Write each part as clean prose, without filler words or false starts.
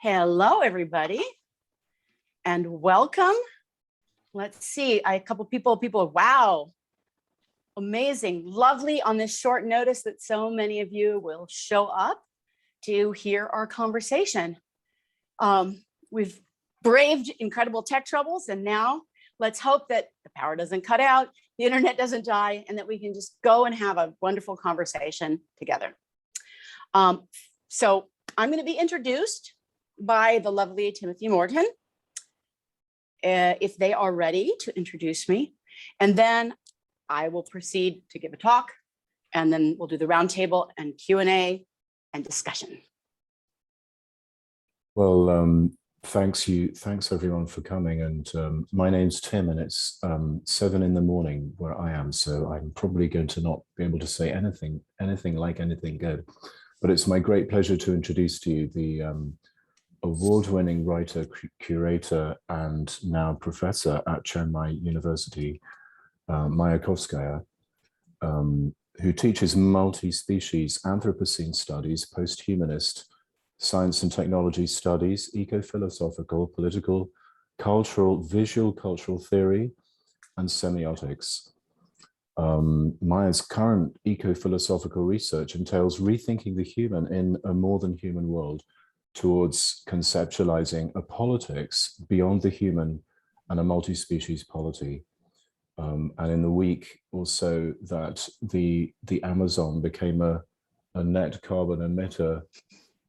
Hello, everybody, and welcome. Let's see, a couple people, wow, amazing, lovely on this short notice that so many of you will show up to hear our conversation. We've braved incredible tech troubles, and now let's hope that the power doesn't cut out, the internet doesn't die, and that we can just go and have a wonderful conversation together. So I'm going to be introduced by the lovely Timothy Morton, if they are ready to introduce me. And then I will proceed to give a talk, and then we'll do the roundtable and Q&A and discussion. Well, thanks everyone for coming. And my name's Tim, and it's 7 in the morning where I am, so I'm probably going to not be able to say anything good. But it's my great pleasure to introduce to you the award-winning writer, curator, and now professor at Chiang Mai University, Maya Kóvskaya, who teaches multi-species Anthropocene studies, post-humanist science and technology studies, eco-philosophical, political, cultural, visual cultural theory, and semiotics. Maya's current eco-philosophical research entails rethinking the human in a more than human world towards conceptualizing a politics beyond the human and a multi-species polity. And in the week also that the Amazon became a net carbon emitter,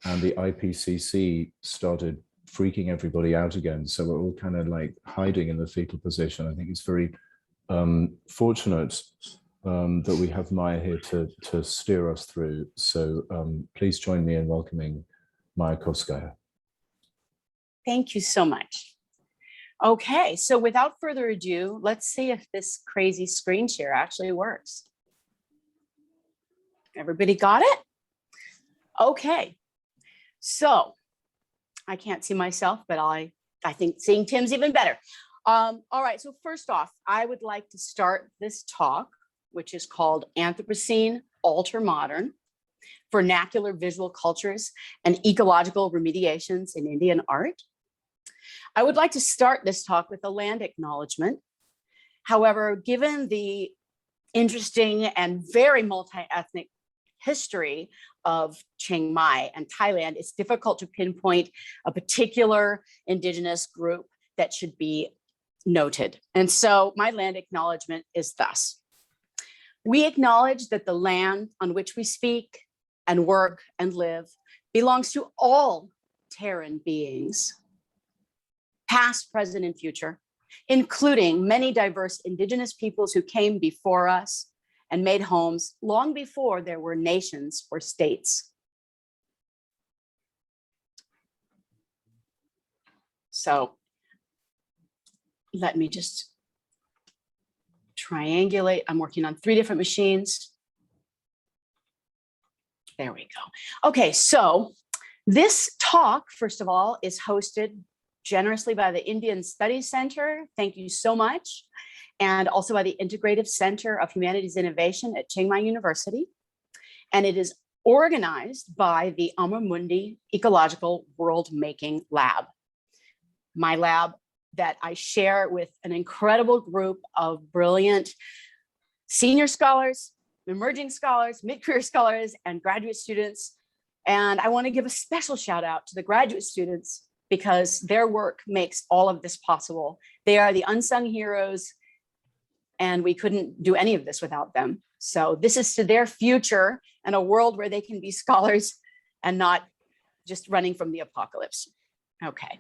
and the IPCC started freaking everybody out again. So we're all kind of like hiding in the fetal position. I think it's very fortunate that we have Maya here to steer us through. So please join me in welcoming Maya Kóvskaya. Thank you so much. Okay, so without further ado, let's see if this crazy screen share actually works. Everybody got it? Okay, so I can't see myself, but I think seeing Tim's even better. All right, so first off, I would like to start this talk, which is called Anthropocene Altermodern, Vernacular Visual Cultures and Ecological Remediations in Indian Art. I would like to start this talk with a land acknowledgement. However, given the interesting and very multi-ethnic history of Chiang Mai and Thailand, it's difficult to pinpoint a particular indigenous group that should be noted. And so my land acknowledgement is thus. We acknowledge that the land on which we speak and work and live belongs to all Terran beings, past, present, and future, including many diverse indigenous peoples who came before us and made homes long before there were nations or states. So let me just triangulate. I'm working on 3 different machines. There we go. Okay, so this talk, first of all, is hosted generously by the Indian Studies Center. Thank you so much. And also by the Integrative Center of Humanities Innovation at Chiang Mai University. And it is organized by the MUNDI Ecological Worldmaking Lab, my lab that I share with an incredible group of brilliant senior scholars, emerging scholars, mid-career scholars, and graduate students. And I want to give a special shout out to the graduate students because their work makes all of this possible. They are the unsung heroes, and we couldn't do any of this without them. So this is to their future and a world where they can be scholars and not just running from the apocalypse. Okay,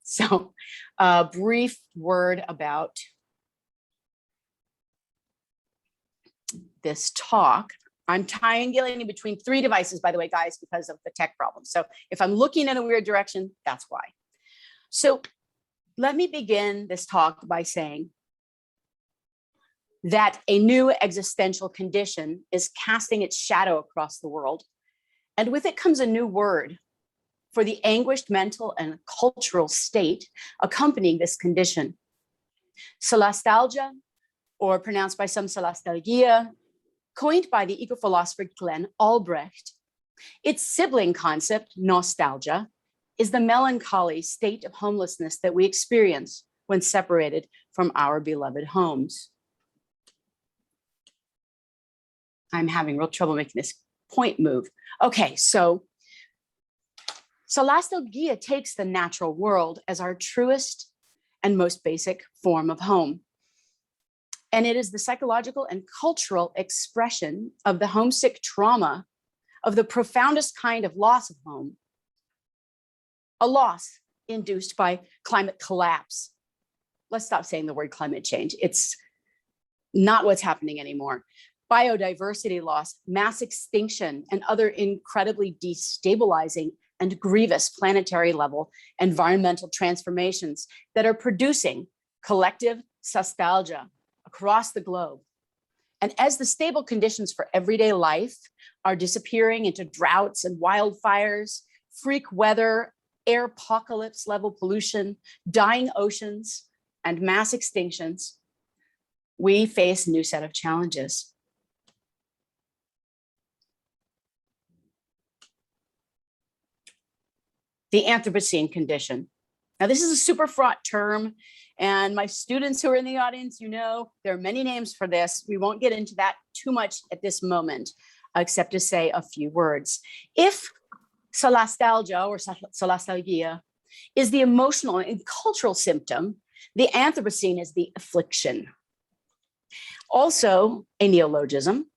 so a brief word about this talk. I'm triangulating between 3 devices, by the way, guys, because of the tech problem. So if I'm looking in a weird direction, that's why. So let me begin this talk by saying that a new existential condition is casting its shadow across the world. And with it comes a new word for the anguished mental and cultural state accompanying this condition. Solastalgia, or pronounced by some solastalgia, coined by the eco-philosopher Glenn Albrecht. Its sibling concept, nostalgia, is the melancholy state of homelessness that we experience when separated from our beloved homes. I'm having real trouble making this point move. Okay, so solastalgia takes the natural world as our truest and most basic form of home. And it is the psychological and cultural expression of the homesick trauma of the profoundest kind of loss of home, a loss induced by climate collapse. Let's stop saying the word climate change. It's not what's happening anymore. Biodiversity loss, mass extinction, and other incredibly destabilizing and grievous planetary level environmental transformations that are producing collective nostalgia across the globe. And as the stable conditions for everyday life are disappearing into droughts and wildfires, freak weather, air apocalypse level pollution, dying oceans, and mass extinctions, we face a new set of challenges. The Anthropocene condition. Now, this is a super fraught term, and my students who are in the audience, you know, there are many names for this. We won't get into that too much at this moment, except to say a few words. If solastalgia or solastalgia is the emotional and cultural symptom, the Anthropocene is the affliction. Also, a neologism,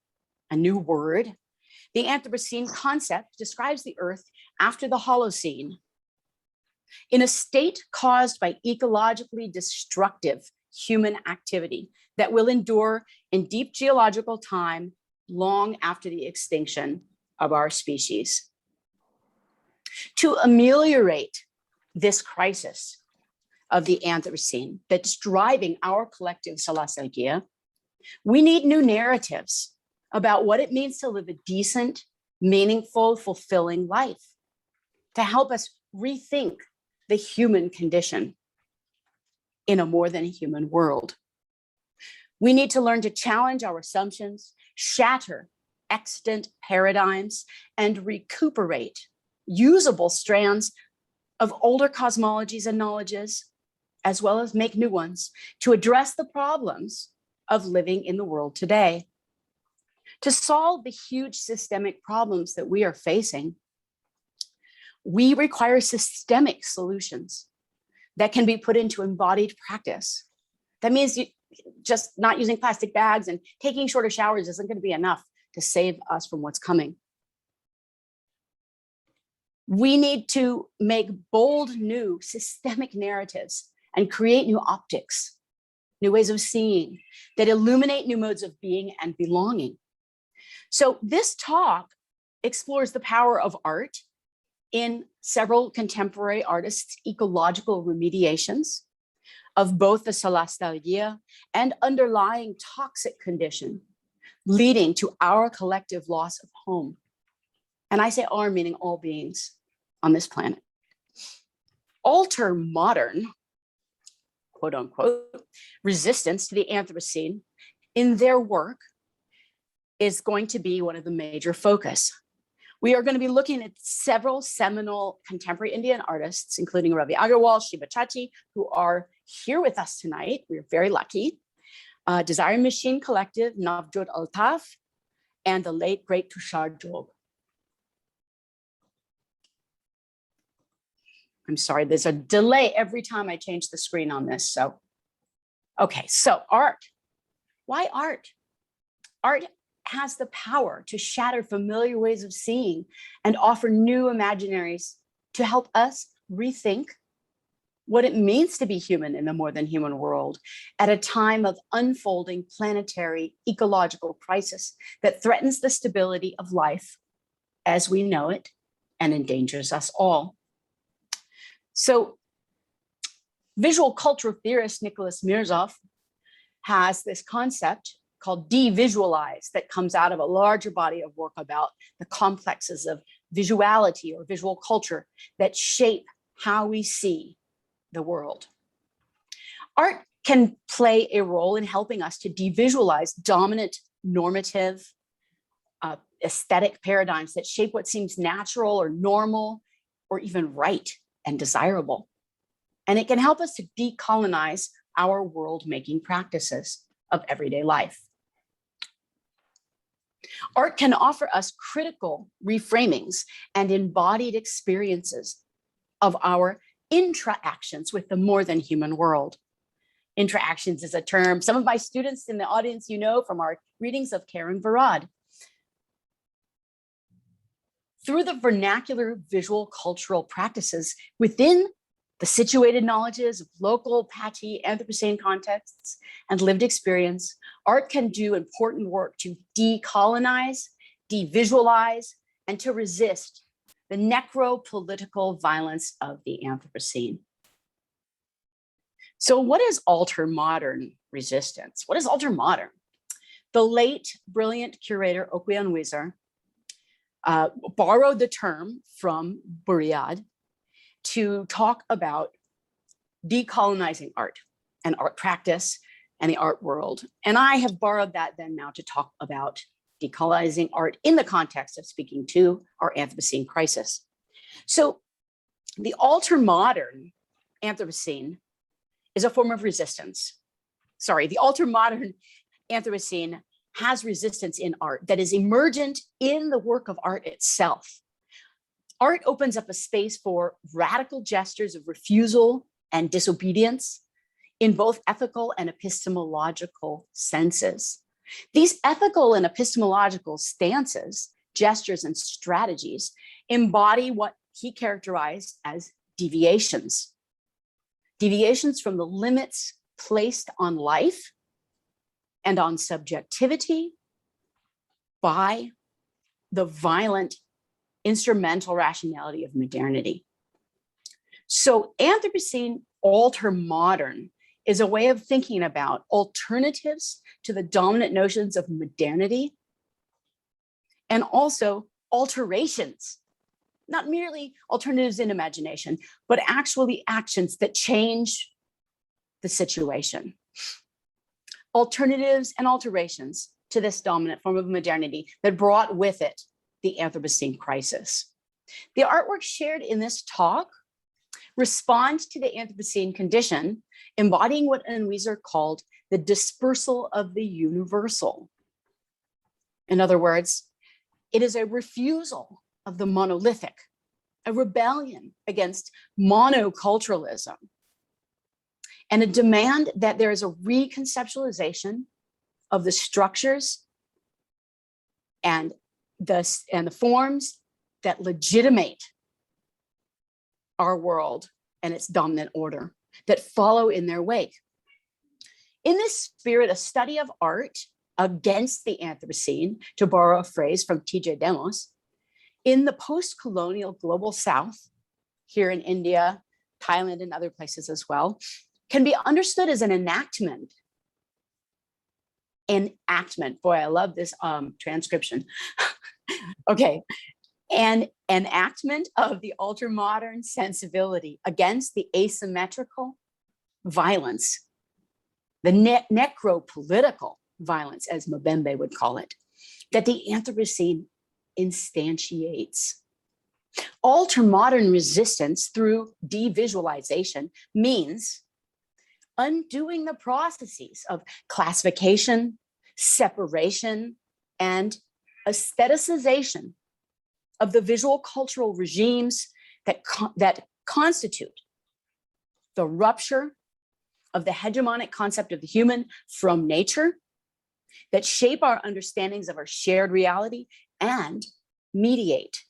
a new word. The Anthropocene concept describes the Earth after the Holocene in a state caused by ecologically destructive human activity that will endure in deep geological time long after the extinction of our species. To ameliorate this crisis of the Anthropocene that's driving our collective solastalgia, we need new narratives about what it means to live a decent, meaningful, fulfilling life, to help us rethink the human condition in a more than human world. We need to learn to challenge our assumptions, shatter extant paradigms, and recuperate usable strands of older cosmologies and knowledges, as well as make new ones to address the problems of living in the world today. To solve the huge systemic problems that we are facing, we require systemic solutions that can be put into embodied practice. That means just not using plastic bags and taking shorter showers isn't going to be enough to save us from what's coming. We need to make bold new systemic narratives and create new optics, new ways of seeing that illuminate new modes of being and belonging. So this talk explores the power of art in several contemporary artists' ecological remediations of both the solastalgia and underlying toxic condition leading to our collective loss of home. And I say our, meaning all beings on this planet. Altermodern, quote unquote, resistance to the Anthropocene in their work is going to be one of the major focus. We are going to be looking at several seminal contemporary Indian artists, including Ravi Agarwal, Sheba Chhachhi, who are here with us tonight. We're very lucky. Desire Machine Collective, Navjot Altaf, and the late, great Tushar Joag. I'm sorry, there's a delay every time I change the screen on this. So, okay, so art. Why art? Art has the power to shatter familiar ways of seeing and offer new imaginaries to help us rethink what it means to be human in a more than human world at a time of unfolding planetary ecological crisis that threatens the stability of life as we know it and endangers us all. So visual culture theorist Nicholas Mirzov has this concept called devisualize that comes out of a larger body of work about the complexes of visuality or visual culture that shape how we see the world. Art can play a role in helping us to devisualize dominant normative aesthetic paradigms that shape what seems natural or normal or even right and desirable. And it can help us to decolonize our world-making practices of everyday life. Art can offer us critical reframings and embodied experiences of our intra-actions with the more than human world. Intra-actions is a term some of my students in the audience you know from our readings of Karen Varad. Through the vernacular visual cultural practices within the situated knowledges of local, patchy, Anthropocene contexts and lived experience, art can do important work to decolonize, devisualize, and to resist the necro-political violence of the Anthropocene. So what is Altermodern resistance? What is Altermodern? The late brilliant curator Okwe Onwueze borrowed the term from Buriad to talk about decolonizing art and art practice and the art world. And I have borrowed that then now to talk about decolonizing art in the context of speaking to our Anthropocene crisis. So the Altermodern Anthropocene is a form of resistance. Sorry, the Altermodern Anthropocene has resistance in art that is emergent in the work of art itself. Art opens up a space for radical gestures of refusal and disobedience in both ethical and epistemological senses. These ethical and epistemological stances, gestures, and strategies embody what he characterized as deviations. Deviations from the limits placed on life and on subjectivity by the violent instrumental rationality of modernity. So Anthropocene Altermodern is a way of thinking about alternatives to the dominant notions of modernity and also alterations, not merely alternatives in imagination, but actually actions that change the situation. Alternatives and alterations to this dominant form of modernity that brought with it the Anthropocene crisis. The artwork shared in this talk responds to the Anthropocene condition, embodying what Onwueze called the dispersal of the universal. In other words, it is a refusal of the monolithic, a rebellion against monoculturalism, and a demand that there is a reconceptualization of the structures and the forms that legitimate our world and its dominant order that follow in their wake. In this spirit, a study of art against the Anthropocene, to borrow a phrase from T.J. Demos, in the post-colonial global South, here in India, Thailand, and other places as well, can be understood as an enactment. Enactment, boy, I love this transcription. Okay, an enactment of the Altermodern sensibility against the asymmetrical violence, the necro-political violence, as Mbembe would call it, that the Anthropocene instantiates. Altermodern resistance through devisualization means undoing the processes of classification, separation, and aestheticization of the visual cultural regimes that constitute the rupture of the hegemonic concept of the human from nature, that shape our understandings of our shared reality and mediate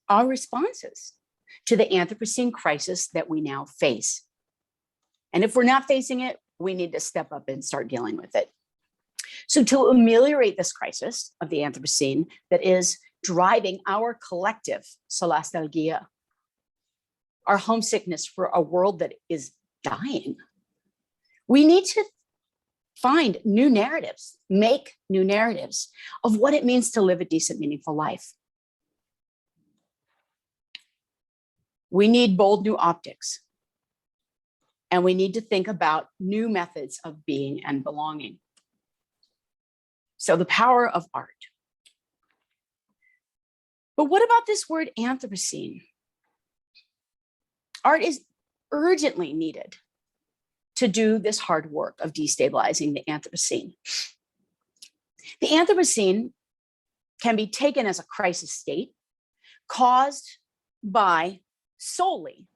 our responses to the Anthropocene crisis that we now face. And if we're not facing it, we need to step up and start dealing with it. So to ameliorate this crisis of the Anthropocene that is driving our collective solastalgia, our homesickness for a world that is dying, we need to find new narratives, make new narratives of what it means to live a decent, meaningful life. We need bold new optics. And we need to think about new methods of being and belonging. So the power of art. But what about this word Anthropocene? art is urgently needed to do this hard work of destabilizing the Anthropocene. The Anthropocene can be taken as a crisis state caused by solely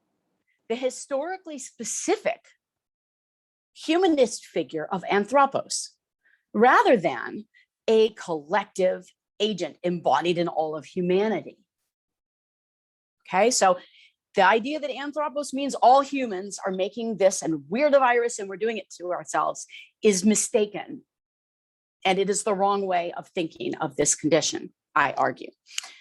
the historically specific humanist figure of Anthropos, rather than a collective agent embodied in all of humanity. Okay, so the idea that Anthropos means all humans are making this and we're the virus and we're doing it to ourselves is mistaken. And it is the wrong way of thinking of this condition, I argue.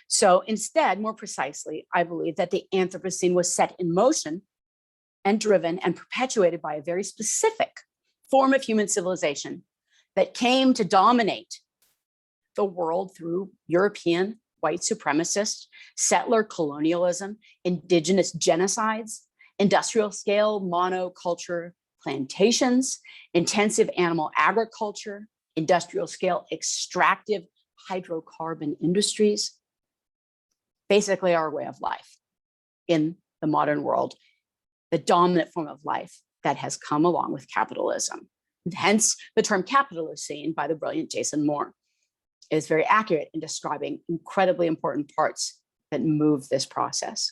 So instead, more precisely, I believe that the Anthropocene was set in motion and driven and perpetuated by a very specific form of human civilization that came to dominate the world through European white supremacist, settler colonialism, indigenous genocides, industrial scale monoculture plantations, intensive animal agriculture, industrial scale extractive hydrocarbon industries, basically our way of life in the modern world, the dominant form of life that has come along with capitalism. Hence the term Capitalocene by the brilliant Jason Moore is very accurate in describing incredibly important parts that move this process.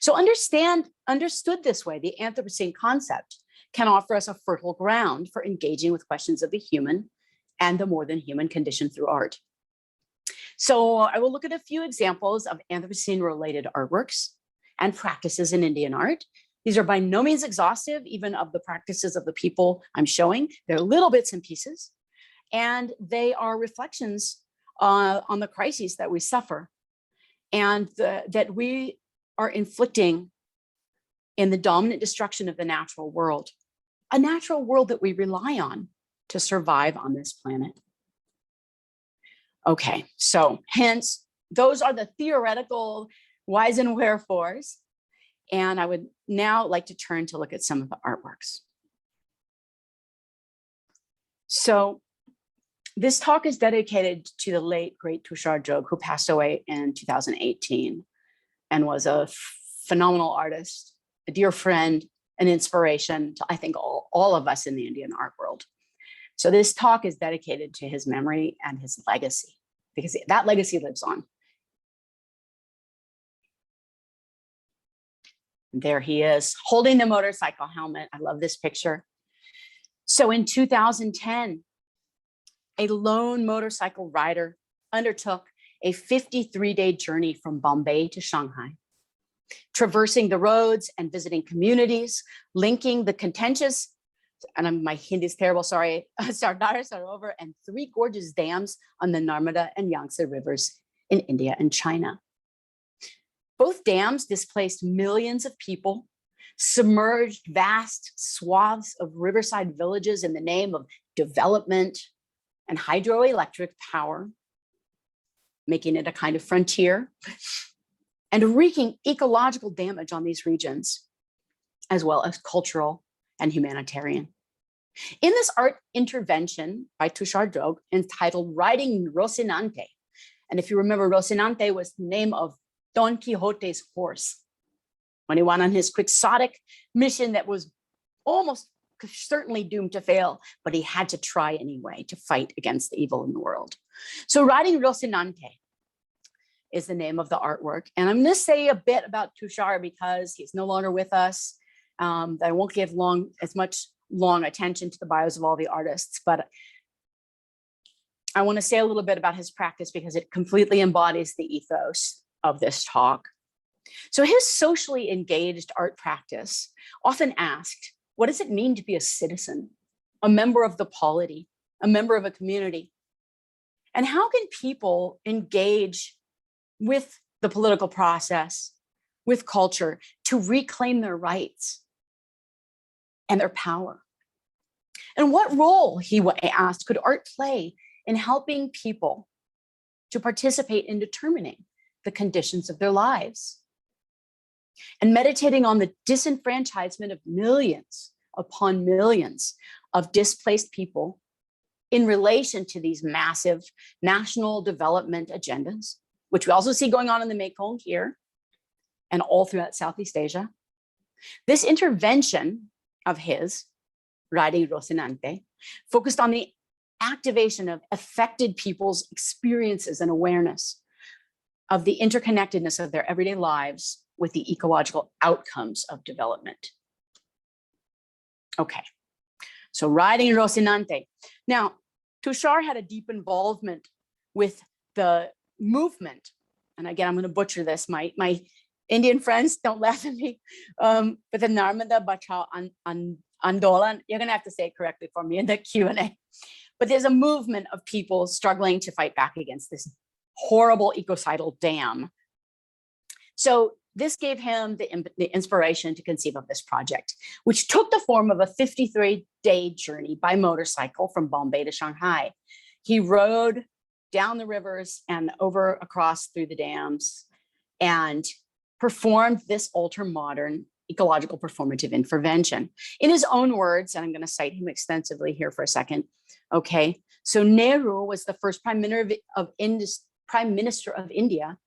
So understood this way, the Anthropocene concept can offer us a fertile ground for engaging with questions of the human and the more than human condition through art. So I will look at a few examples of Anthropocene-related artworks and practices in Indian art. These are by no means exhaustive, even of the practices of the people I'm showing. They're little bits and pieces, and they are reflections on the crises that we suffer and that we are inflicting in the dominant destruction of the natural world, a natural world that we rely on to survive on this planet. Okay, so hence, those are the theoretical whys and wherefores. And I would now like to turn to look at some of the artworks. So this talk is dedicated to the late, great Tushar Joag, who passed away in 2018 and was a phenomenal artist, a dear friend, an inspiration to, I think, all of us in the Indian art world. So this talk is dedicated to his memory and his legacy, because that legacy lives on. There he is, holding the motorcycle helmet. I love this picture. So in 2010, a lone motorcycle rider undertook a 53-day journey from Bombay to Shanghai, traversing the roads and visiting communities, linking the contentious, and my Hindi is terrible, sorry, Sardar Sarovar and 3 gorgeous dams on the Narmada and Yangtze rivers in India and China. Both dams displaced millions of people, submerged vast swaths of riverside villages in the name of development and hydroelectric power, making it a kind of frontier, and wreaking ecological damage on these regions, as well as cultural and humanitarian. In this art intervention by Tushar Joag entitled Riding Rocinante, and if you remember, Rocinante was the name of Don Quixote's horse when he went on his quixotic mission that was almost certainly doomed to fail, but he had to try anyway to fight against the evil in the world. So Riding Rocinante is the name of the artwork. And I'm going to say a bit about Tushar because he's no longer with us. I won't give as much long attention to the bios of all the artists, but I want to say a little bit about his practice because it completely embodies the ethos of this talk. So his socially engaged art practice often asked, what does it mean to be a citizen, a member of the polity, a member of a community? And how can people engage with the political process, with culture, to reclaim their rights and their power? And what role, he asked, could art play in helping people to participate in determining the conditions of their lives? And meditating on the disenfranchisement of millions upon millions of displaced people in relation to these massive national development agendas, which we also see going on in the Mekong here and all throughout Southeast Asia. This intervention of his, Rari Rocinante, focused on the activation of affected people's experiences and awareness of the interconnectedness of their everyday lives with the ecological outcomes of development. Okay, so Rari Rocinante. Now, Tushar had a deep involvement with the movement. And again, I'm going to butcher this. My Indian friends, don't laugh at me. But the Narmada Bachao Andolan, you're going to have to say it correctly for me in the Q&A. But there's a movement of people struggling to fight back against this horrible ecocidal dam. So this gave him the inspiration to conceive of this project, which took the form of a 53-day journey by motorcycle from Bombay to Shanghai. He rode down the rivers and over across through the dams and performed this ultra-modern ecological performative intervention. In his own words, and I'm going to cite him extensively here for a second. Okay, so Nehru was the first Prime Minister of India,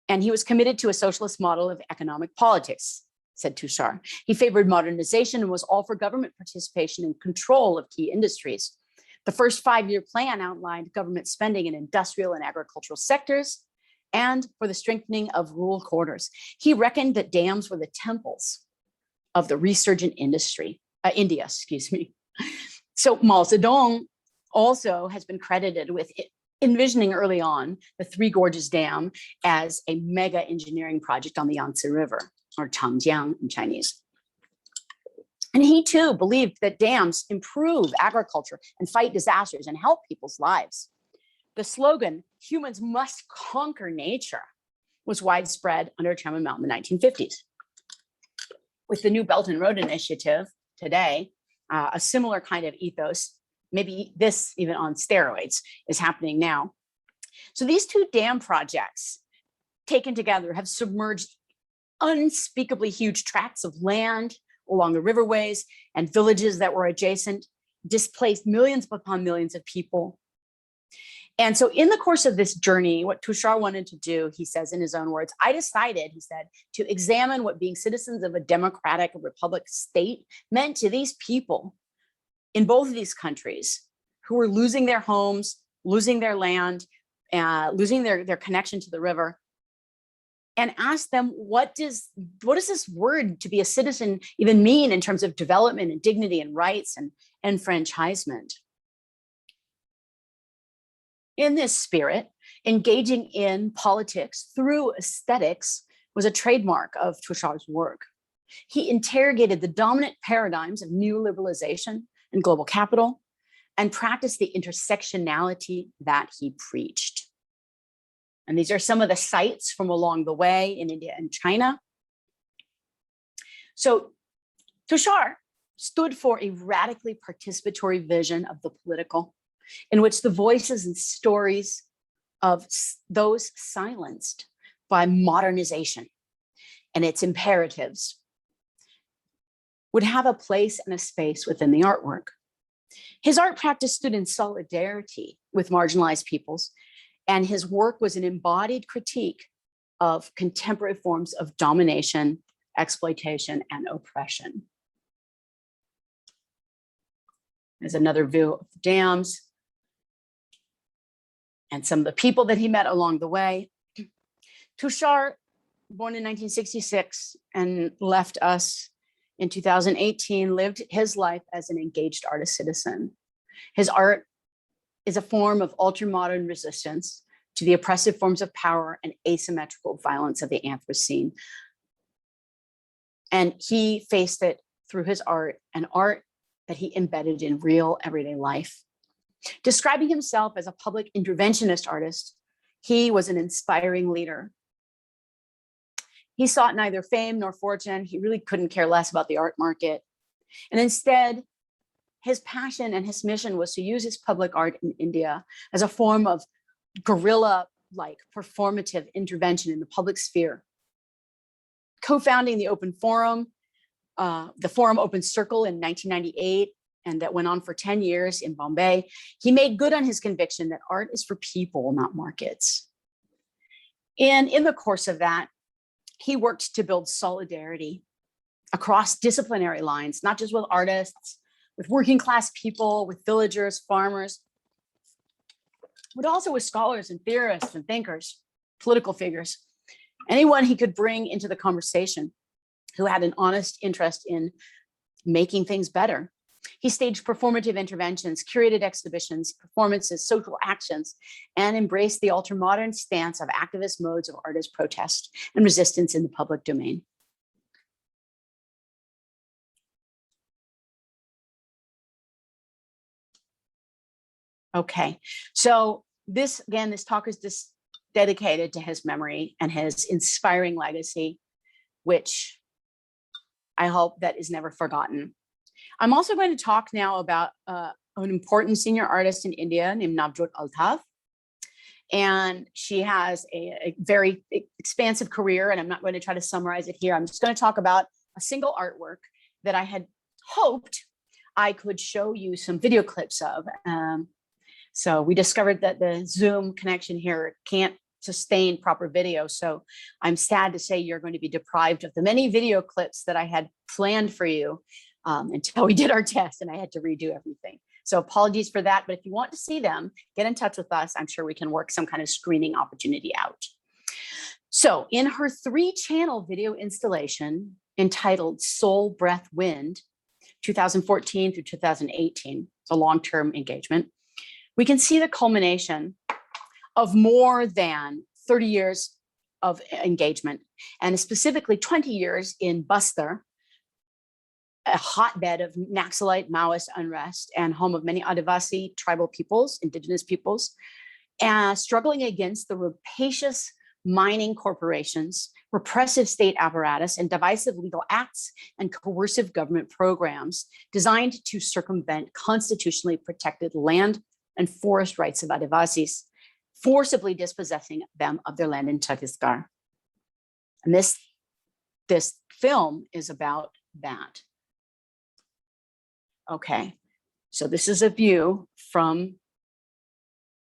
and he was committed to a socialist model of economic politics, said Tushar. He favored modernization and was all for government participation and control of key industries. The first 5-year plan outlined government spending in industrial and agricultural sectors and for the strengthening of rural quarters. He reckoned that dams were the temples of the resurgent India, excuse me. So Mao Zedong also has been credited with envisioning early on the Three Gorges Dam as a mega engineering project on the Yangtze River, or Changjiang in Chinese. And he too believed that dams improve agriculture and fight disasters and help people's lives. The slogan, "Humans must conquer nature," was widespread under Chairman Mao in the 1950s. With the new Belt and Road Initiative today, a similar kind of ethos, maybe this even on steroids, is happening now. So these two dam projects taken together have submerged unspeakably huge tracts of land along the riverways and villages that were adjacent, displaced millions upon millions of people. And so in the course of this journey, what Tushar wanted to do, he says in his own words, I decided, he said, to examine what being citizens of a democratic republic state meant to these people in both of these countries who were losing their homes, losing their land, losing their connection to the river, and ask them, what does this word to be a citizen even mean in terms of development and dignity and rights and enfranchisement? In this spirit, engaging in politics through aesthetics was a trademark of Tushar's work. He interrogated the dominant paradigms of neoliberalization and global capital and practiced the intersectionality that he preached. And these are some of the sites from along the way in India and China. So Tushar stood for a radically participatory vision of the political, in which the voices and stories of those silenced by modernization and its imperatives would have a place and a space within the artwork. His art practice stood in solidarity with marginalized peoples, and his work was an embodied critique of contemporary forms of domination, exploitation, and oppression. There's another view of the dams and some of the people that he met along the way. Tushar, born in 1966 and left us in 2018, lived his life as an engaged artist citizen. His art is a form of ultra-modern resistance to the oppressive forms of power and asymmetrical violence of the Anthropocene. And he faced it through his art, and art that he embedded in real everyday life. Describing himself as a public interventionist artist, he was an inspiring leader. He sought neither fame nor fortune. He really couldn't care less about the art market. And instead, his passion and his mission was to use his public art in India as a form of guerrilla-like performative intervention in the public sphere. Co-founding the Open Forum, the Forum Open Circle in 1998, and that went on for 10 years in Bombay, he made good on his conviction that art is for people, not markets. And in the course of that, he worked to build solidarity across disciplinary lines, not just with artists, with working class people, with villagers, farmers, but also with scholars and theorists and thinkers, political figures, anyone he could bring into the conversation who had an honest interest in making things better. He staged performative interventions, curated exhibitions, performances, social actions, and embraced the Altermodern stance of activist modes of artist protest and resistance in the public domain. Okay, so this talk is dedicated to his memory and his inspiring legacy, which I hope that is never forgotten. I'm also going to talk now about an important senior artist in India named Navjot Altaf. And she has a very expansive career, and I'm not going to try to summarize it here. I'm just going to talk about a single artwork that I had hoped I could show you some video clips of. So we discovered that the Zoom connection here can't sustain proper video. So I'm sad to say you're going to be deprived of the many video clips that I had planned for you until we did our test and I had to redo everything. So apologies for that, but if you want to see them, get in touch with us. I'm sure we can work some kind of screening opportunity out. So in her 3-channel video installation entitled Soul, Breath, Wind, 2014 through 2018, it's a long-term engagement, we can see the culmination of more than 30 years of engagement, and specifically 20 years in Bastar, a hotbed of Naxalite Maoist unrest and home of many Adivasi tribal peoples, indigenous peoples, struggling against the rapacious mining corporations, repressive state apparatus, and divisive legal acts and coercive government programs designed to circumvent constitutionally protected land and forest rights of Adivasis, forcibly dispossessing them of their land in Chhattisgarh. And this film is about that. Okay, so this is a view from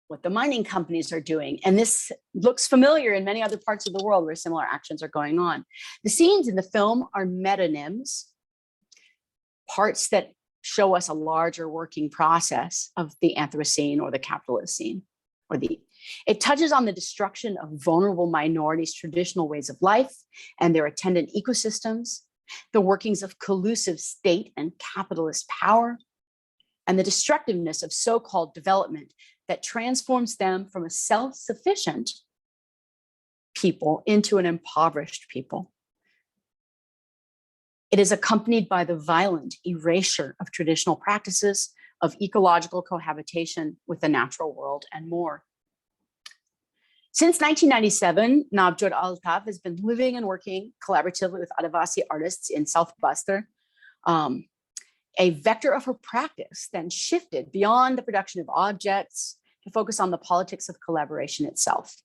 what the mining companies are doing. And this looks familiar in many other parts of the world where similar actions are going on. The scenes in the film are metonyms, parts that show us a larger working process of the Anthropocene or the capitalist scene. It touches on the destruction of vulnerable minorities' traditional ways of life and their attendant ecosystems, the workings of collusive state and capitalist power, and the destructiveness of so-called development that transforms them from a self-sufficient people into an impoverished people. It is accompanied by the violent erasure of traditional practices of ecological cohabitation with the natural world and more. Since 1997, Navjot Altaf has been living and working collaboratively with Adivasi artists in South Bastar. A vector of her practice then shifted beyond the production of objects to focus on the politics of collaboration itself.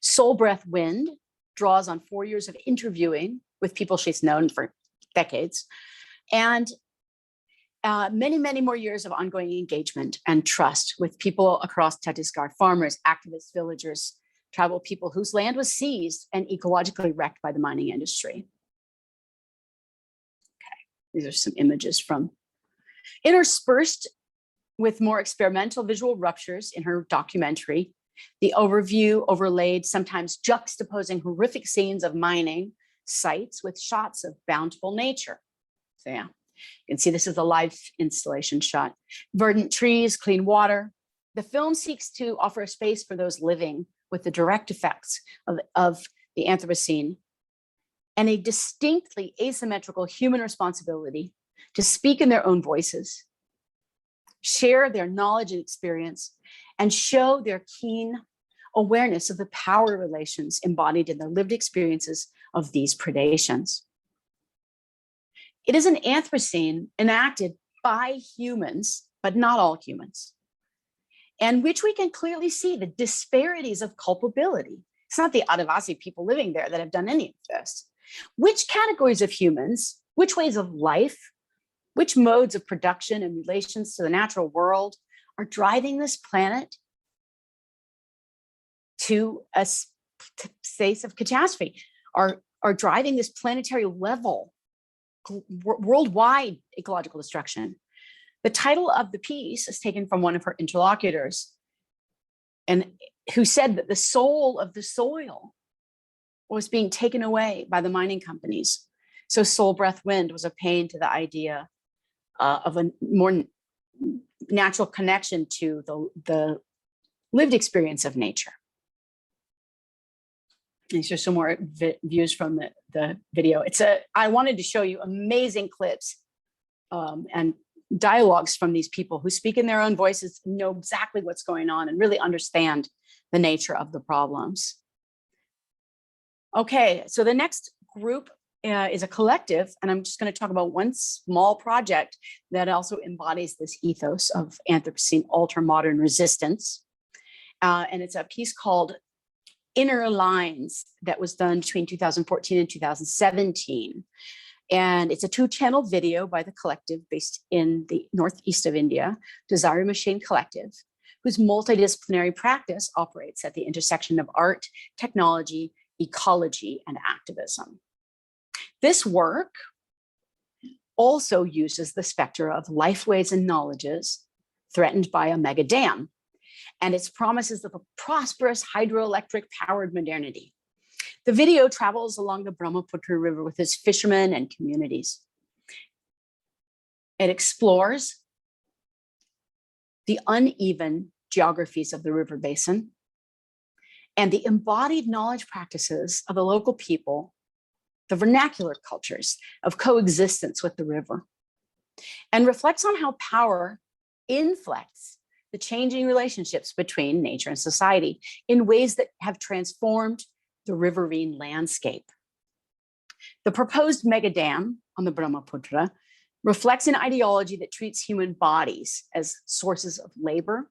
Soul, Breath, Wind draws on 4 years of interviewing with people she's known for decades, and many, many more years of ongoing engagement and trust with people across Chhattisgarh, farmers, activists, villagers, tribal people whose land was seized and ecologically wrecked by the mining industry. Okay, these are some images from, interspersed with more experimental visual ruptures in her documentary, the overview overlaid, sometimes juxtaposing horrific scenes of mining sites with shots of bountiful nature. So yeah, you can see this is a live installation shot. Verdant trees, clean water. The film seeks to offer a space for those living with the direct effects of the Anthropocene and a distinctly asymmetrical human responsibility to speak in their own voices, share their knowledge and experience, and show their keen awareness of the power relations embodied in their lived experiences of these predations. It is an Anthropocene enacted by humans, but not all humans, and which we can clearly see the disparities of culpability. It's not the Adivasi people living there that have done any of this. Which categories of humans, which ways of life, which modes of production and relations to the natural world are driving this planet to a space of catastrophe, are driving this planetary level worldwide ecological destruction. The title of the piece is taken from one of her interlocutors, and who said that the soul of the soil was being taken away by the mining companies. So soul breath wind was a pain to the idea of a more natural connection to the lived experience of nature. These are some more views from the video. I wanted to show you amazing clips and dialogues from these people who speak in their own voices, know exactly what's going on, and really understand the nature of the problems. Okay, so the next group is a collective, and I'm just going to talk about one small project that also embodies this ethos of Anthropocene Altermodern resistance. And it's a piece called Inner Lines that was done between 2014 and 2017. And it's a 2-channel video by the collective based in the northeast of India, Desire Machine Collective, whose multidisciplinary practice operates at the intersection of art, technology, ecology, and activism. This work also uses the specter of lifeways and knowledges threatened by a mega dam and its promises of a prosperous hydroelectric powered modernity. The video travels along the Brahmaputra River with its fishermen and communities. It explores the uneven geographies of the river basin and the embodied knowledge practices of the local people, the vernacular cultures of coexistence with the river, and reflects on how power inflects the changing relationships between nature and society in ways that have transformed the riverine landscape. The proposed mega dam on the Brahmaputra reflects an ideology that treats human bodies as sources of labor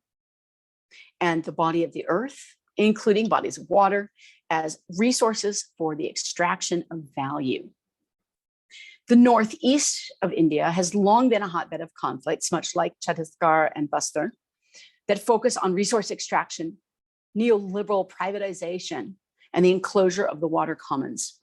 and the body of the earth, including bodies of water, as resources for the extraction of value. The northeast of India has long been a hotbed of conflicts, much like Chhattisgarh and Bastar, that focus on resource extraction, neoliberal privatization, and the enclosure of the water commons.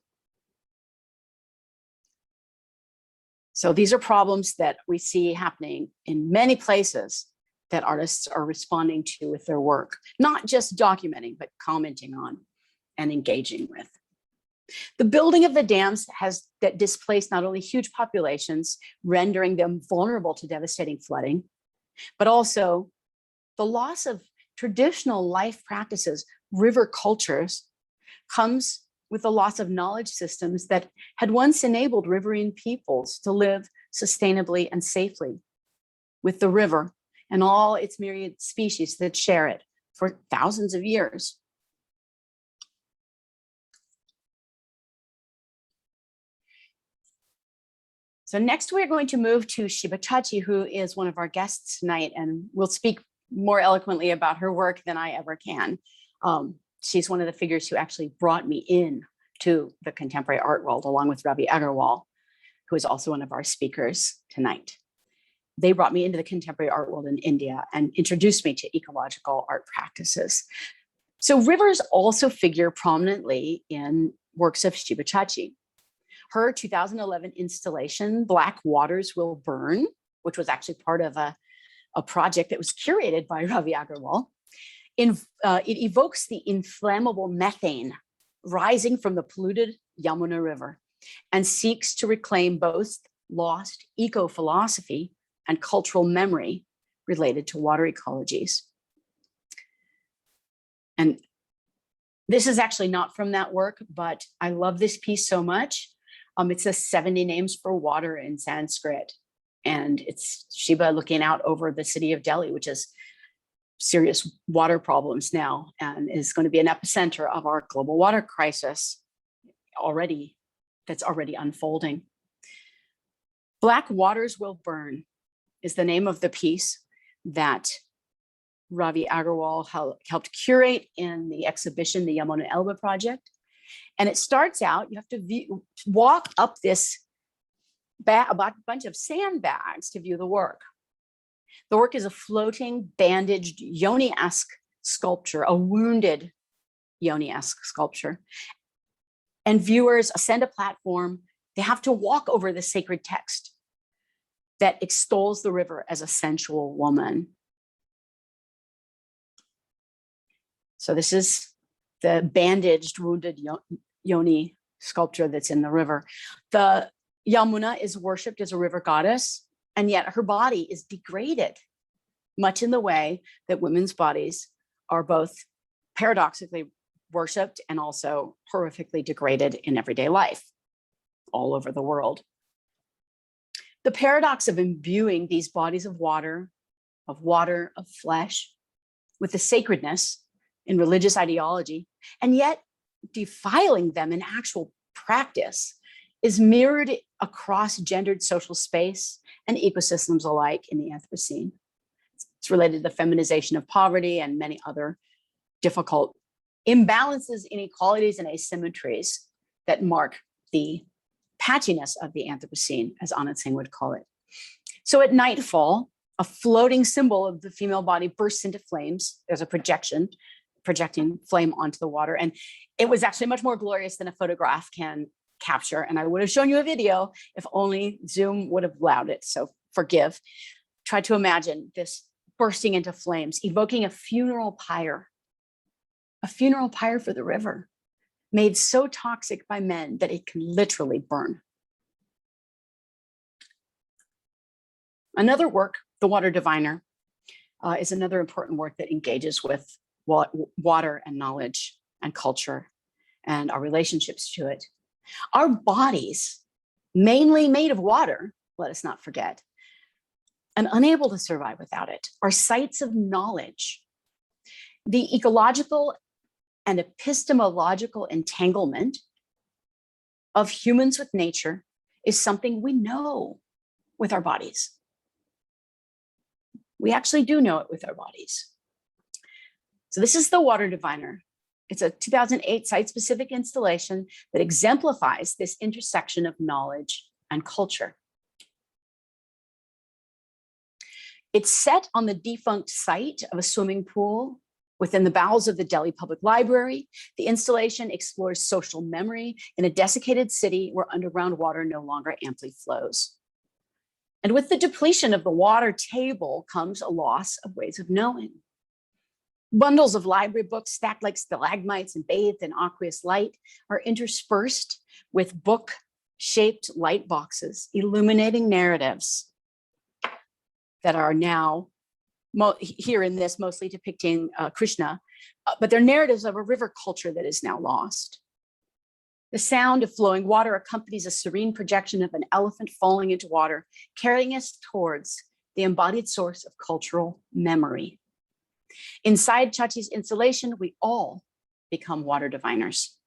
So these are problems that we see happening in many places that artists are responding to with their work, not just documenting, but commenting on and engaging with. The building of the dams has displaced not only huge populations, rendering them vulnerable to devastating flooding, but also the loss of traditional life practices, river cultures, comes with the loss of knowledge systems that had once enabled riverine peoples to live sustainably and safely with the river and all its myriad species that share it for thousands of years. So next we're going to move to Sheba Chhachhi, who is one of our guests tonight and will speak more eloquently about her work than I ever can. She's one of the figures who actually brought me in to the contemporary art world, along with Ravi Agarwal, who is also one of our speakers tonight. They brought me into the contemporary art world in India and introduced me to ecological art practices. So rivers also figure prominently in works of Sheba Chhachhi. Her 2011 installation, Black Waters Will Burn, which was actually part of a project that was curated by Ravi Aggarwal, it evokes the inflammable methane rising from the polluted Yamuna River and seeks to reclaim both lost eco-philosophy and cultural memory related to water ecologies. And this is actually not from that work, but I love this piece so much. It says 70 names for water in Sanskrit. And it's Sheba looking out over the city of Delhi, which is serious water problems now and is going to be an epicenter of our global water crisis that's already unfolding. Black Waters Will Burn is the name of the piece that Ravi Agarwal helped curate in the exhibition, the Yamuna Elba Project. And it starts out, you have to walk up this bunch of sandbags to view the work. The work is a floating, bandaged, yoni-esque sculpture, a wounded yoni-esque sculpture. And viewers ascend a platform They have to walk over the sacred text that extols the river as a sensual woman. So this is the bandaged, wounded yoni sculpture that's in the river. The Yamuna is worshipped as a river goddess, and yet her body is degraded, much in the way that women's bodies are both paradoxically worshipped and also horrifically degraded in everyday life all over the world. The paradox of imbuing these bodies of water, of flesh, with the sacredness in religious ideology, and yet defiling them in actual practice, is mirrored across gendered social space and ecosystems alike in the Anthropocene. It's related to the feminization of poverty and many other difficult imbalances, inequalities, and asymmetries that mark the patchiness of the Anthropocene, as Anand Singh would call it. So at nightfall, a floating symbol of the female body bursts into flames. There's a projecting flame onto the water. And it was actually much more glorious than a photograph can capture. And I would have shown you a video if only Zoom would have allowed it. So forgive. Try to imagine this bursting into flames, evoking a funeral pyre for the river, made so toxic by men that it can literally burn. Another work, The Water Diviner, is another important work that engages with water and knowledge and culture and our relationships to it. Our bodies, mainly made of water, let us not forget, and unable to survive without it, are sites of knowledge. The ecological and epistemological entanglement of humans with nature is something we know with our bodies. We actually do know it with our bodies. So this is The Water Diviner. It's a 2008 site-specific installation that exemplifies this intersection of knowledge and culture. It's set on the defunct site of a swimming pool within the bowels of the Delhi Public Library. The installation explores social memory in a desiccated city where underground water no longer amply flows. And with the depletion of the water table comes a loss of ways of knowing. Bundles of library books stacked like stalagmites and bathed in aqueous light are interspersed with book-shaped light boxes, illuminating narratives that are now, here in this, mostly depicting Krishna, but they're narratives of a river culture that is now lost. The sound of flowing water accompanies a serene projection of an elephant falling into water, carrying us towards the embodied source of cultural memory. Inside Chhachhi's installation, we all become water diviners.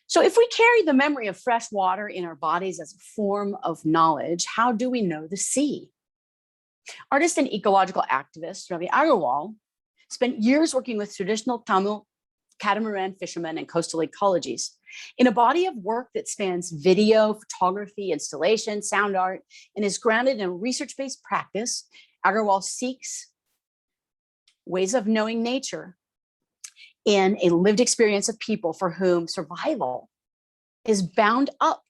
So if we carry the memory of fresh water in our bodies as a form of knowledge, how do we know the sea? Artist and ecological activist Ravi Agarwal spent years working with traditional Tamil catamaran fishermen and coastal ecologies. In a body of work that spans video, photography, installation, sound art, and is grounded in research-based practice, Agarwal seeks ways of knowing nature in a lived experience of people for whom survival is bound up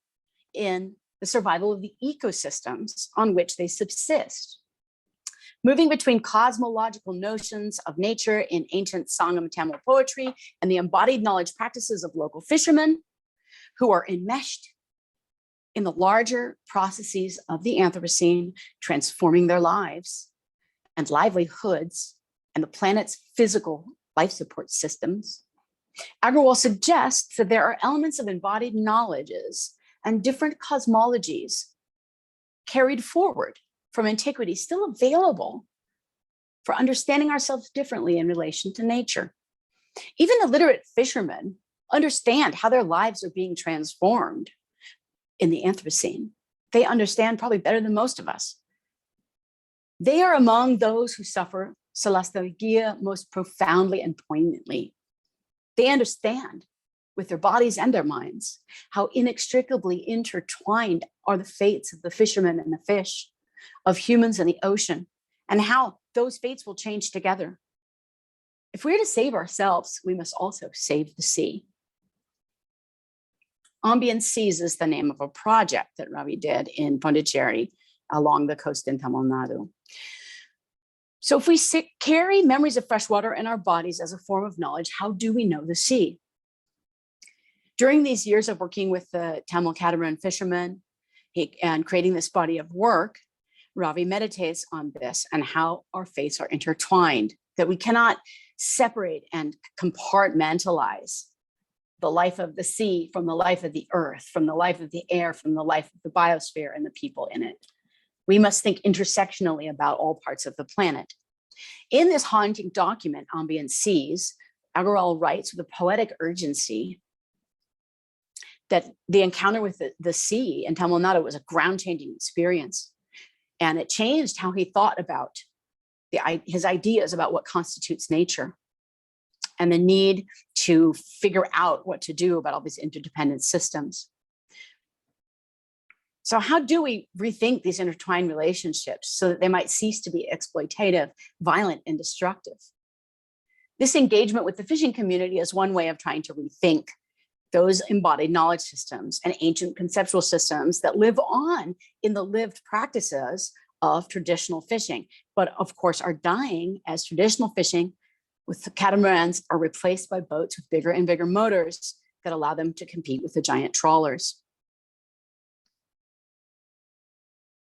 in the survival of the ecosystems on which they subsist. Moving between cosmological notions of nature in ancient Sangam Tamil poetry and the embodied knowledge practices of local fishermen who are enmeshed in the larger processes of the Anthropocene, transforming their lives and livelihoods and the planet's physical life support systems. Agarwal suggests that there are elements of embodied knowledges and different cosmologies carried forward from antiquity still available for understanding ourselves differently in relation to nature. Even illiterate fishermen understand how their lives are being transformed in the Anthropocene. They understand probably better than most of us. They are among those who suffer Salastalgia most profoundly and poignantly. They understand with their bodies and their minds how inextricably intertwined are the fates of the fishermen and the fish, of humans and the ocean, and how those fates will change together. If we're to save ourselves, we must also save the sea. Ambient Seas is the name of a project that Ravi did in Pondicherry along the coast in Tamil Nadu. So if we carry memories of freshwater in our bodies as a form of knowledge, how do we know the sea? During these years of working with the Tamil catamaran fishermen and creating this body of work, Ravi meditates on this and how our fates are intertwined, that we cannot separate and compartmentalize the life of the sea from the life of the earth, from the life of the air, from the life of the biosphere and the people in it. We must think intersectionally about all parts of the planet. In this haunting document, Ambient Seas, Aggarwal writes with a poetic urgency that the encounter with the sea in Tamil Nadu was a ground-changing experience. And it changed how he thought about his ideas about what constitutes nature and the need to figure out what to do about all these interdependent systems. So how do we rethink these intertwined relationships so that they might cease to be exploitative, violent, and destructive? This engagement with the fishing community is one way of trying to rethink those embodied knowledge systems and ancient conceptual systems that live on in the lived practices of traditional fishing, but of course are dying as traditional fishing with the catamarans are replaced by boats with bigger and bigger motors that allow them to compete with the giant trawlers.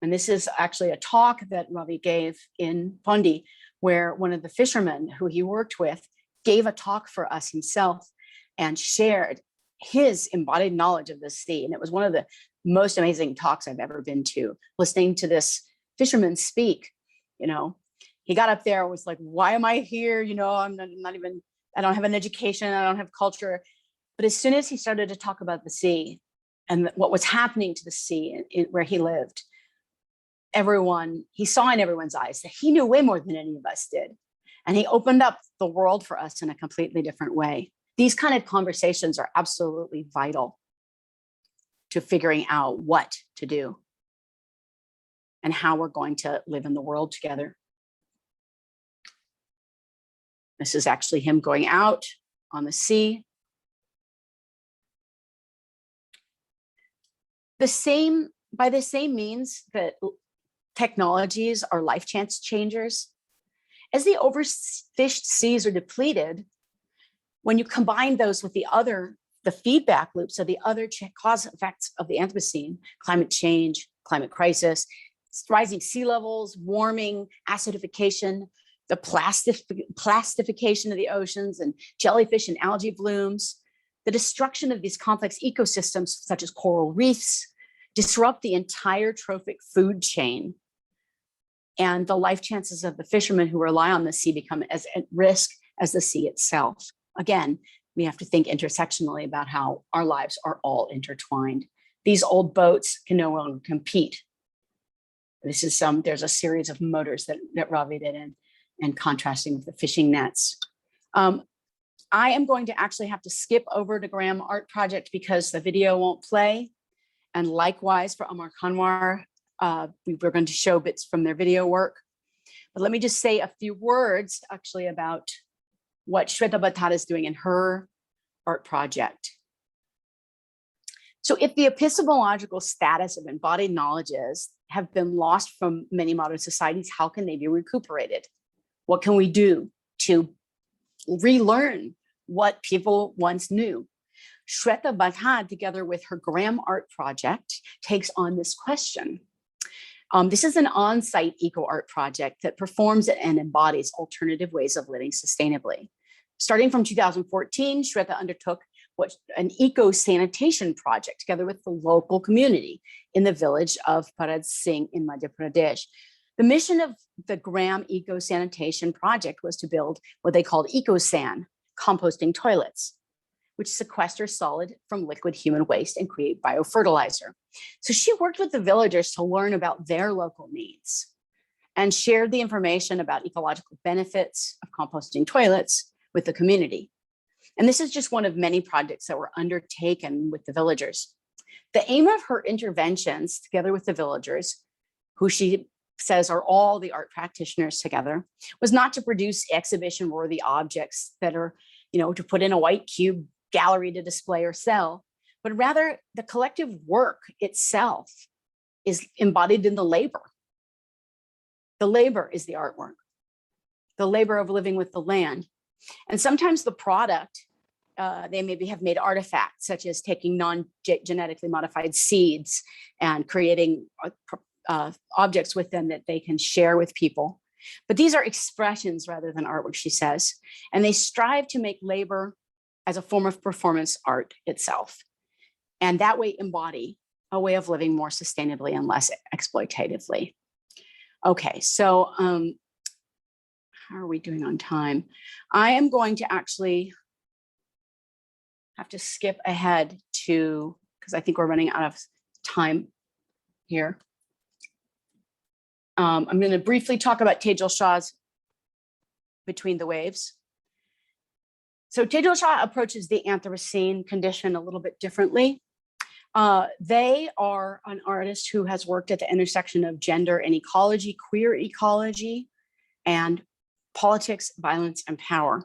And this is actually a talk that Ravi gave in Pondi, where one of the fishermen who he worked with gave a talk for us himself and shared his embodied knowledge of the sea. And it was one of the most amazing talks I've ever been to, listening to this fisherman speak. He got up there and was like, why am I here? I don't have an education, I don't have culture. But as soon as he started to talk about the sea and what was happening to the sea where he lived, he saw in everyone's eyes that he knew way more than any of us did. And he opened up the world for us in a completely different way. These kind of conversations are absolutely vital to figuring out what to do and how we're going to live in the world together. This is actually him going out on the sea. By the same means that technologies are life chance changers, as the overfished seas are depleted, when you combine those with the feedback loops of the other cause effects of the Anthropocene, climate change, climate crisis, rising sea levels, warming, acidification, the plastification of the oceans and jellyfish and algae blooms, the destruction of these complex ecosystems such as coral reefs, disrupt the entire trophic food chain. And the life chances of the fishermen who rely on the sea become as at risk as the sea itself. Again, we have to think intersectionally about how our lives are all intertwined. These old boats can no longer compete. There's a series of motors that Ravi did and contrasting with the fishing nets. I am going to actually have to skip over to Graham Art Project because the video won't play. And likewise for Amar Kanwar, we're going to show bits from their video work. But let me just say a few words actually about what Shweta Bhattad is doing in her art project. So if the epistemological status of embodied knowledges have been lost from many modern societies, how can they be recuperated? What can we do to relearn what people once knew? Shweta Bhattad, together with her Graham Art Project, takes on this question. This is an on-site eco-art project that performs and embodies alternative ways of living sustainably. Starting from 2014, Shweta undertook an eco-sanitation project together with the local community in the village of Parad Singh in Madhya Pradesh. The mission of the Graham Eco-Sanitation Project was to build what they called eco-san, composting toilets, which sequester solid from liquid human waste and create biofertilizer. So she worked with the villagers to learn about their local needs and shared the information about ecological benefits of composting toilets with the community. And this is just one of many projects that were undertaken with the villagers. The aim of her interventions, together with the villagers, who she says are all the art practitioners together, was not to produce exhibition-worthy objects that are, to put in a white cube gallery to display or sell, but rather the collective work itself is embodied in the labor. The labor is the artwork, the labor of living with the land. And sometimes the product, they maybe have made artifacts, such as taking non-genetically modified seeds and creating objects with them that they can share with people. But these are expressions rather than artwork, she says, and they strive to make labor as a form of performance art itself, and that way embody a way of living more sustainably and less exploitatively. Okay, so how are we doing on time? I am going to actually have to skip ahead to, because I think we're running out of time here. I'm going to briefly talk about Tejal Shah's Between the Waves. So Tejal Shah approaches the Anthropocene condition a little bit differently. They are an artist who has worked at the intersection of gender and ecology, queer ecology, and politics, violence, and power.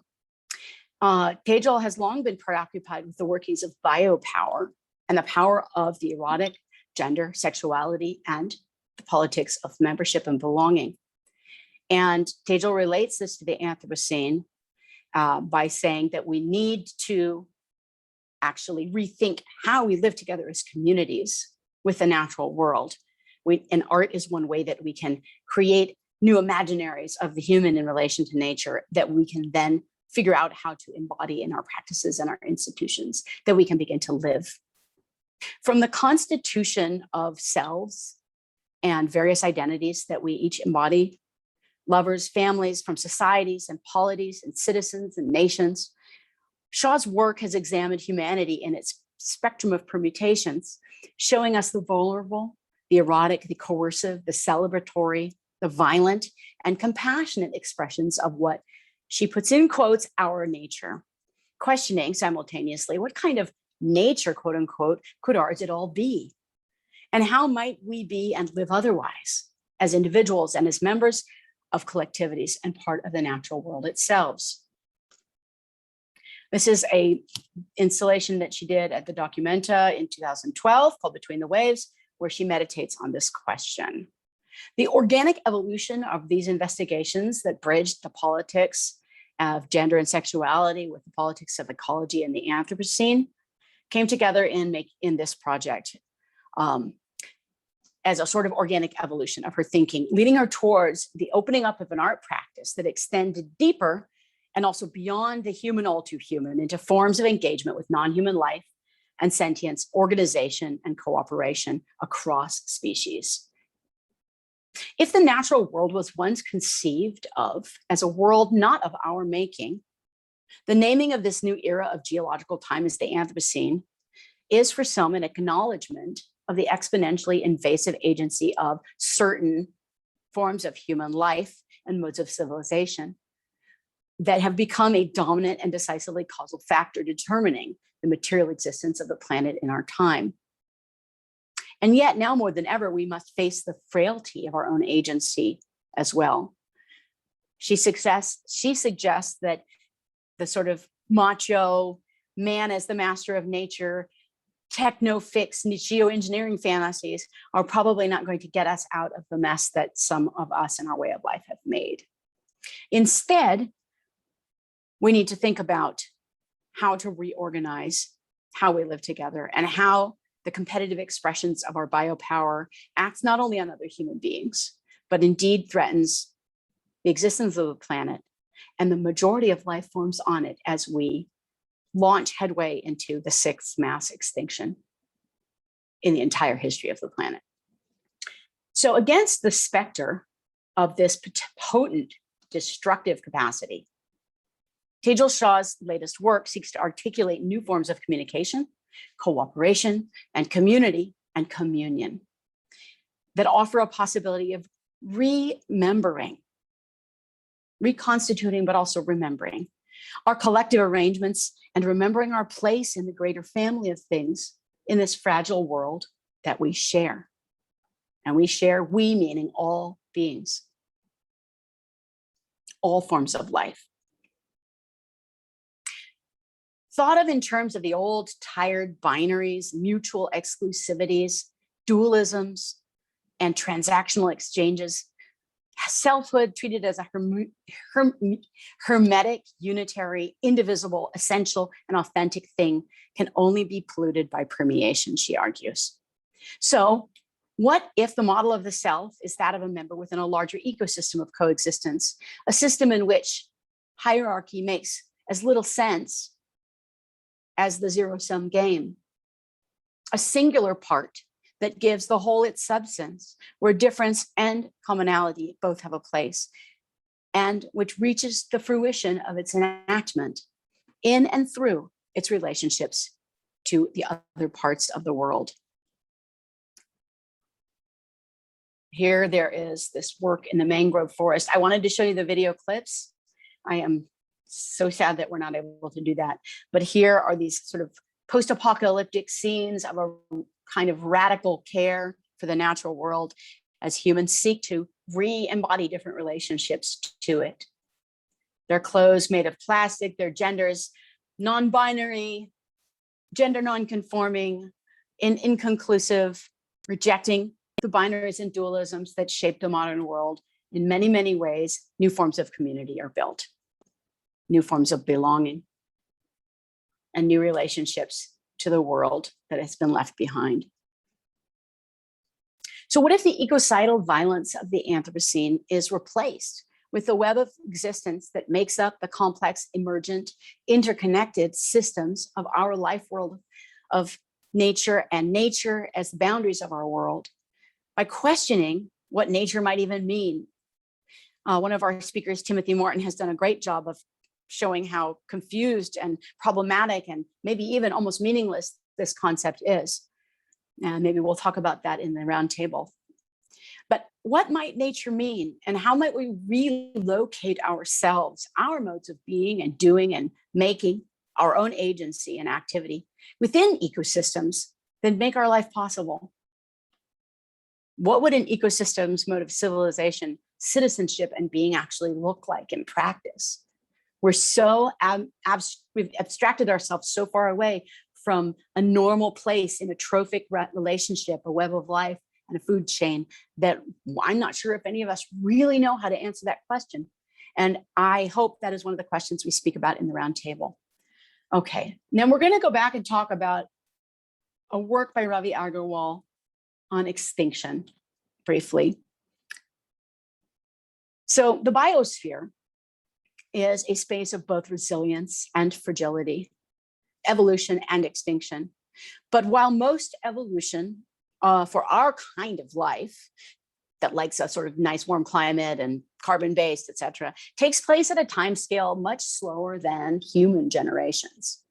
Tejal has long been preoccupied with the workings of biopower and the power of the erotic, gender, sexuality, and the politics of membership and belonging. And Tejal relates this to the Anthropocene by saying that we need to actually rethink how we live together as communities with the natural world. And art is one way that we can create new imaginaries of the human in relation to nature that we can then figure out how to embody in our practices and our institutions, that we can begin to live. From the constitution of selves and various identities that we each embody, lovers, families, from societies and polities and citizens and nations, Shah's work has examined humanity in its spectrum of permutations, showing us the vulnerable, the erotic, the coercive, the celebratory, the violent, and compassionate expressions of what she puts in quotes, our nature, questioning simultaneously what kind of nature, quote unquote, could ours it all be? And how might we be and live otherwise as individuals and as members of collectivities and part of the natural world itself? This is an installation that she did at the Documenta in 2012 called Between the Waves, where she meditates on this question. The organic evolution of these investigations that bridged the politics of gender and sexuality with the politics of ecology and the Anthropocene came together in this project as a sort of organic evolution of her thinking, leading her towards the opening up of an art practice that extended deeper and also beyond the human all too human into forms of engagement with non-human life and sentience, organization, and cooperation across species. If the natural world was once conceived of as a world not of our making, the naming of this new era of geological time as the Anthropocene is for some an acknowledgement of the exponentially invasive agency of certain forms of human life and modes of civilization that have become a dominant and decisively causal factor determining the material existence of the planet in our time. And yet now more than ever, we must face the frailty of our own agency as well. She suggests that the sort of macho man as the master of nature, techno-fix, geoengineering fantasies are probably not going to get us out of the mess that some of us in our way of life have made. Instead, we need to think about how to reorganize how we live together and how the competitive expressions of our biopower acts not only on other human beings, but indeed threatens the existence of the planet and the majority of life forms on it as we launch headway into the 6th mass extinction in the entire history of the planet. So against the specter of this potent destructive capacity, Tejal Shah's latest work seeks to articulate new forms of communication, cooperation, and community and communion that offer a possibility of remembering, reconstituting, but also remembering our collective arrangements and remembering our place in the greater family of things in this fragile world that we share. And we share, we meaning all beings, all forms of life. thought of in terms of the old tired binaries, mutual exclusivities, dualisms, and transactional exchanges. Selfhood treated as a hermetic, unitary, indivisible, essential, and authentic thing can only be polluted by permeation, she argues. So what if the model of the self is that of a member within a larger ecosystem of coexistence, a system in which hierarchy makes as little sense as the zero-sum game, a singular part that gives the whole its substance, where difference and commonality both have a place, and which reaches the fruition of its enactment in and through its relationships to the other parts of the world. Here there is this work in the mangrove forest. I wanted to show you the video clips. I am so sad that we're not able to do that. But here are these sort of post-apocalyptic scenes of a kind of radical care for the natural world as humans seek to re-embody different relationships to it. Their clothes made of plastic, their genders non-binary, gender non-conforming, inconclusive, rejecting the binaries and dualisms that shape the modern world. In many, many ways, new forms of community are built, new forms of belonging, and new relationships to the world that has been left behind. So what if the ecocidal violence of the Anthropocene is replaced with the web of existence that makes up the complex, emergent, interconnected systems of our life world of nature and nature as the boundaries of our world, by questioning what nature might even mean? One of our speakers, Timothy Morton, has done a great job of showing how confused and problematic and maybe even almost meaningless this concept is. And maybe we'll talk about that in the roundtable. But what might nature mean, and how might we relocate ourselves, our modes of being and doing and making, our own agency and activity within ecosystems that make our life possible? What would an ecosystem's mode of civilization, citizenship, and being actually look like in practice? We're so we've abstracted ourselves so far away from a normal place in a trophic relationship, a web of life, and a food chain that I'm not sure if any of us really know how to answer that question. And I hope that is one of the questions we speak about in the roundtable. Okay, now we're going to go back and talk about a work by Ravi Agarwal on extinction briefly. So the biosphere is a space of both resilience and fragility, evolution and extinction. But while most evolution for our kind of life that likes a sort of nice warm climate and carbon-based, et cetera, takes place at a time scale much slower than human generations.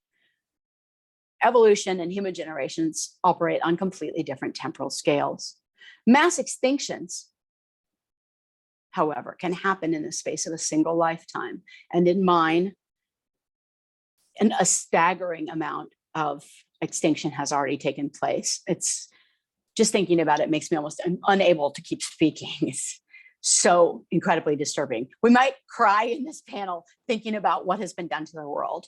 Evolution and human generations operate on completely different temporal scales. Mass extinctions, however, can happen in the space of a single lifetime. And in mine, a staggering amount of extinction has already taken place. It's just thinking about it makes me almost unable to keep speaking. It's so incredibly disturbing. We might cry in this panel thinking about what has been done to the world.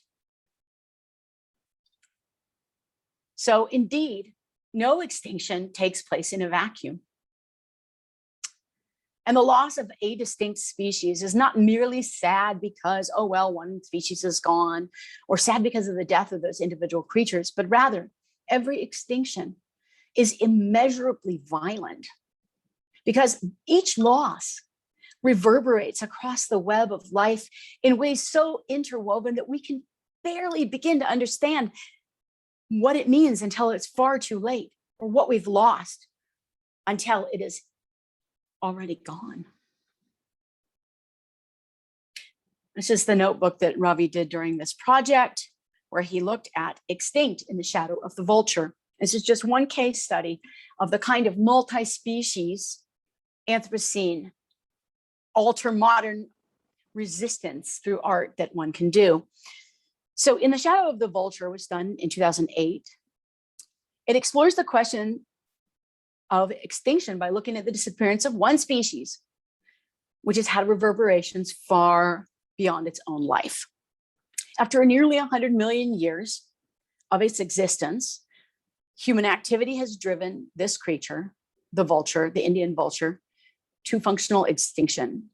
So indeed, no extinction takes place in a vacuum. And the loss of a distinct species is not merely sad because, oh, well, one species is gone, or sad because of the death of those individual creatures, but rather every extinction is immeasurably violent because each loss reverberates across the web of life in ways so interwoven that we can barely begin to understand what it means until it's far too late, or what we've lost until it is already gone. This is the notebook that Ravi did during this project, where he looked at extinct in the shadow of the vulture. This is just one case study of the kind of multi-species Anthropocene, Altermodern resistance through art that one can do. So In the Shadow of the Vulture was done in 2008. It explores the question of extinction by looking at the disappearance of one species, which has had reverberations far beyond its own life. After nearly 100 million years of its existence, human activity has driven this creature, the vulture, the Indian vulture, to functional extinction.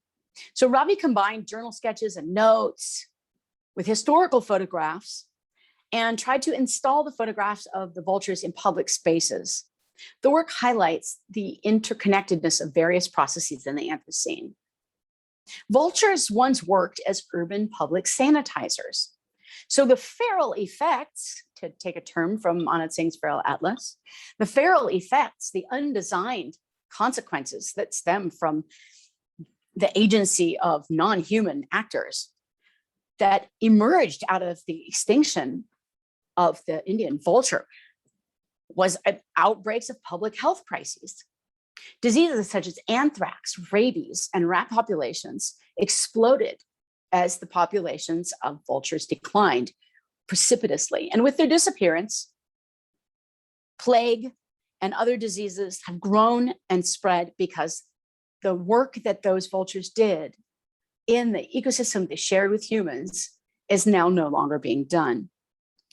So Ravi combined journal sketches and notes with historical photographs and tried to install the photographs of the vultures in public spaces. The work highlights the interconnectedness of various processes in the Anthropocene. Vultures once worked as urban public sanitizers. So the feral effects, to take a term from Anand Singh's Feral Atlas, the feral effects, the undesigned consequences that stem from the agency of non-human actors that emerged out of the extinction of the Indian vulture was outbreaks of public health crises. Diseases such as anthrax, rabies, and rat populations exploded as the populations of vultures declined precipitously. And with their disappearance, plague and other diseases have grown and spread because the work that those vultures did in the ecosystem they shared with humans is now no longer being done.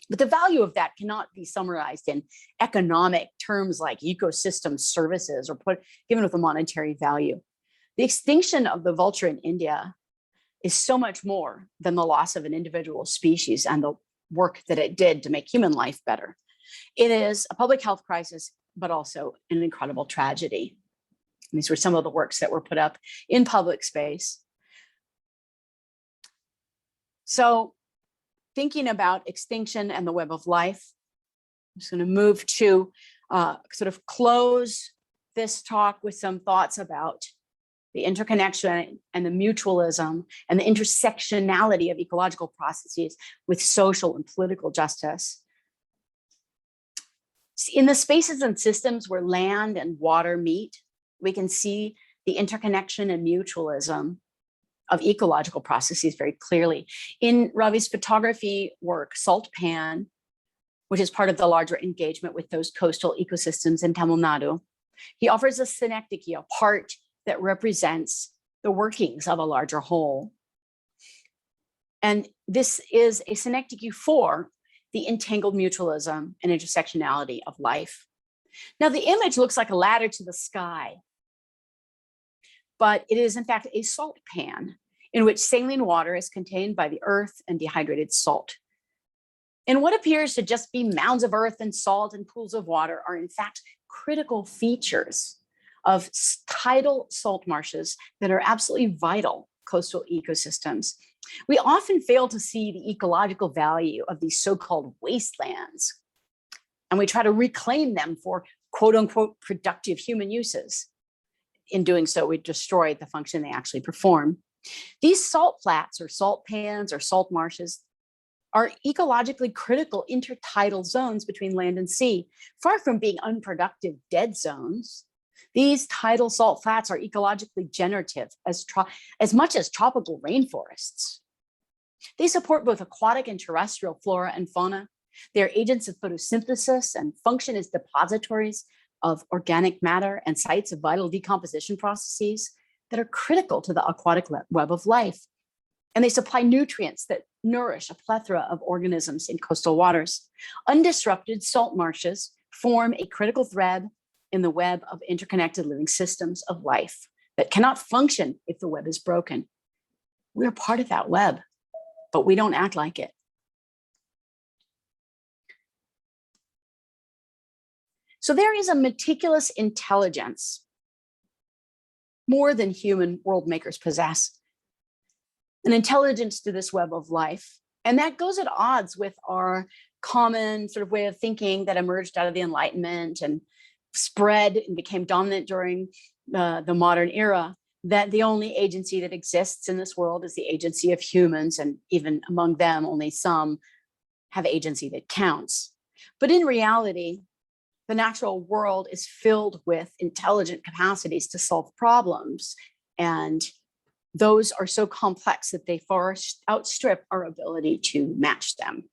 But the value of that cannot be summarized in economic terms like ecosystem services or given with a monetary value. The extinction of the vulture in India is so much more than the loss of an individual species and the work that it did to make human life better. It is a public health crisis, but also an incredible tragedy. And these were some of the works that were put up in public space. So thinking about extinction and the web of life, I'm just going to move to sort of close this talk with some thoughts about the interconnection and the mutualism and the intersectionality of ecological processes with social and political justice. In the spaces and systems where land and water meet, we can see the interconnection and mutualism of ecological processes very clearly. In Ravi's photography work, Salt Pan, which is part of the larger engagement with those coastal ecosystems in Tamil Nadu, he offers a synecdoche, a part that represents the workings of a larger whole. And this is a synecdoche for the entangled mutualism and intersectionality of life. Now, the image looks like a ladder to the sky, but it is in fact a salt pan in which saline water is contained by the earth and dehydrated salt. And what appears to just be mounds of earth and salt and pools of water are in fact critical features of tidal salt marshes that are absolutely vital coastal ecosystems. We often fail to see the ecological value of these so-called wastelands, and we try to reclaim them for quote unquote productive human uses. In doing so, we destroy the function they actually perform. These salt flats or salt pans or salt marshes are ecologically critical intertidal zones between land and sea. Far from being unproductive dead zones, these tidal salt flats are ecologically generative as much as tropical rainforests. They support both aquatic and terrestrial flora and fauna. They're agents of photosynthesis and function as depositories of organic matter and sites of vital decomposition processes that are critical to the aquatic web of life. And they supply nutrients that nourish a plethora of organisms in coastal waters. Undisrupted salt marshes form a critical thread in the web of interconnected living systems of life that cannot function if the web is broken. We're part of that web, but we don't act like it. So there is a meticulous intelligence, more than human world makers possess, an intelligence to this web of life. And that goes at odds with our common sort of way of thinking that emerged out of the Enlightenment and spread and became dominant during the modern era, that the only agency that exists in this world is the agency of humans, and even among them, only some have agency that counts. But in reality, the natural world is filled with intelligent capacities to solve problems, and those are so complex that they far outstrip our ability to match them.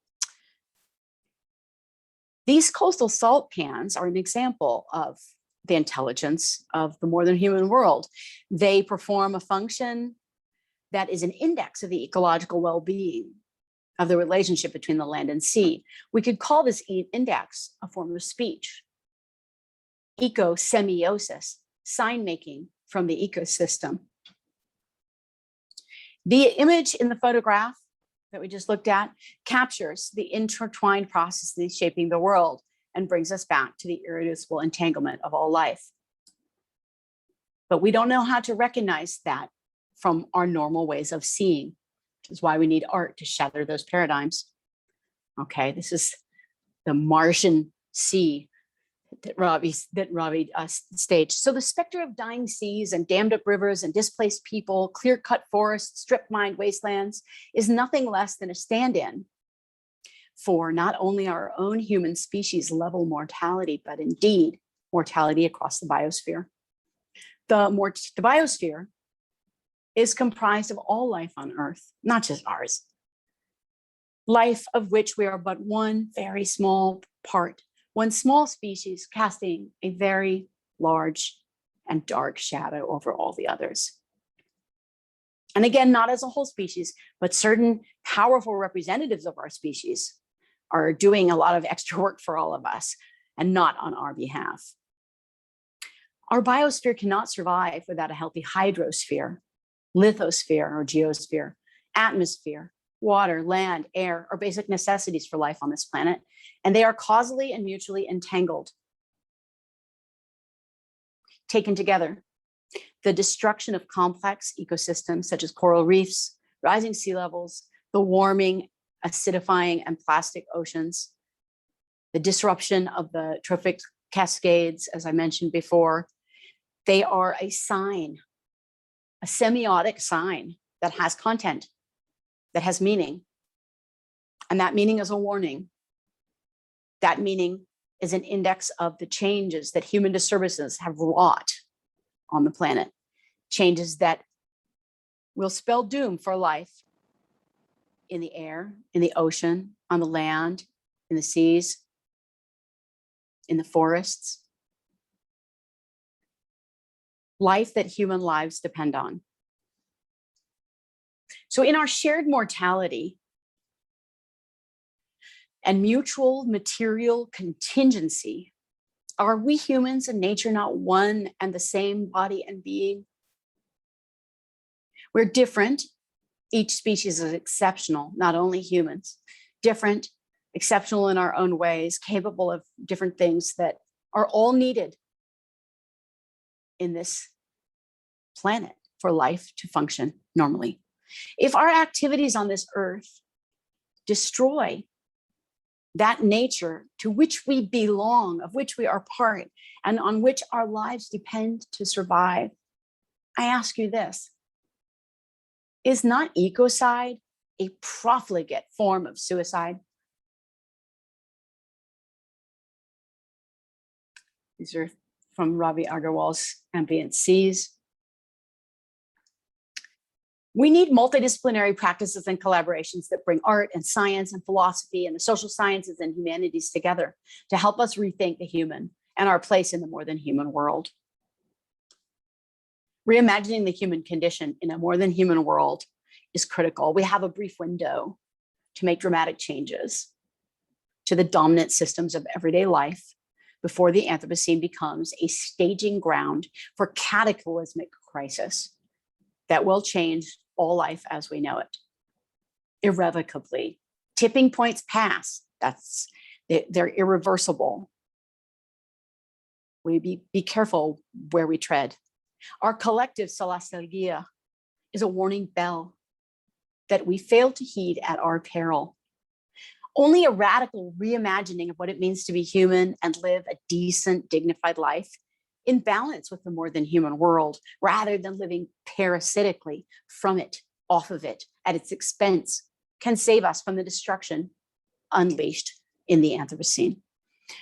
These coastal salt pans are an example of the intelligence of the more than human world. They perform a function that is an index of the ecological well-being. of the relationship between the land and sea. We could call this index a form of speech. Ecosemiosis, sign making from the ecosystem. The image in the photograph that we just looked at captures the intertwined processes shaping the world and brings us back to the irreducible entanglement of all life. But we don't know how to recognize that from our normal ways of seeing, which is why we need art to shatter those paradigms. Okay, this is the Martian sea that Ravi staged. So the specter of dying seas and dammed up rivers and displaced people, clear-cut forests, strip-mined wastelands is nothing less than a stand-in for not only our own human species level mortality, but indeed mortality across the biosphere. The biosphere is comprised of all life on Earth, not just ours. Life of which we are but one very small part, one small species casting a very large and dark shadow over all the others. And again, not as a whole species, but certain powerful representatives of our species are doing a lot of extra work for all of us and not on our behalf. Our biosphere cannot survive without a healthy hydrosphere, lithosphere or geosphere, atmosphere, water, land, air are basic necessities for life on this planet, and they are causally and mutually entangled. Taken together, the destruction of complex ecosystems such as coral reefs, rising sea levels, the warming, acidifying, and plastic oceans, the disruption of the trophic cascades, as I mentioned before, they are a sign, a semiotic sign that has content, that has meaning. And that meaning is a warning. That meaning is an index of the changes that human disturbances have wrought on the planet, changes that will spell doom for life in the air, in the ocean, on the land, in the seas, in the forests. Life that human lives depend on. So in our shared mortality and mutual material contingency, are we humans and nature not one and the same body and being? We're different. Each species is exceptional, not only humans, different, exceptional in our own ways, capable of different things that are all needed in this planet for life to function normally. If our activities on this earth destroy that nature to which we belong, of which we are part, and on which our lives depend to survive, I ask you this: is not ecocide a profligate form of suicide? These are from Ravi Agarwal's Ambient Seas. We need multidisciplinary practices and collaborations that bring art and science and philosophy and the social sciences and humanities together to help us rethink the human and our place in the more than human world. Reimagining the human condition in a more than human world is critical. We have a brief window to make dramatic changes to the dominant systems of everyday life before the Anthropocene becomes a staging ground for cataclysmic crisis that will change all life as we know it irrevocably. Tipping points pass. They're irreversible. We be careful where we tread. Our collective solastalgia is a warning bell that we fail to heed at our peril. Only a radical reimagining of what it means to be human and live a decent, dignified life in balance with the more than human world, rather than living parasitically from it, off of it, at its expense, can save us from the destruction unleashed in the Anthropocene.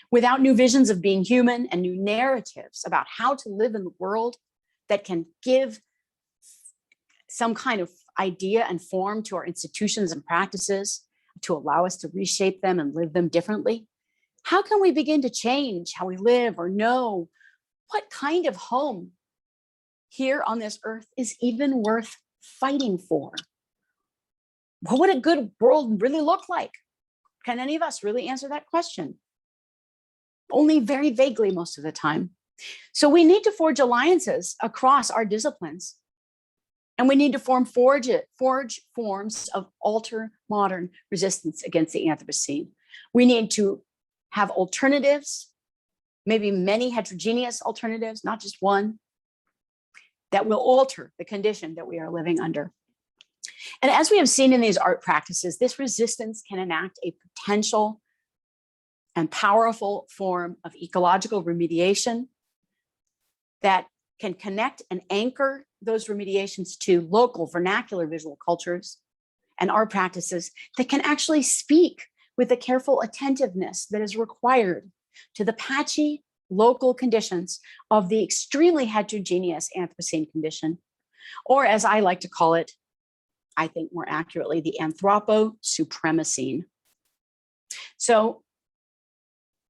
Without new visions of being human and new narratives about how to live in the world that can give some kind of idea and form to our institutions and practices to allow us to reshape them and live them differently, how can we begin to change how we live or know what kind of home here on this earth is even worth fighting for? what would a good world really look like? Can any of us really answer that question? Only very vaguely most of the time. So we need to forge alliances across our disciplines. And we need to forge forms of alter-modern resistance against the Anthropocene. We need to have alternatives, maybe many heterogeneous alternatives, not just one, that will alter the condition that we are living under. And as we have seen in these art practices, this resistance can enact a potential and powerful form of ecological remediation that can connect and anchor those remediations to local vernacular visual cultures and art practices that can actually speak with the careful attentiveness that is required to the patchy local conditions of the extremely heterogeneous Anthropocene condition, or as I like to call it, I think more accurately, the Anthropo-supremacene. So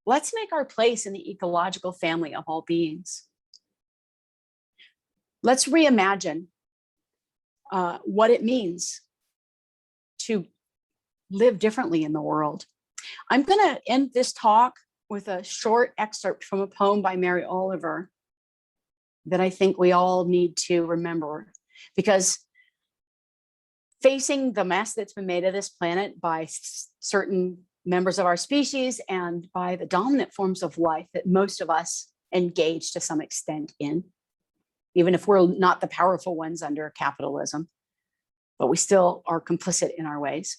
let's make our place in the ecological family of all beings. Let's reimagine what it means to live differently in the world. I'm going to end this talk with a short excerpt from a poem by Mary Oliver that I think we all need to remember, because facing the mess that's been made of this planet by certain members of our species and by the dominant forms of life that most of us engage to some extent in, even if we're not the powerful ones under capitalism, but we still are complicit in our ways.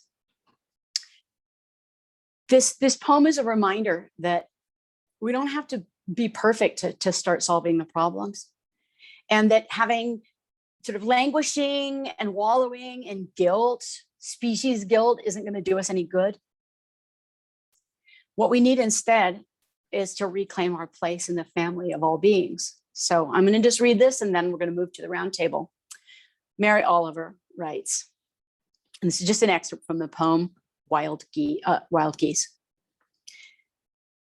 This poem is a reminder that we don't have to be perfect to start solving the problems, and that having sort of languishing and wallowing in guilt, species guilt, isn't going to do us any good. What we need instead is to reclaim our place in the family of all beings. So I'm going to just read this and then we're going to move to the round table. Mary Oliver writes, and this is just an excerpt from the poem, Wild Geese.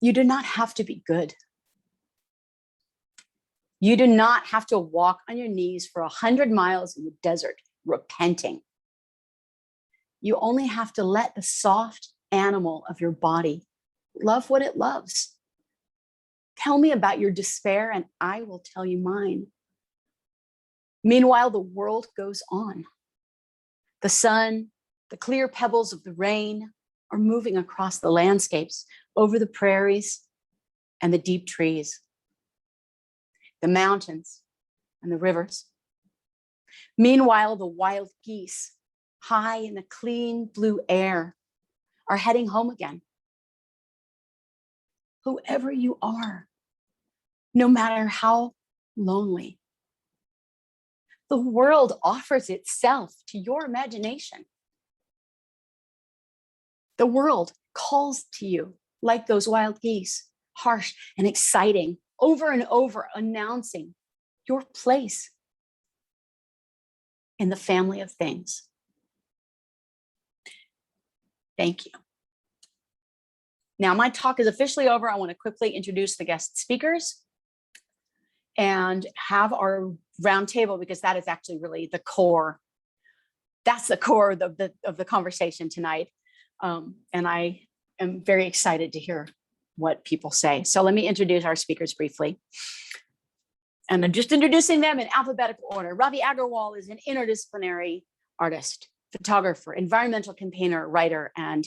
You do not have to be good. You do not have to walk on your knees for 100 miles in the desert, repenting. You only have to let the soft animal of your body love what it loves. Tell me about your despair and I will tell you mine. Meanwhile, the world goes on. The sun, the clear pebbles of the rain are moving across the landscapes, over the prairies and the deep trees, the mountains and the rivers. Meanwhile, the wild geese, high in the clean blue air, are heading home again. Whoever you are, no matter how lonely, the world offers itself to your imagination. The world calls to you like those wild geese, harsh and exciting, over and over, announcing your place in the family of things. Thank you. Now, my talk is officially over. I want to quickly introduce the guest speakers and have our roundtable, because that is actually really the core. That's the core of the conversation tonight. And I am very excited to hear what people say. So let me introduce our speakers briefly. And I'm just introducing them in alphabetical order. Ravi Agarwal is an interdisciplinary artist, photographer, environmental campaigner, writer, and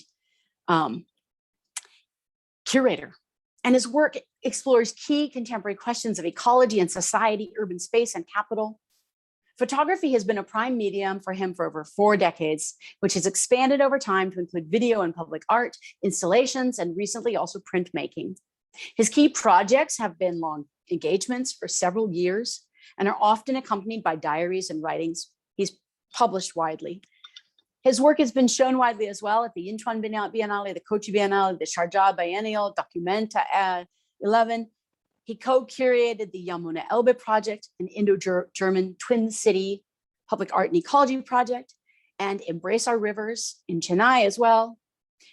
curator. And his work explores key contemporary questions of ecology and society, urban space and capital. Photography has been a prime medium for him for over 4 decades, which has expanded over time to include video and public art, installations, and recently also printmaking. His key projects have been long engagements for several years and are often accompanied by diaries and writings. He's published widely. His work has been shown widely as well at the Incheon Biennale, the Kochi Biennale, the Sharjah Biennial, Documenta 11. He co-curated the Yamuna Elbe project, an Indo-German twin city public art and ecology project, and Embrace Our Rivers in Chennai as well,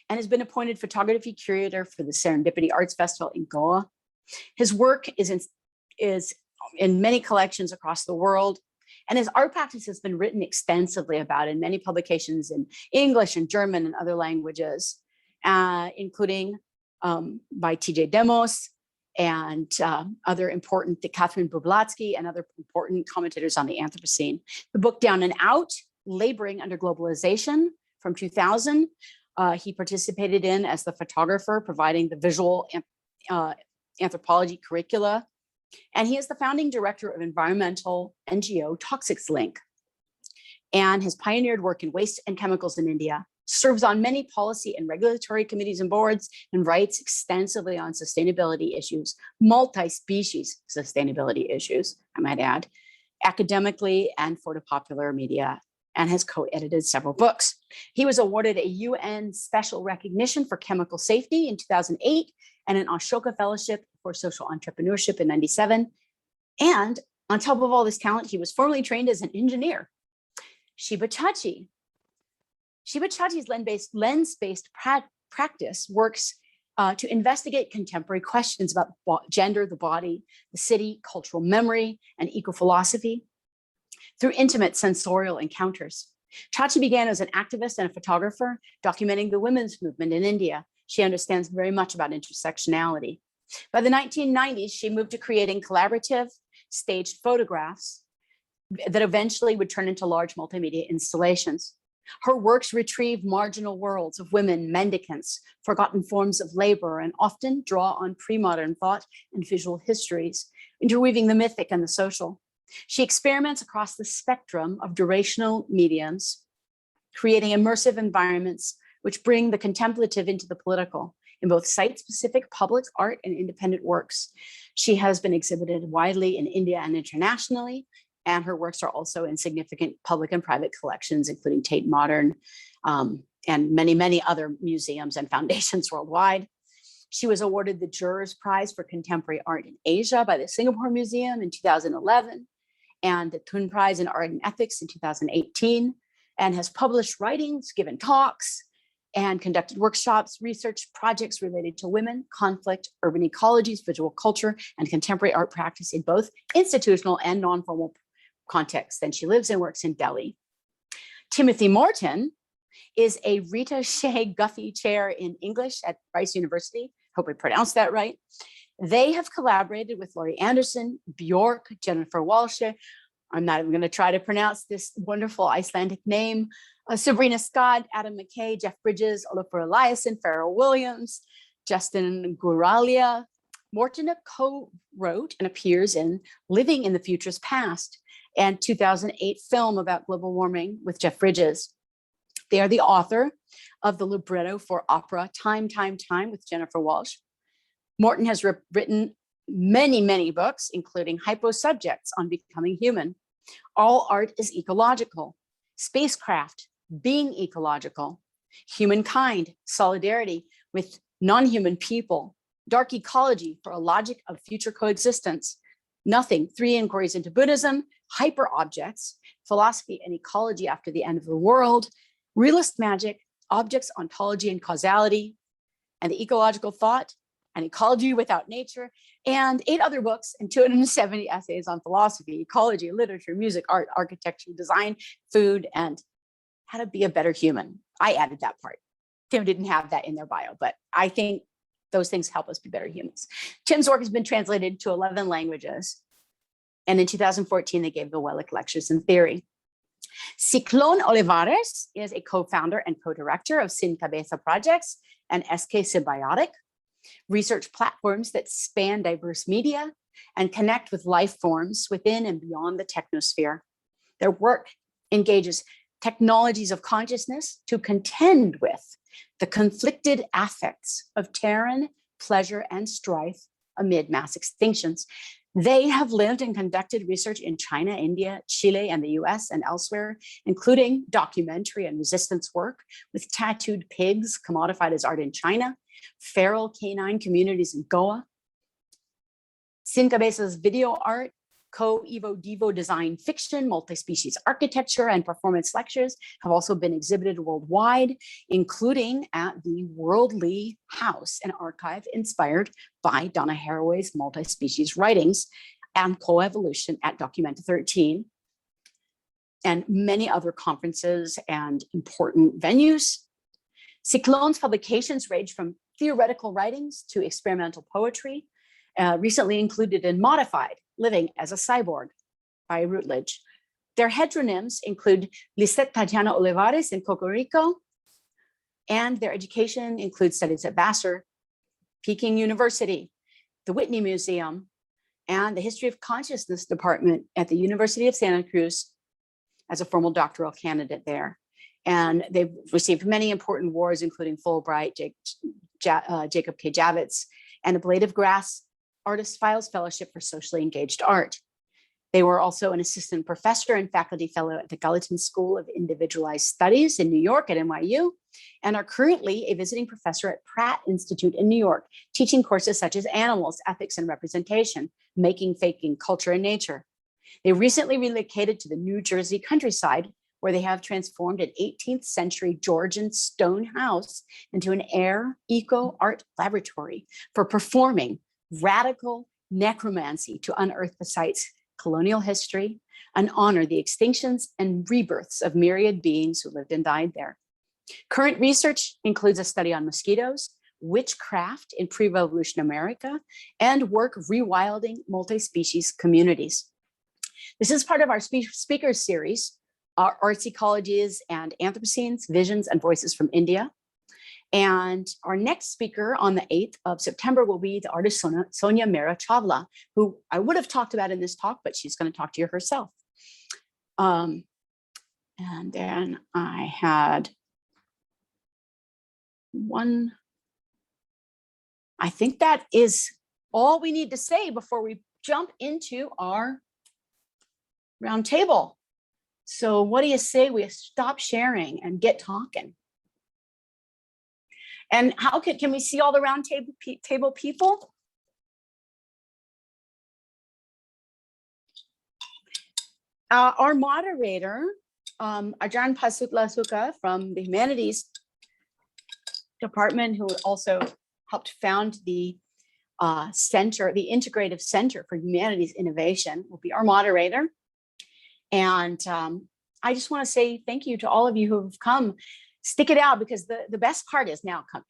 and has been appointed photography curator for the Serendipity Arts Festival in Goa. His work is in many collections across the world, And his art practice has been written extensively about in many publications in English and German and other languages, including by T.J. Demos and other important, Catherine Bublatsky and other important commentators on the Anthropocene. The book Down and Out, Laboring Under Globalization from 2000, he participated in as the photographer, providing the visual anthropology curricula. And he is the founding director of environmental NGO Toxics Link and has pioneered work in waste and chemicals in India, serves on many policy and regulatory committees and boards, and writes extensively on sustainability issues, multi-species sustainability issues, I might add, academically and for the popular media, and has co-edited several books. He was awarded a UN Special Recognition for Chemical Safety in 2008 and an Ashoka Fellowship for Social Entrepreneurship in 97. And on top of all this talent, he was formerly trained as an engineer. Sheba Chhachhi. Sheba Chhachhi's lens-based practice works to investigate contemporary questions about gender, the body, the city, cultural memory, and eco-philosophy through intimate sensorial encounters. Chhachhi began as an activist and a photographer, documenting the women's movement in India. She understands very much about intersectionality. By the 1990s, she moved to creating collaborative, staged photographs that eventually would turn into large multimedia installations. Her works retrieve marginal worlds of women, mendicants, forgotten forms of labor, and often draw on pre-modern thought and visual histories, interweaving the mythic and the social. She experiments across the spectrum of durational mediums, creating immersive environments which bring the contemplative into the political in both site-specific public art and independent works. She has been exhibited widely in India and internationally, and her works are also in significant public and private collections, including Tate Modern and many, many other museums and foundations worldwide. She was awarded the Jurors Prize for Contemporary Art in Asia by the Singapore Museum in 2011, and the Thun Prize in Art and Ethics in 2018, and has published writings, given talks, and conducted workshops, research projects related to women, conflict, urban ecologies, visual culture, and contemporary art practice in both institutional and non-formal contexts. And she lives and works in Delhi. Timothy Morton is a Rita Shea Guffey Chair in English at Rice University. Hope I pronounced that right. They have collaborated with Laurie Anderson, Bjork, Jennifer Walsh. I'm not even going to try to pronounce this wonderful Icelandic name. Sabrina Scott, Adam McKay, Jeff Bridges, Olafur Eliasson, Pharrell Williams, Justin Guralia. Morton co-wrote and appears in Living in the Future's Past and 2008 film about global warming with Jeff Bridges. They are the author of the libretto for opera Time, Time, Time with Jennifer Walsh. Morton has written many, many books, including Hypo Subjects on Becoming Human. All Art is Ecological, Spacecraft, Being Ecological, Humankind, Solidarity with Non-Human People, Dark Ecology for a Logic of Future Coexistence, Nothing, 3 Inquiries into Buddhism, Hyper Objects, Philosophy and Ecology After the End of the World, Realist Magic, Objects, Ontology and Causality, and the Ecological Thought, and Ecology Without Nature, and 8 other books and 270 essays on philosophy, ecology, literature, music, art, architecture, design, food, and how to be a better human. I added that part. Tim didn't have that in their bio, but I think those things help us be better humans. Tim's work has been translated to 11 languages. And in 2014, they gave the Wellick Lectures in Theory. Ciclón Olivares is a co-founder and co-director of Sin Cabeza Projects and SK Symbiotic, research platforms that span diverse media and connect with life forms within and beyond the technosphere. Their work engages technologies of consciousness to contend with the conflicted affects of terror, pleasure, and strife amid mass extinctions. They have lived and conducted research in China, India, Chile, and the US and elsewhere, including documentary and resistance work with tattooed pigs commodified as art in China, feral canine communities in Goa. Sin Cabeza's video art, co-Evo Devo design fiction, multi-species architecture, and performance lectures have also been exhibited worldwide, including at the Worldly House, an archive inspired by Donna Haraway's multi-species writings and coevolution at Documenta 13. and many other conferences and important venues. Cyclone's publications range from theoretical writings to experimental poetry, recently included in Modified, Living as a Cyborg by Routledge. Their heteronyms include Lisette Tatiana Olivares in Cocorico, and their education includes studies at Vassar, Peking University, the Whitney Museum, and the History of Consciousness Department at the University of Santa Cruz as a formal doctoral candidate there. And they've received many important awards, including Fulbright, Jacob K. Javits, and a Blade of Grass Artist Files Fellowship for Socially Engaged Art. They were also an assistant professor and faculty fellow at the Gallatin School of Individualized Studies in New York at NYU, and are currently a visiting professor at Pratt Institute in New York, teaching courses such as Animals, Ethics and Representation, Making, Faking, Culture and Nature. They recently relocated to the New Jersey countryside, where they have transformed an 18th century Georgian stone house into an air eco art laboratory for performing radical necromancy to unearth the site's colonial history and honor the extinctions and rebirths of myriad beings who lived and died there. Current research includes a study on mosquitoes, witchcraft in pre-revolution America, and work rewilding multi-species communities. This is part of our speakers series, our Arts Ecologies and Anthropocenes, Visions and Voices from India. And our next speaker on the 8th of September will be the artist Sonia Mera Chawla, who I would have talked about in this talk, but she's going to talk to you herself. And then I had one. I think that is all we need to say before we jump into our round table. So what do you say we stop sharing and get talking? And how can we see all the round table people? Our moderator, Ajahn Pasutla Suka from the Humanities Department, who also helped found the center, the Integrative Center for Humanities Innovation, will be our moderator. And I just want to say thank you to all of you who have come. Stick it out, because the best part is now coming.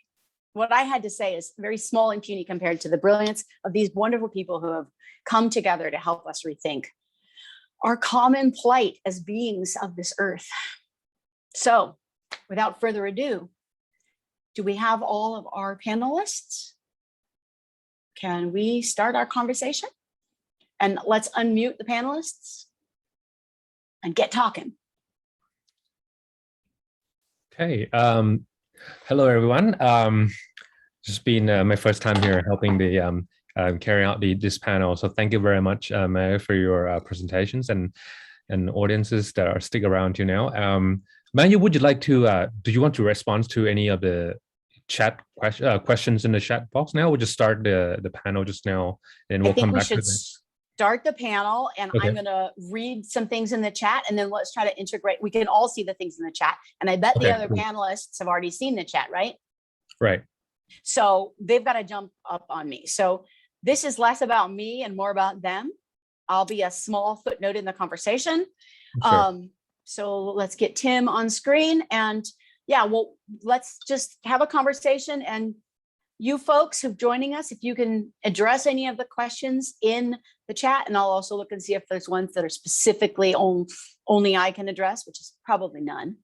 What I had to say is very small and puny compared to the brilliance of these wonderful people who have come together to help us rethink our common plight as beings of this earth. So without further ado, do we have all of our panelists? Can we start our conversation? And let's unmute the panelists and get talking. Okay, hello everyone. Just been my first time here helping the carry out this panel. So thank you very much, Maya, for your presentations and audiences that are stick around to now. Maya, would you like to? Do you want to respond to any of the chat questions in the chat box now? We'll just start the panel just now, and we'll come back to this. Start the panel, and Okay. I'm going to read some things in the chat, and then let's try to integrate. We can all see the things in the chat, and I bet the Okay, other cool. panelists have already seen the chat, right? Right. So they've got to jump up on me. So this is less about me and more about them. I'll be a small footnote in the conversation. Sure. So let's get Tim on screen, and yeah, well, let's just have a conversation. And you folks who've joining us, if you can address any of the questions in the chat, and I'll also look and see if there's ones that are specifically only I can address, which is probably none.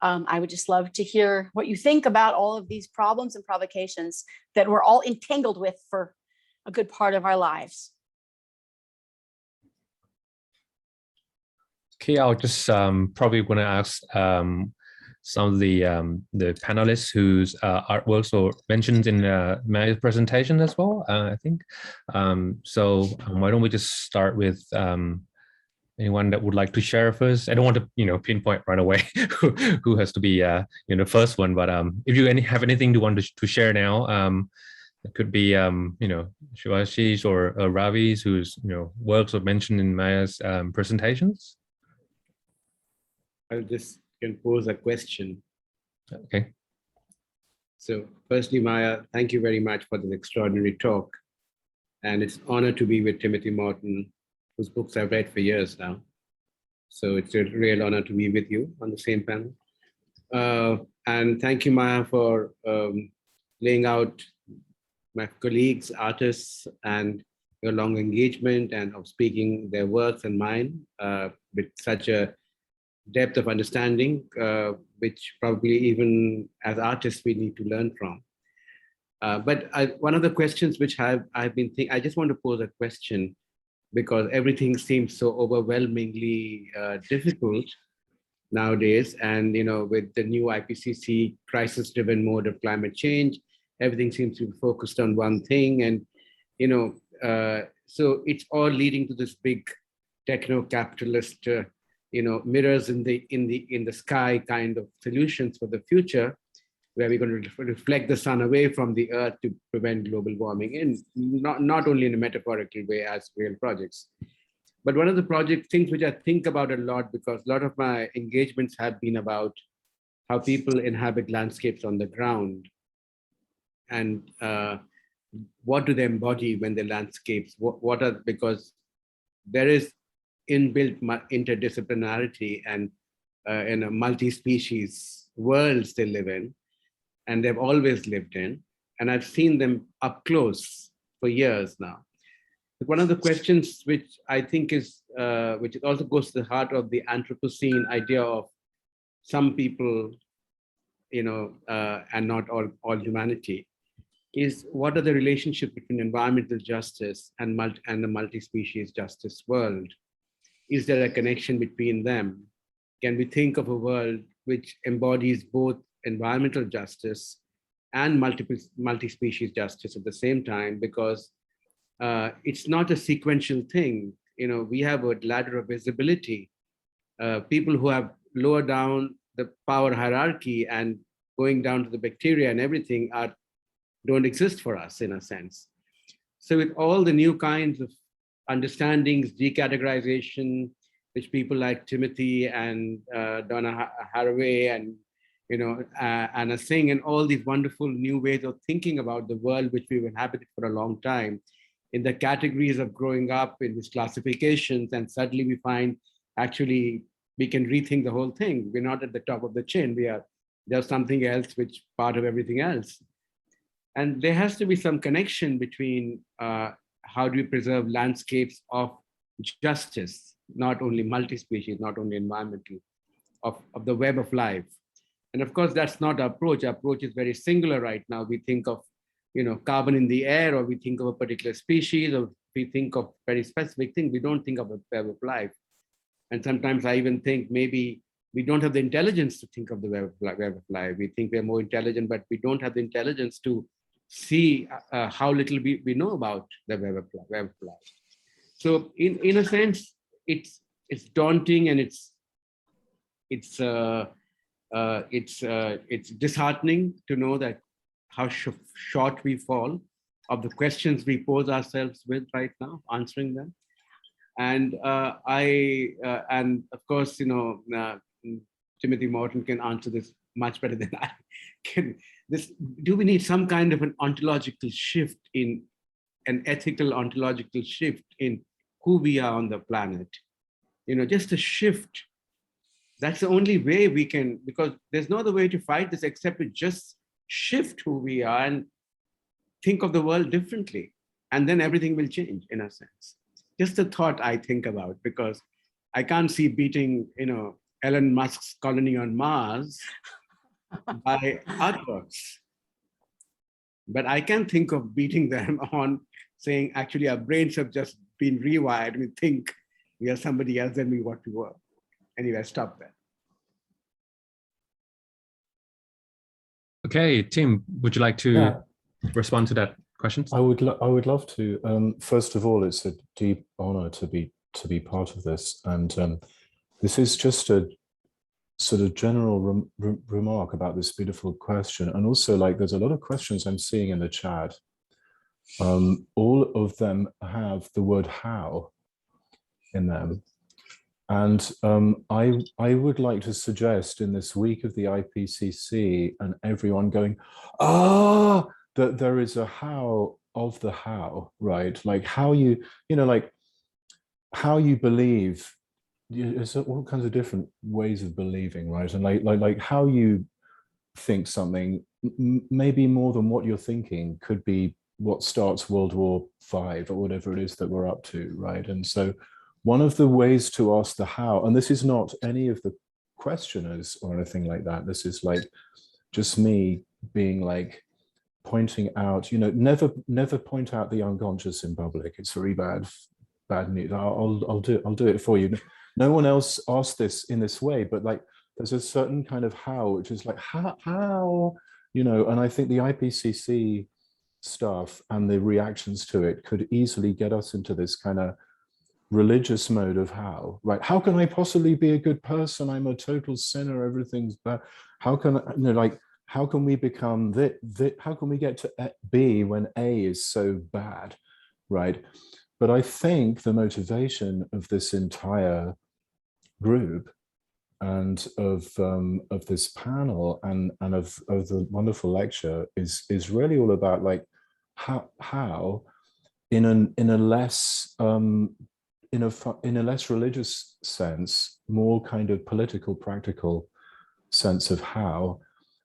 I would just love to hear what you think about all of these problems and provocations that we're all entangled with for a good part of our lives. Okay, I'll just probably want to ask some of the panelists whose artworks were mentioned in my presentation as well, I think. So why don't we just start with anyone that would like to share first? I don't want to, pinpoint right away who has to be, the first one. But if you have anything to want to share now, it could be, Shibachi's or Ravi's, whose works were mentioned in Maya's presentations. I'll just can pose a question. Okay. So firstly, Maya, thank you very much for this extraordinary talk. And it's an honor to be with Timothy Morton, whose books I've read for years now. So it's a real honor to be with you on the same panel. And thank you, Maya, for laying out my colleagues, artists, and your long engagement and of speaking their works and mine with such a depth of understanding, which probably even as artists we need to learn from. But one of the questions which I've been thinking, I just want to pose a question because everything seems so overwhelmingly difficult nowadays. And with the new IPCC crisis-driven mode of climate change, everything seems to be focused on one thing. And so it's all leading to this big techno-capitalist mirrors in the sky kind of solutions for the future, where we're going to reflect the sun away from the earth to prevent global warming, and not only in a metaphorical way as real projects. But one of the things which I think about a lot, because a lot of my engagements have been about how people inhabit landscapes on the ground, and what do they embody when they're landscapes? Because there is inbuilt interdisciplinarity and in a multi-species worlds they live in, and they've always lived in. And I've seen them up close for years now. But one of the questions which I think is, which also goes to the heart of the Anthropocene idea of some people, and not all humanity, is what are the relationship between environmental justice and the multi-species justice world? Is there a connection between them? Can we think of a world which embodies both environmental justice and multi-species justice at the same time? Because it's not a sequential thing. We have a ladder of visibility. People who have lower down the power hierarchy and going down to the bacteria and everything don't exist for us in a sense. So with all the new kinds of understandings, decategorization, which people like Timothy and Donna Haraway and Anna Singh and all these wonderful new ways of thinking about the world which we've inhabited for a long time, in the categories of growing up in these classifications, and suddenly we find actually we can rethink the whole thing. We're not at the top of the chain. There's something else which part of everything else. And there has to be some connection between how do we preserve landscapes of justice, not only multi-species, not only environmental, of the web of life. And of course, that's not our approach. Our approach is very singular right now. We think of carbon in the air, or we think of a particular species, or we think of very specific things. We don't think of a web of life. And sometimes I even think maybe we don't have the intelligence to think of the web of life. We think we're more intelligent, but we don't have the intelligence to see how little we know about the web of life. So in a sense, it's daunting, and it's disheartening to know that how short we fall of the questions we pose ourselves with right now, answering them. And and of course, Timothy Morton can answer this much better than I can. Do we need some kind of an ontological shift, in an ethical ontological shift in who we are on the planet? Just a shift. That's the only way we can, because there's no other way to fight this except to just shift who we are and think of the world differently. And then everything will change in a sense. Just a thought I think about, because I can't see beating, Elon Musk's colony on Mars by artworks. But I can think of beating them on saying, actually, our brains have just been rewired. We think we are somebody else than what we were. Anyway, stop there. Okay, Tim, would you like to respond to that question? I would love to. First of all, it's a deep honor to be part of this, and this is just a sort of general remark about this beautiful question, and also there's a lot of questions I'm seeing in the chat. All of them have the word "how" in them. And I would like to suggest, in this week of the IPCC and everyone going, that there is a how of the how, right? Like how you, how you believe there's all kinds of different ways of believing, right? And like how you think something, maybe more than what you're thinking, could be what starts World War V or whatever it is that we're up to, right? And so one of the ways to ask the how, and this is not any of the questioners or anything like that, this is like just me being like pointing out, never point out the unconscious in public. It's very bad news. I'll do it for you. No one else asked this in this way, but like there's a certain kind of how, which is like how, and I think the IPCC stuff and the reactions to it could easily get us into this kind of religious mode of how, right? How can I possibly be a good person? I'm a total sinner. Everything's bad. How can how can we become how can we get to B when A is so bad, right? But I think the motivation of this entire group and of this panel and of the wonderful lecture is really all about like how in a less in a less religious sense, more kind of political, practical sense of how,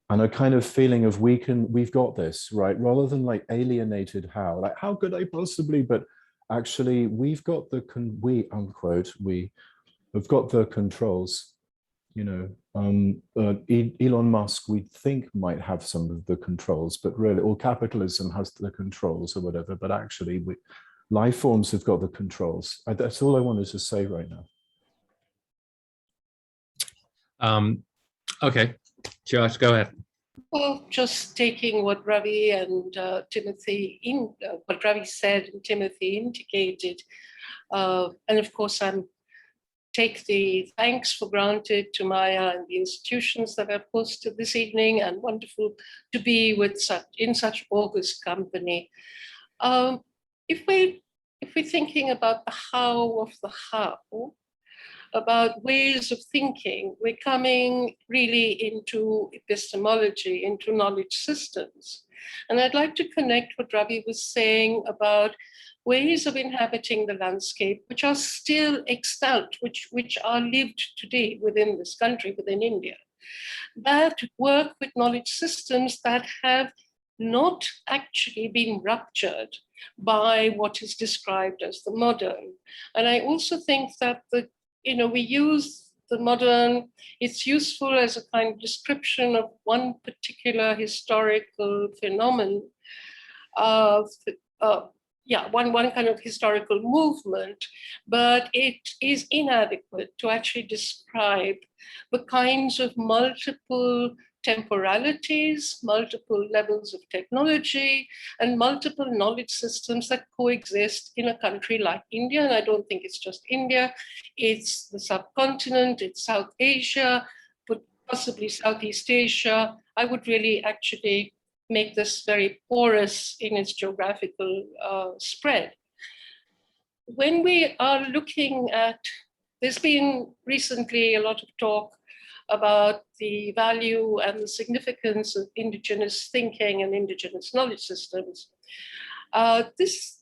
and a kind of feeling of we've got this, right? Rather than like alienated how, like how could I possibly, but actually we've got we have got the controls, Elon Musk, we think might have some of the controls, but really, or capitalism has the controls or whatever, but actually life forms have got the controls. That's all I wanted to say right now. Okay, Josh, go ahead. Well, just taking what Ravi and what Ravi said and Timothy indicated, and of course take the thanks for granted to Maya and the institutions that have hosted this evening, and wonderful to be in such august company. If we're thinking about the how of the how, about ways of thinking, we're coming really into epistemology, into knowledge systems. And I'd like to connect what Ravi was saying about ways of inhabiting the landscape, which are still extant, which are lived today within this country, within India, that work with knowledge systems that have not actually been ruptured by what is described as the modern. And I also think that we use the modern, it's useful as a kind of description of one particular historical phenomenon, one kind of historical movement, but it is inadequate to actually describe the kinds of multiple temporalities, multiple levels of technology, and multiple knowledge systems that coexist in a country like India. And I don't think it's just India, it's the subcontinent, it's South Asia, but possibly Southeast Asia. I would really actually make this very porous in its geographical spread. When we are looking at, there's been recently a lot of talk about the value and the significance of indigenous thinking and indigenous knowledge systems. This,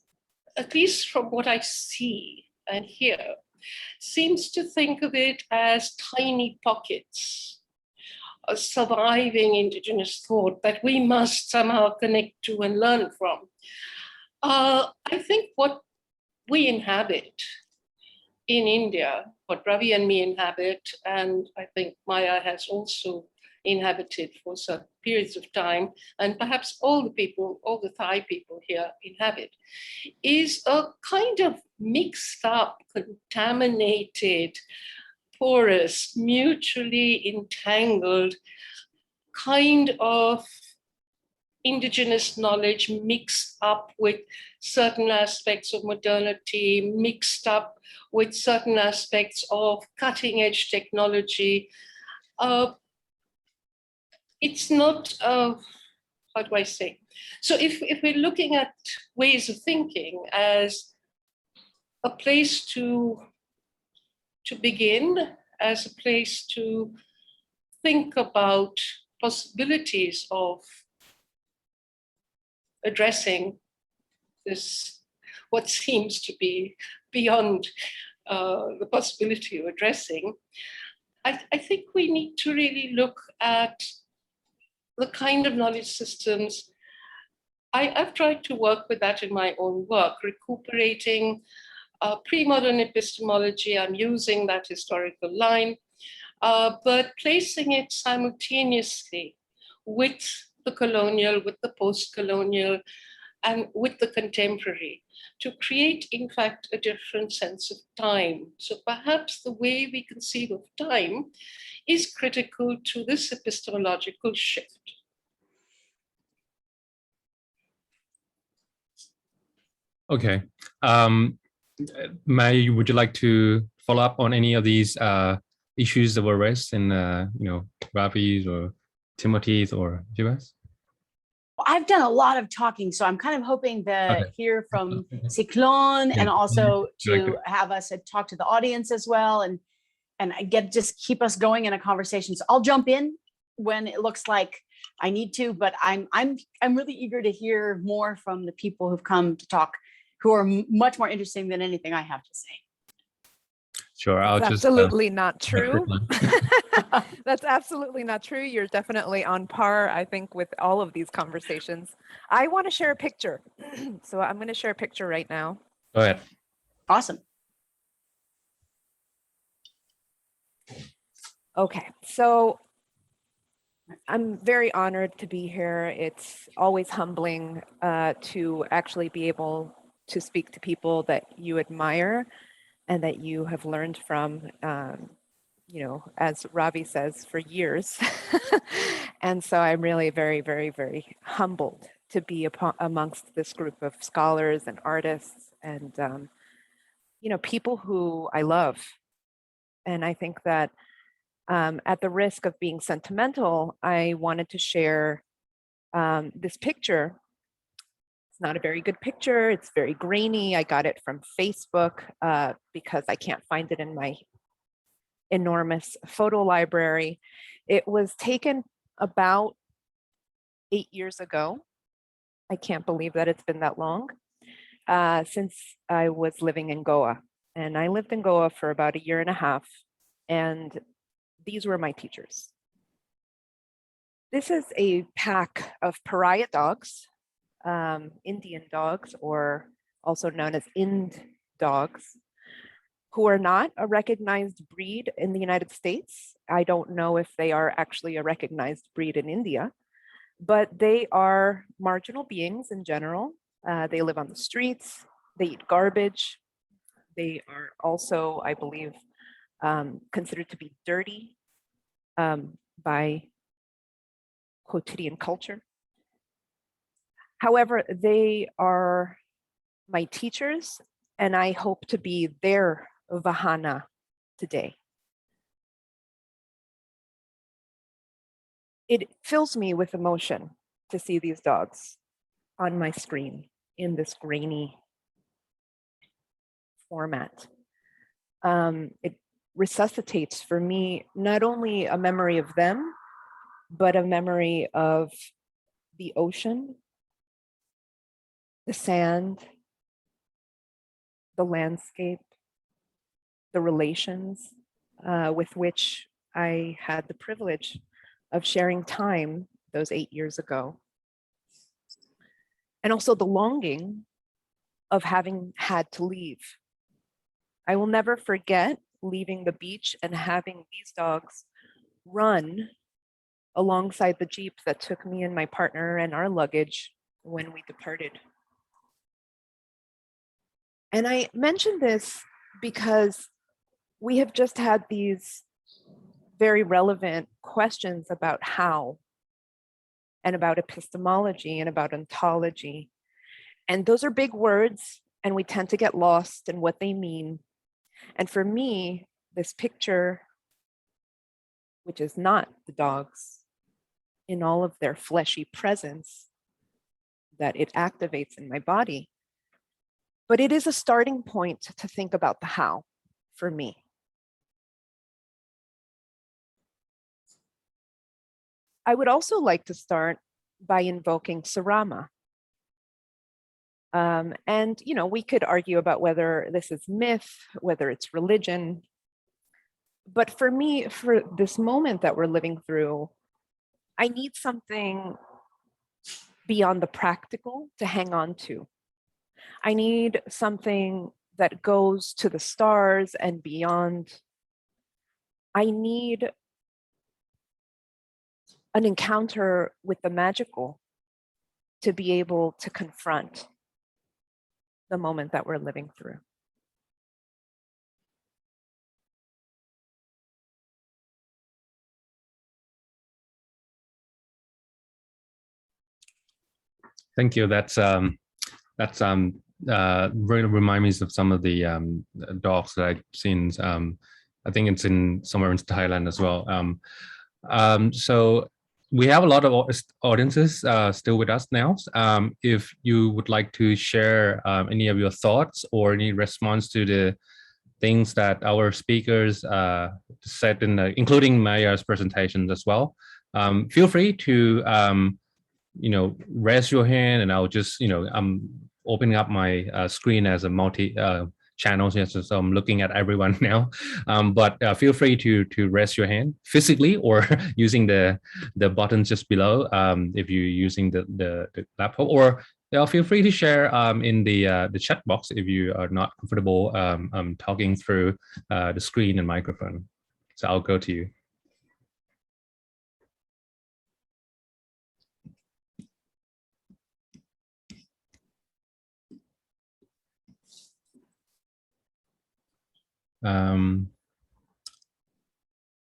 at least from what I see and hear, seems to think of it as tiny pockets of surviving indigenous thought that we must somehow connect to and learn from. I think what we inhabit in India, what Ravi and me inhabit, and I think Maya has also inhabited for certain periods of time, and perhaps all the Thai people here inhabit, is a kind of mixed up, contaminated, porous, mutually entangled kind of indigenous knowledge mixed up with certain aspects of modernity, mixed up with certain aspects of cutting edge technology. It's not, how do I say? So if we're looking at ways of thinking as a place to begin, as a place to think about possibilities of addressing this, what seems to be beyond the possibility of addressing, I think we need to really look at the kind of knowledge systems. I've tried to work with that in my own work, recuperating pre-modern epistemology. I'm using that historical line, but placing it simultaneously with the colonial, with the post-colonial, and with the contemporary, to create, in fact, a different sense of time. So perhaps the way we conceive of time is critical to this epistemological shift. Okay. May, would you like to follow up on any of these issues that were raised in, Ravi's or Timothy's or Shiba's? I've done a lot of talking, so I'm kind of hoping to hear from Okay. Cyclone and also Very to good. have us talk to the audience as well, and just keep us going in a conversation. So I'll jump in when it looks like I need to, but I'm really eager to hear more from the people who've come to talk, who are much more interesting than anything I have to say. Sure, I'll That's just absolutely not true. line. That's absolutely not true. You're definitely on par, I think, with all of these conversations. I want to share a picture. So I'm going to share a picture right now. Go ahead. Awesome. Okay, so I'm very honored to be here. It's always humbling to actually be able to speak to people that you admire and that you have learned from, as Ravi says, for years. And so I'm really very, very, very humbled to be amongst this group of scholars and artists and, people who I love. And I think that at the risk of being sentimental, I wanted to share this picture. It's not a very good picture. It's very grainy. I got it from Facebook because I can't find it in my enormous photo library. It was taken about 8 years ago. I can't believe that it's been that long since I was living in Goa. And I lived in Goa for about 1.5 years. And these were my teachers. This is a pack of pariah dogs, Indian dogs, or also known as Ind dogs, who are not a recognized breed in the United States. I don't know if they are actually a recognized breed in India, but they are marginal beings in general. They live on the streets, they eat garbage. They are also, I believe, considered to be dirty by quotidian culture. However, they are my teachers, and I hope to be their Vahana today. It fills me with emotion to see these dogs on my screen in this grainy format. It resuscitates for me not only a memory of them, but a memory of the ocean, the sand, the landscape, the relations with which I had the privilege of sharing time those 8 years ago. And also the longing of having had to leave. I will never forget leaving the beach and having these dogs run alongside the Jeep that took me and my partner and our luggage when we departed. And I mention this because we have just had these very relevant questions about how, and about epistemology, and about ontology. And those are big words, and we tend to get lost in what they mean. And for me, this picture, which is not the dogs in all of their fleshy presence that it activates in my body, but it is a starting point to think about the how for me. I would also like to start by invoking Sarama. And, you know, we could argue about whether this is myth, whether it's religion. But for me, for this moment that we're living through, I need something beyond the practical to hang on to. I need something that goes to the stars and beyond. I need an encounter with the magical to be able to confront the moment that we're living through. Thank you. That's really remind me of some of the dogs that I've seen. I think it's in somewhere in Thailand as well. So we have a lot of audiences still with us now. If you would like to share any of your thoughts or any response to the things that our speakers said, including Maya's presentations as well, feel free to raise your hand, and I'll just I'm opening up my screen as a multi channels here, so I'm looking at everyone now. But feel free to raise your hand physically or using the buttons just below if you're using the laptop, or feel free to share in the chat box if you are not comfortable talking through the screen and microphone. So I'll go to you.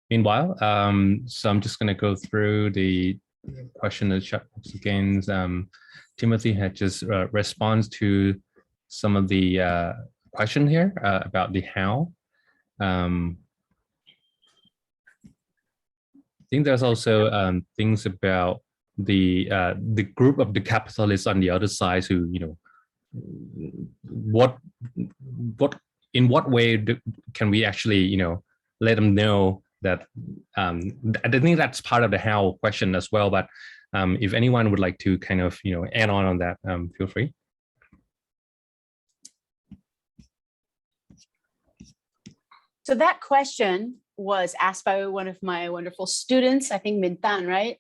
Meanwhile, so I'm just going to go through the question in the chat box again. Timothy had just responds to some of the question here about the how. I think there's also things about the group of the capitalists on the other side who, in what way can we actually, let them know that I think that's part of the how question as well. But if anyone would like to kind of, add on that, feel free. So that question was asked by one of my wonderful students, I think Mintan, right?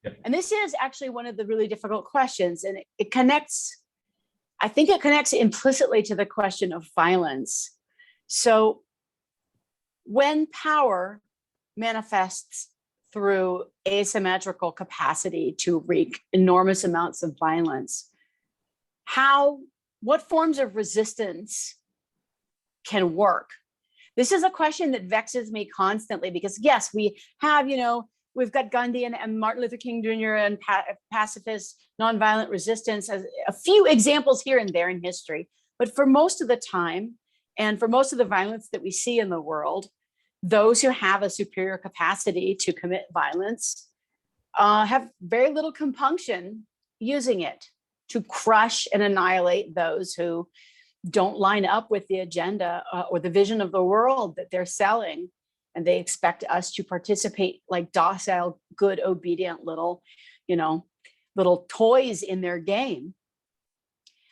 Yep. And this is actually one of the really difficult questions, and it connects, I think it connects implicitly to the question of violence. So when power manifests through asymmetrical capacity to wreak enormous amounts of violence, what forms of resistance can work? This is a question that vexes me constantly because yes, we have, we've got Gandhi and Martin Luther King Jr. and pacifist nonviolent resistance as a few examples here and there in history. But for most of the time, and for most of the violence that we see in the world, those who have a superior capacity to commit violence have very little compunction using it to crush and annihilate those who don't line up with the agenda or the vision of the world that they're selling. And they expect us to participate like docile, good, obedient little toys in their game.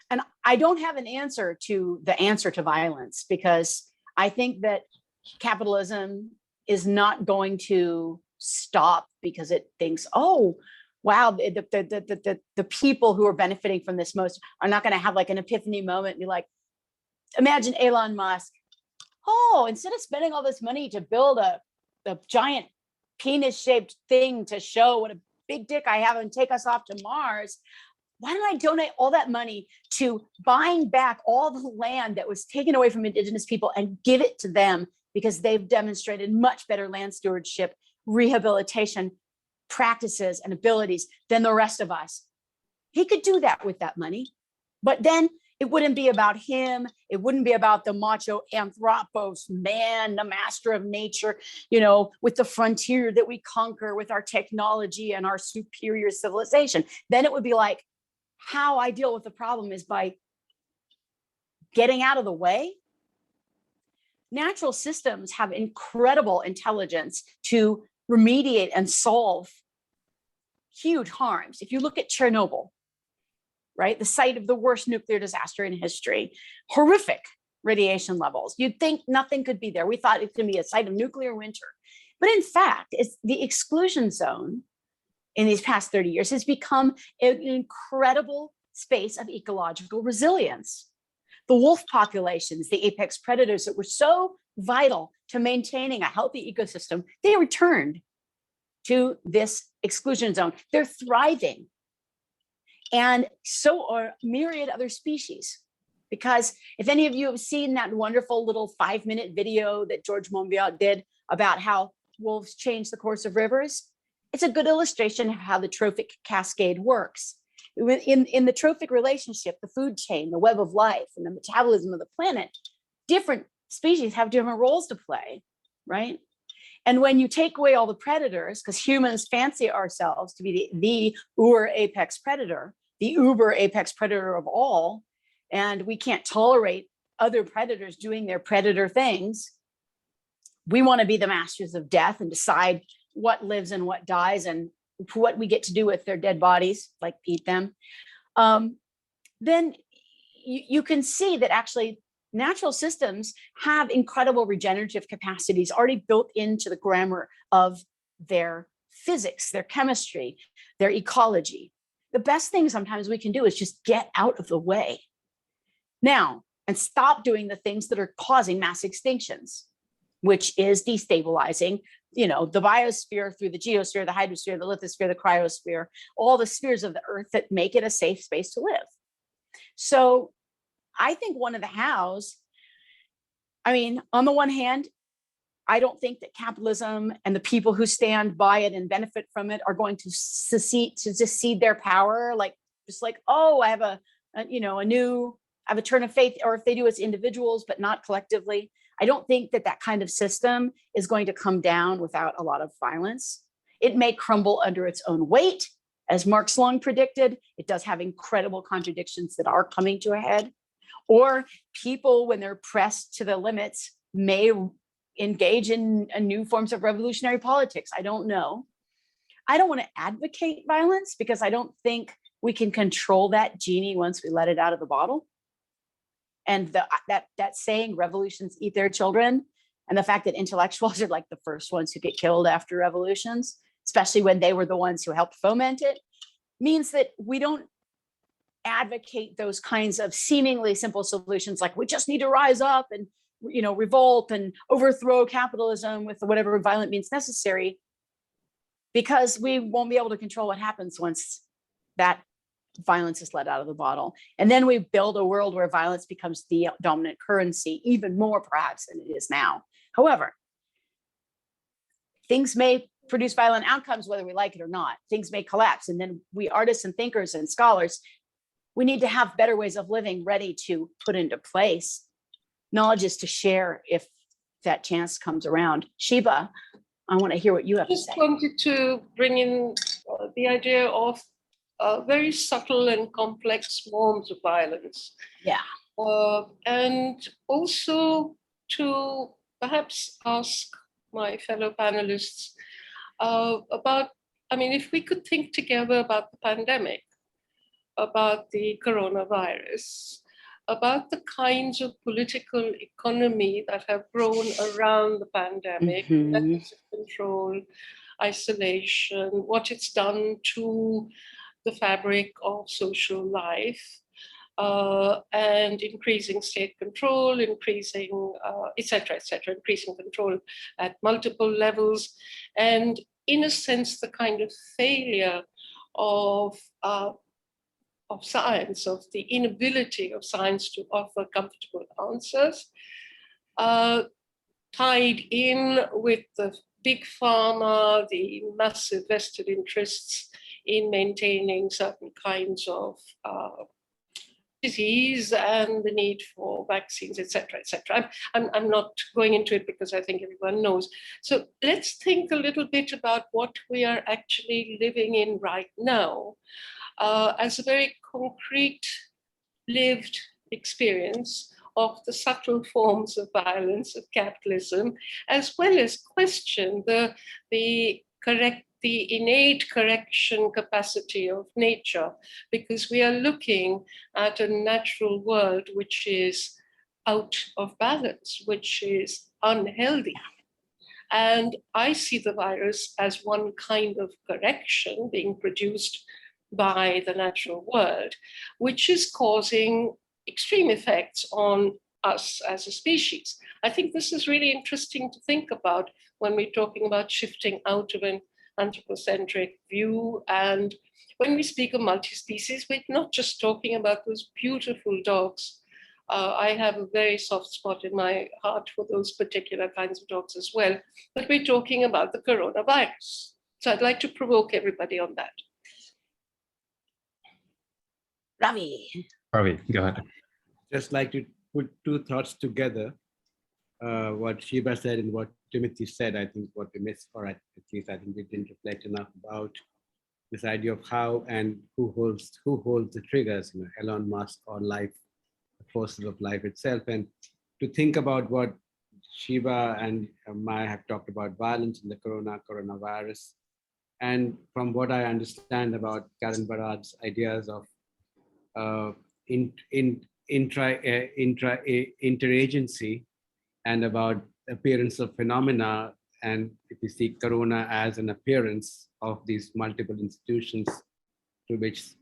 And I don't have an answer to violence, because I think that capitalism is not going to stop because it thinks, oh, wow, the people who are benefiting from this most are not going to have like an epiphany moment and be like, imagine Elon Musk, oh, instead of spending all this money to build a giant penis-shaped thing to show what a big dick I have and take us off to Mars, why don't I donate all that money to buying back all the land that was taken away from Indigenous people and give it to them, because they've demonstrated much better land stewardship, rehabilitation practices and abilities than the rest of us. He could do that with that money, but then it wouldn't be about him. It wouldn't be about the macho anthropos man, the master of nature, with the frontier that we conquer with our technology and our superior civilization. Then it would be like, how I deal with the problem is by getting out of the way. Natural systems have incredible intelligence to remediate and solve huge harms. If you look at Chernobyl, right? The site of the worst nuclear disaster in history, horrific radiation levels. You'd think nothing could be there. We thought it could be a site of nuclear winter. But in fact, it's the exclusion zone in these past 30 years has become an incredible space of ecological resilience. The wolf populations, the apex predators that were so vital to maintaining a healthy ecosystem, they returned to this exclusion zone. They're thriving. And so are myriad other species. Because if any of you have seen that wonderful little 5-minute video that George Monbiot did about how wolves change the course of rivers, it's a good illustration of how the trophic cascade works. In the trophic relationship, the food chain, the web of life, and the metabolism of the planet, different species have different roles to play, right? And when you take away all the predators, because humans fancy ourselves to be the apex predator, the uber apex predator of all, and we can't tolerate other predators doing their predator things, we want to be the masters of death and decide what lives and what dies and what we get to do with their dead bodies, like eat them. Then you can see that actually natural systems have incredible regenerative capacities already built into the grammar of their physics, their chemistry, their ecology. The best thing sometimes we can do is just get out of the way now and stop doing the things that are causing mass extinctions, which is destabilizing, the biosphere through the geosphere, the hydrosphere, the lithosphere, the cryosphere, all the spheres of the earth that make it a safe space to live. So I think one of the hows, on the one hand, I don't think that capitalism and the people who stand by it and benefit from it are going to cede their power, I have a turn of faith, or if they do, it's individuals, but not collectively. I don't think that kind of system is going to come down without a lot of violence. It may crumble under its own weight, as Marx long predicted. It does have incredible contradictions that are coming to a head. Or people, when they're pressed to the limits, may engage in new forms of revolutionary politics. I don't know. I don't want to advocate violence because I don't think we can control that genie once we let it out of the bottle. And that saying, revolutions eat their children, and the fact that intellectuals are like the first ones who get killed after revolutions, especially when they were the ones who helped foment it, means that we don't advocate those kinds of seemingly simple solutions, like we just need to rise up and revolt and overthrow capitalism with whatever violent means necessary, because we won't be able to control what happens once that violence is let out of the bottle. And then we build a world where violence becomes the dominant currency, even more perhaps than it is now. However, things may produce violent outcomes whether we like it or not. Things may collapse. And then we artists and thinkers and scholars, we need to have better ways of living ready to put into place. Knowledge is to share if that chance comes around. Sheba, I want to hear what you have to say. I just wanted to bring in the idea of very subtle and complex forms of violence. Yeah. And also to perhaps ask my fellow panelists about, if we could think together about the pandemic, about the coronavirus, about the kinds of political economy that have grown around the pandemic, methods of control, isolation, what it's done to the fabric of social life, and increasing state control, increasing, et cetera, increasing control at multiple levels. And in a sense, the kind of failure of science, of the inability of science to offer comfortable answers, tied in with the big pharma, the massive vested interests in maintaining certain kinds of disease and the need for vaccines, et cetera, et cetera. I'm not going into it because I think everyone knows. So let's think a little bit about what we are actually living in right now as a very concrete lived experience of the subtle forms of violence of capitalism, as well as question the correct the innate correction capacity of nature, because we are looking at a natural world which is out of balance, which is unhealthy. And I see the virus as one kind of correction being produced by the natural world, which is causing extreme effects on us as a species. I think this is really interesting to think about when we're talking about shifting out of an anthropocentric view. And when we speak of multi-species, we're not just talking about those beautiful dogs. I have a very soft spot in my heart for those particular kinds of dogs as well, but we're talking about the coronavirus. So I'd like to provoke everybody on that. Ravi. Ravi, go ahead. Just like to put two thoughts together, what Sheba said and what Timothy said. I think what we missed, or at least I think we didn't reflect enough about this idea of how and who holds the triggers, Elon Musk or life, the forces of life itself. And to think about what Sheba and Maya have talked about, violence in the coronavirus. And from what I understand about Karen Barad's ideas of interagency and about appearance of phenomena, and if you see corona as an appearance of these multiple institutions to which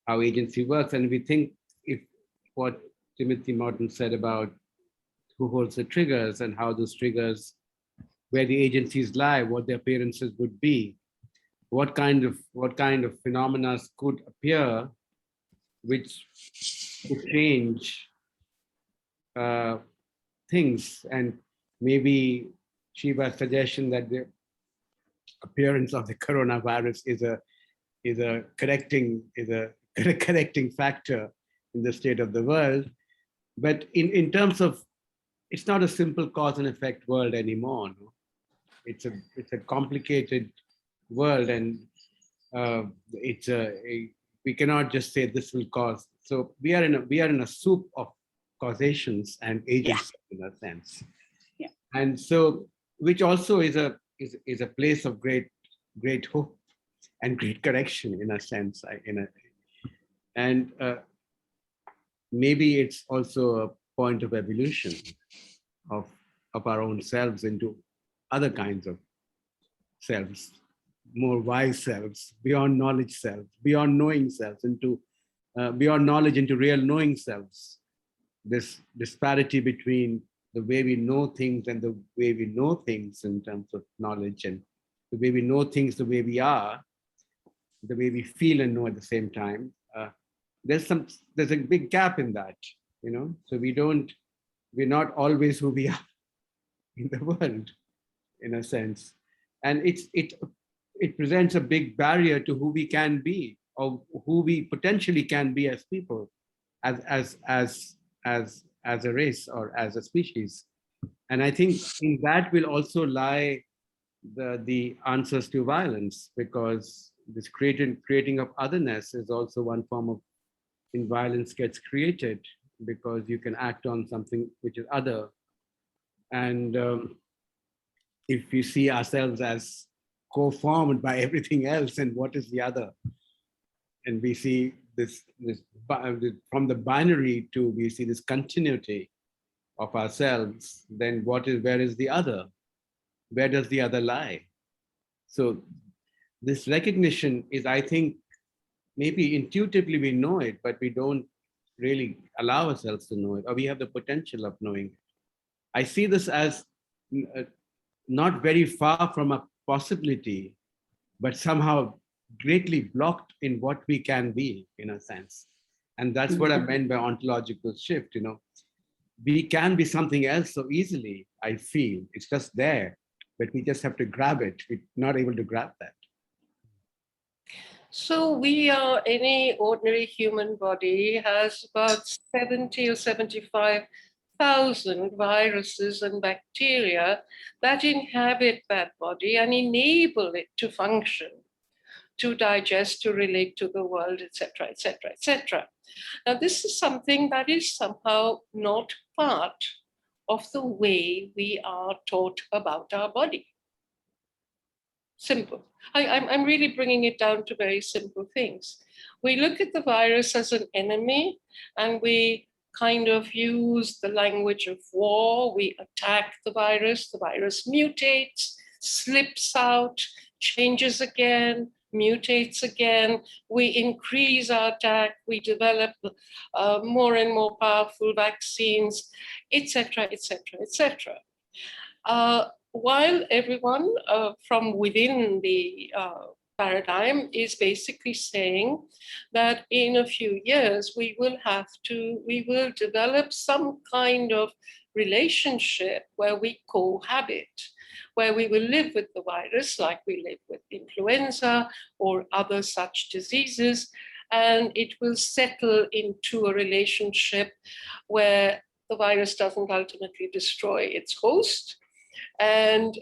how agency works. And we think if what Timothy Morton said about who holds the triggers and how those triggers, where the agencies lie, what the appearances would be, what kind of phenomena could appear which could change things. And maybe Sheba's suggestion that the appearance of the coronavirus is a correcting factor in the state of the world. But in terms of, it's not a simple cause and effect world anymore. No? It's a complicated world, and we cannot just say this will cause. So we are in a soup of causations and agents, in a sense. Yeah. And so, which also is a place of great hope and great correction, in a sense. And maybe it's also a point of evolution of our own selves into other kinds of selves, more wise selves, beyond knowledge selves, beyond knowing selves, into beyond knowledge into real knowing selves. This disparity between the way we know things and the way we know things in terms of knowledge, and the way we know things, the way we are, the way we feel and know at the same time. There's a big gap in that, So we're not always who we are in the world, in a sense, and it presents a big barrier to who we can be, or who we potentially can be as people, as a race or as a species. And I think in that will also lie the answers to violence, because this creating of otherness is also one form of, when violence gets created, because you can act on something which is other. And if we see ourselves as co-formed by everything else, and what is the other? And we see this from the binary to, we see this continuity of ourselves, then where is the other? Where does the other lie? So this recognition is, I think, maybe intuitively we know it, but we don't really allow ourselves to know it, or we have the potential of knowing it. I see this as not very far from a possibility, but somehow greatly blocked in what we can be, in a sense. And that's what I meant by ontological shift. We can be something else so easily, I feel. It's just there, but we just have to grab it. We're not able to grab that. So any ordinary human body has about 70 or 75,000 viruses and bacteria that inhabit that body and enable it to function, to digest, to relate to the world, etc., etc., etc. Now, this is something that is somehow not part of the way we are taught about our body. Simple. I'm really bringing it down to very simple things. We look at the virus as an enemy, and we kind of use the language of war. We attack the virus mutates, slips out, changes again, mutates again. We increase our attack, we develop more and more powerful vaccines, etc., etc., etc. While everyone from within the paradigm is basically saying that in a few years we will develop some kind of relationship where we cohabit, where we will live with the virus like we live with influenza or other such diseases, and it will settle into a relationship where the virus doesn't ultimately destroy its host, and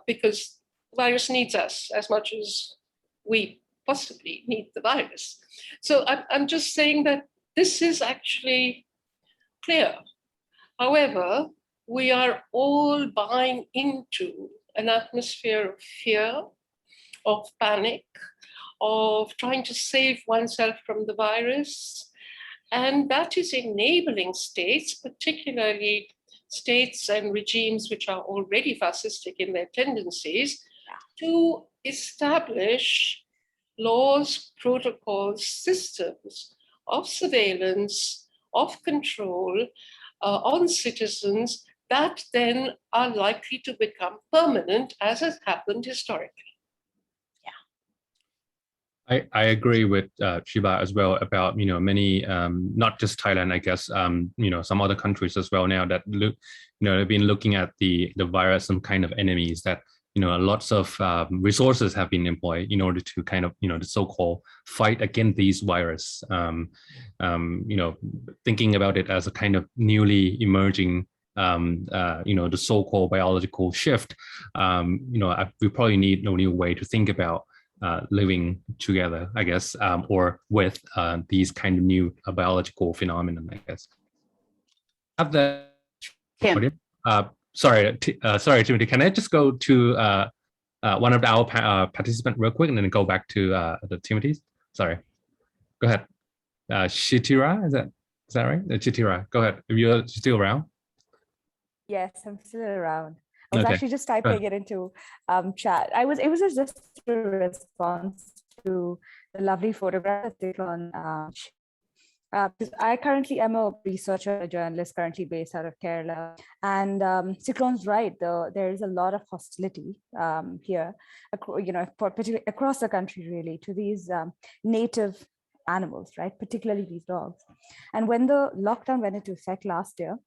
because the virus needs us as much as we possibly need the virus. So I'm just saying that this is actually clear. However, we are all buying into an atmosphere of fear, of panic, of trying to save oneself from the virus. And that is enabling states, particularly states and regimes which are already fascistic in their tendencies, to establish laws, protocols, systems of surveillance, of control on citizens that then are likely to become permanent, as has happened historically. I agree with Sheba as well about many not just Thailand, I guess some other countries as well now that look they've been looking at the virus, some kind of enemies that lots of resources have been employed in order to kind of the so-called fight against these virus. Thinking about it as a kind of newly emerging the so-called biological shift. We probably need a new way to think about living together, I guess, or with these kind of new biological phenomenon, I guess. Have the sorry, Timothy. Can I just go to one of our participants real quick, and then go back to the Timothy's? Sorry, go ahead. Shitira, is that right? Shitira, go ahead. If you're still around. Yes, I'm still around. I was actually just typing it into chat. It was just a response to the lovely photograph on because I currently am a researcher, a journalist currently based out of Kerala. And Cyclone's right, there is a lot of hostility here, particularly across the country really, to these native animals, right? Particularly these dogs. And when the lockdown went into effect last year,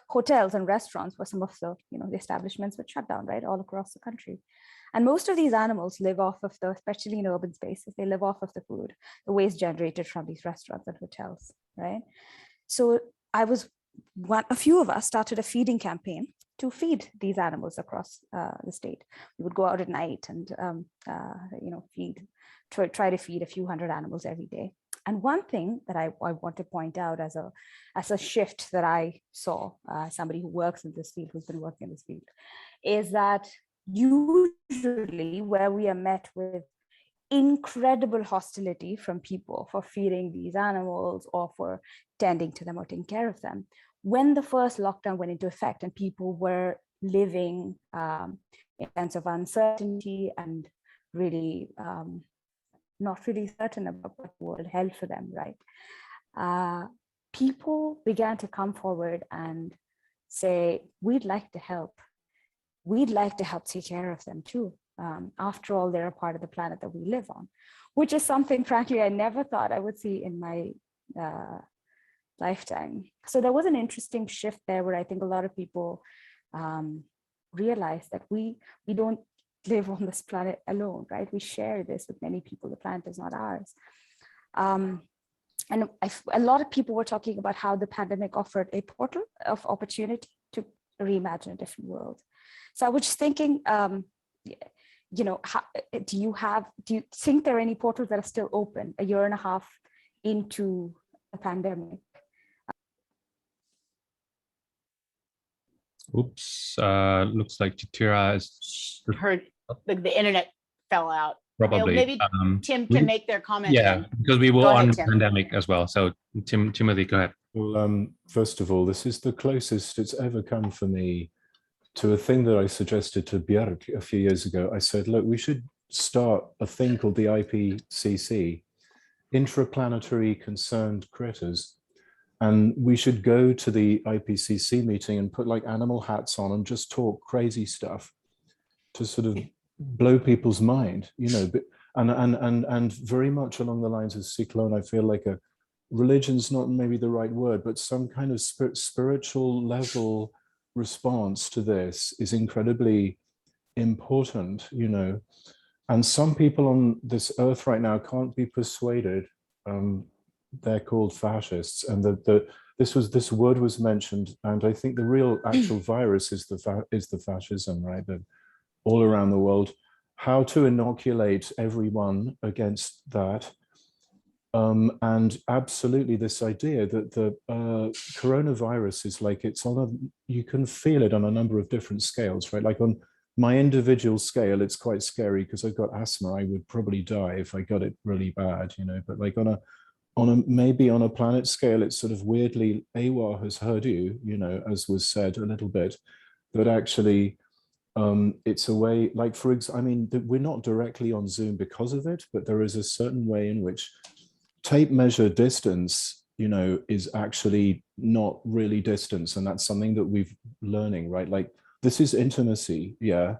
hotels and restaurants were some of the, the establishments were shut down, right, all across the country. And most of these animals live off of especially in urban spaces, they live off of the food, the waste generated from these restaurants and hotels, right? So a few of us started a feeding campaign to feed these animals across the state. We would go out at night and, try to feed a few hundred animals every day. And one thing that I want to point out as a shift that I saw, somebody who works in this field, who's been working in this field, is that usually where we are met with incredible hostility from people for feeding these animals or for tending to them or taking care of them, when the first lockdown went into effect and people were living in a sense of uncertainty and really not really certain about what the world held for them, right? People began to come forward and say, we'd like to help. We'd like to help take care of them too. After all, they're a part of the planet that we live on, which is something, frankly, I never thought I would see in my lifetime. So there was an interesting shift there where I think a lot of people realized that we don't live on this planet alone, right? We share this with many people. The planet is not ours. And a lot of people were talking about how the pandemic offered a portal of opportunity to reimagine a different world. So I was just thinking, how, do you think there are any portals that are still open a year and a half into the pandemic? Oops, looks like Chitira is Heard the internet fell out. probably. Maybe Tim we- can make their comment Yeah, again. because we were Go ahead, on Tim. pandemic as well. So Timothy, go ahead. Well, first of all, this is the closest it's ever come for me to a thing that I suggested to Björk a few years ago. I said, look, we should start a thing called the IPCC, Intraplanetary Concerned Critters. And we should go to the IPCC meeting and put like animal hats on and just talk crazy stuff to sort of blow people's mind, you know, and very much along the lines of Cyclone, I feel like a religion's not maybe the right word, but some kind of spiritual level response to this is incredibly important, you know. And some people on this earth right now can't be persuaded. They're called fascists, and this word was mentioned, and I think the real actual virus is the fascism, right? That all around the world, how to inoculate everyone against that. And absolutely this idea that the coronavirus is like, it's on a, you can feel it on a number of different scales, right? Like on my individual scale, it's quite scary because I've got asthma. I would probably die if I got it really bad, you know, but like on a maybe on a planet scale, it's sort of weirdly, AWA has heard you, you know, as was said a little bit, but actually it's a way, like for example, I mean, we're not directly on Zoom because of it, but there is a certain way in which tape measure distance, you know, is actually not really distance. And that's something that we've learning, right? Like this is intimacy, yeah,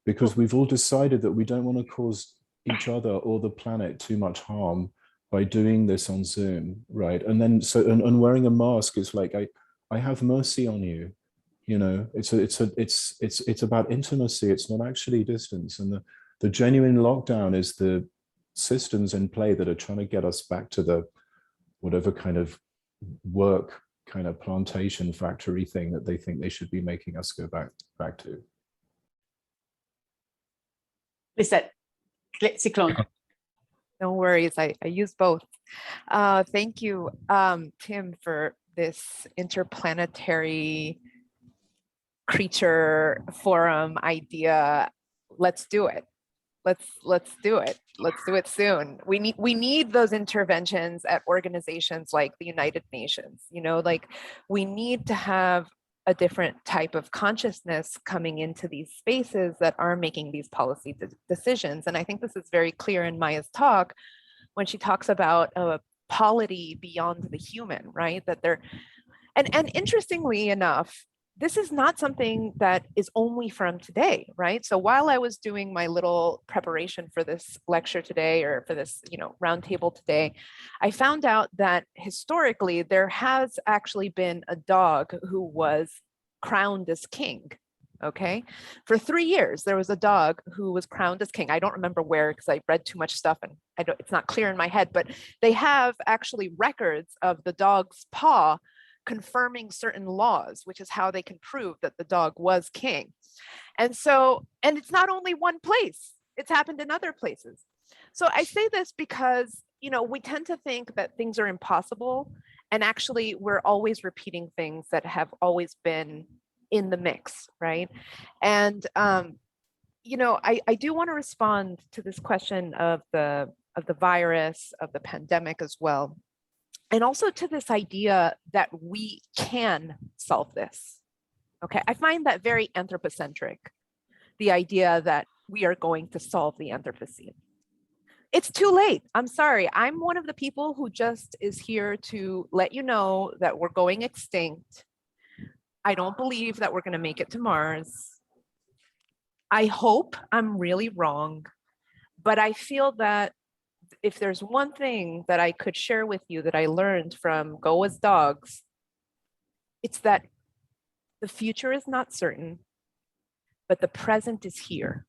because we've all decided that we don't want to cause each other or the planet too much harm by doing this on Zoom, right? And then so and wearing a mask is like, I have mercy on you, you know. It's about intimacy. It's not actually distance. And the genuine lockdown is the systems in play that are trying to get us back to the whatever kind of work kind of plantation factory thing that they think they should be making us go back to. Listen, Cyclone. No worries, I use both. Thank you, Tim, for this interplanetary creature forum idea. Let's do it. Let's do it. Let's do it soon. We need those interventions at organizations like the United Nations. You know, like we need to have a different type of consciousness coming into these spaces that are making these policy decisions. And I think this is very clear in Maya's talk when she talks about a polity beyond the human, right? That they're, and interestingly enough, this is not something that is only from today, right? So while I was doing my little preparation for this lecture today, or for this, you know, roundtable today, I found out that historically there has actually been a dog who was crowned as king. Okay, for 3 years there was a dog who was crowned as king. I don't remember where because I read too much stuff and it's not clear in my head, but they have actually records of the dog's paw confirming certain laws, which is how they can prove that the dog was king. And so, and it's not only one place, it's happened in other places. So I say this because, you know, we tend to think that things are impossible, and actually we're always repeating things that have always been in the mix, right? And, you know, I do want to respond to this question of the virus, of the pandemic as well. And also to this idea that we can solve this, okay? I find that very anthropocentric, the idea that we are going to solve the Anthropocene. It's too late, I'm sorry. I'm one of the people who just is here to let you know that we're going extinct. I don't believe that we're gonna make it to Mars. I hope I'm really wrong, but I feel that if there's one thing that I could share with you that I learned from Go As Dogs, it's that the future is not certain, but the present is here.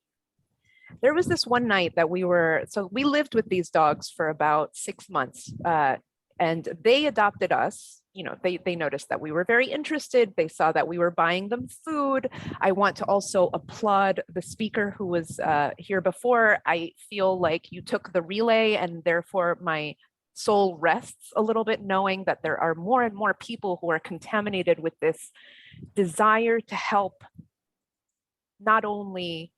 There was this one night that we lived with these dogs for about 6 months, and they adopted us. You know, they noticed that we were very interested. They saw that we were buying them food. I want to also applaud the speaker who was here before. I feel like you took the relay, and therefore my soul rests a little bit knowing that there are more and more people who are contaminated with this desire to help not only,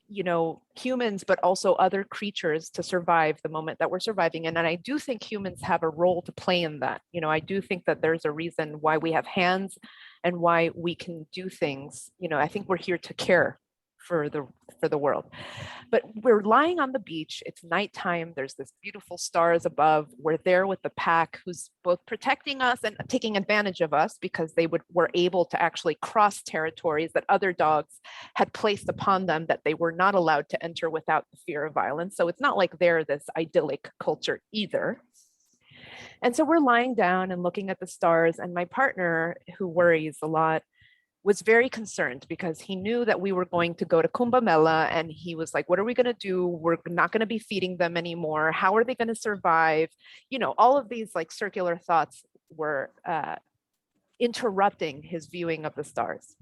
you know, humans, but also other creatures to survive the moment that we're surviving. And I do think humans have a role to play in that. You know, I do think that there's a reason why we have hands and why we can do things. You know, I think we're here to care for the world. But we're lying on the beach, it's nighttime, there's this beautiful stars above, we're there with the pack who's both protecting us and taking advantage of us because they were able to actually cross territories that other dogs had placed upon them that they were not allowed to enter without the fear of violence. So it's not like they're this idyllic culture either. And so we're lying down and looking at the stars, and my partner, who worries a lot, was very concerned because he knew that we were going to go to Kumbh Mela, and he was like, what are we going to do? We're not going to be feeding them anymore. How are they going to survive? You know, all of these like circular thoughts were interrupting his viewing of the stars.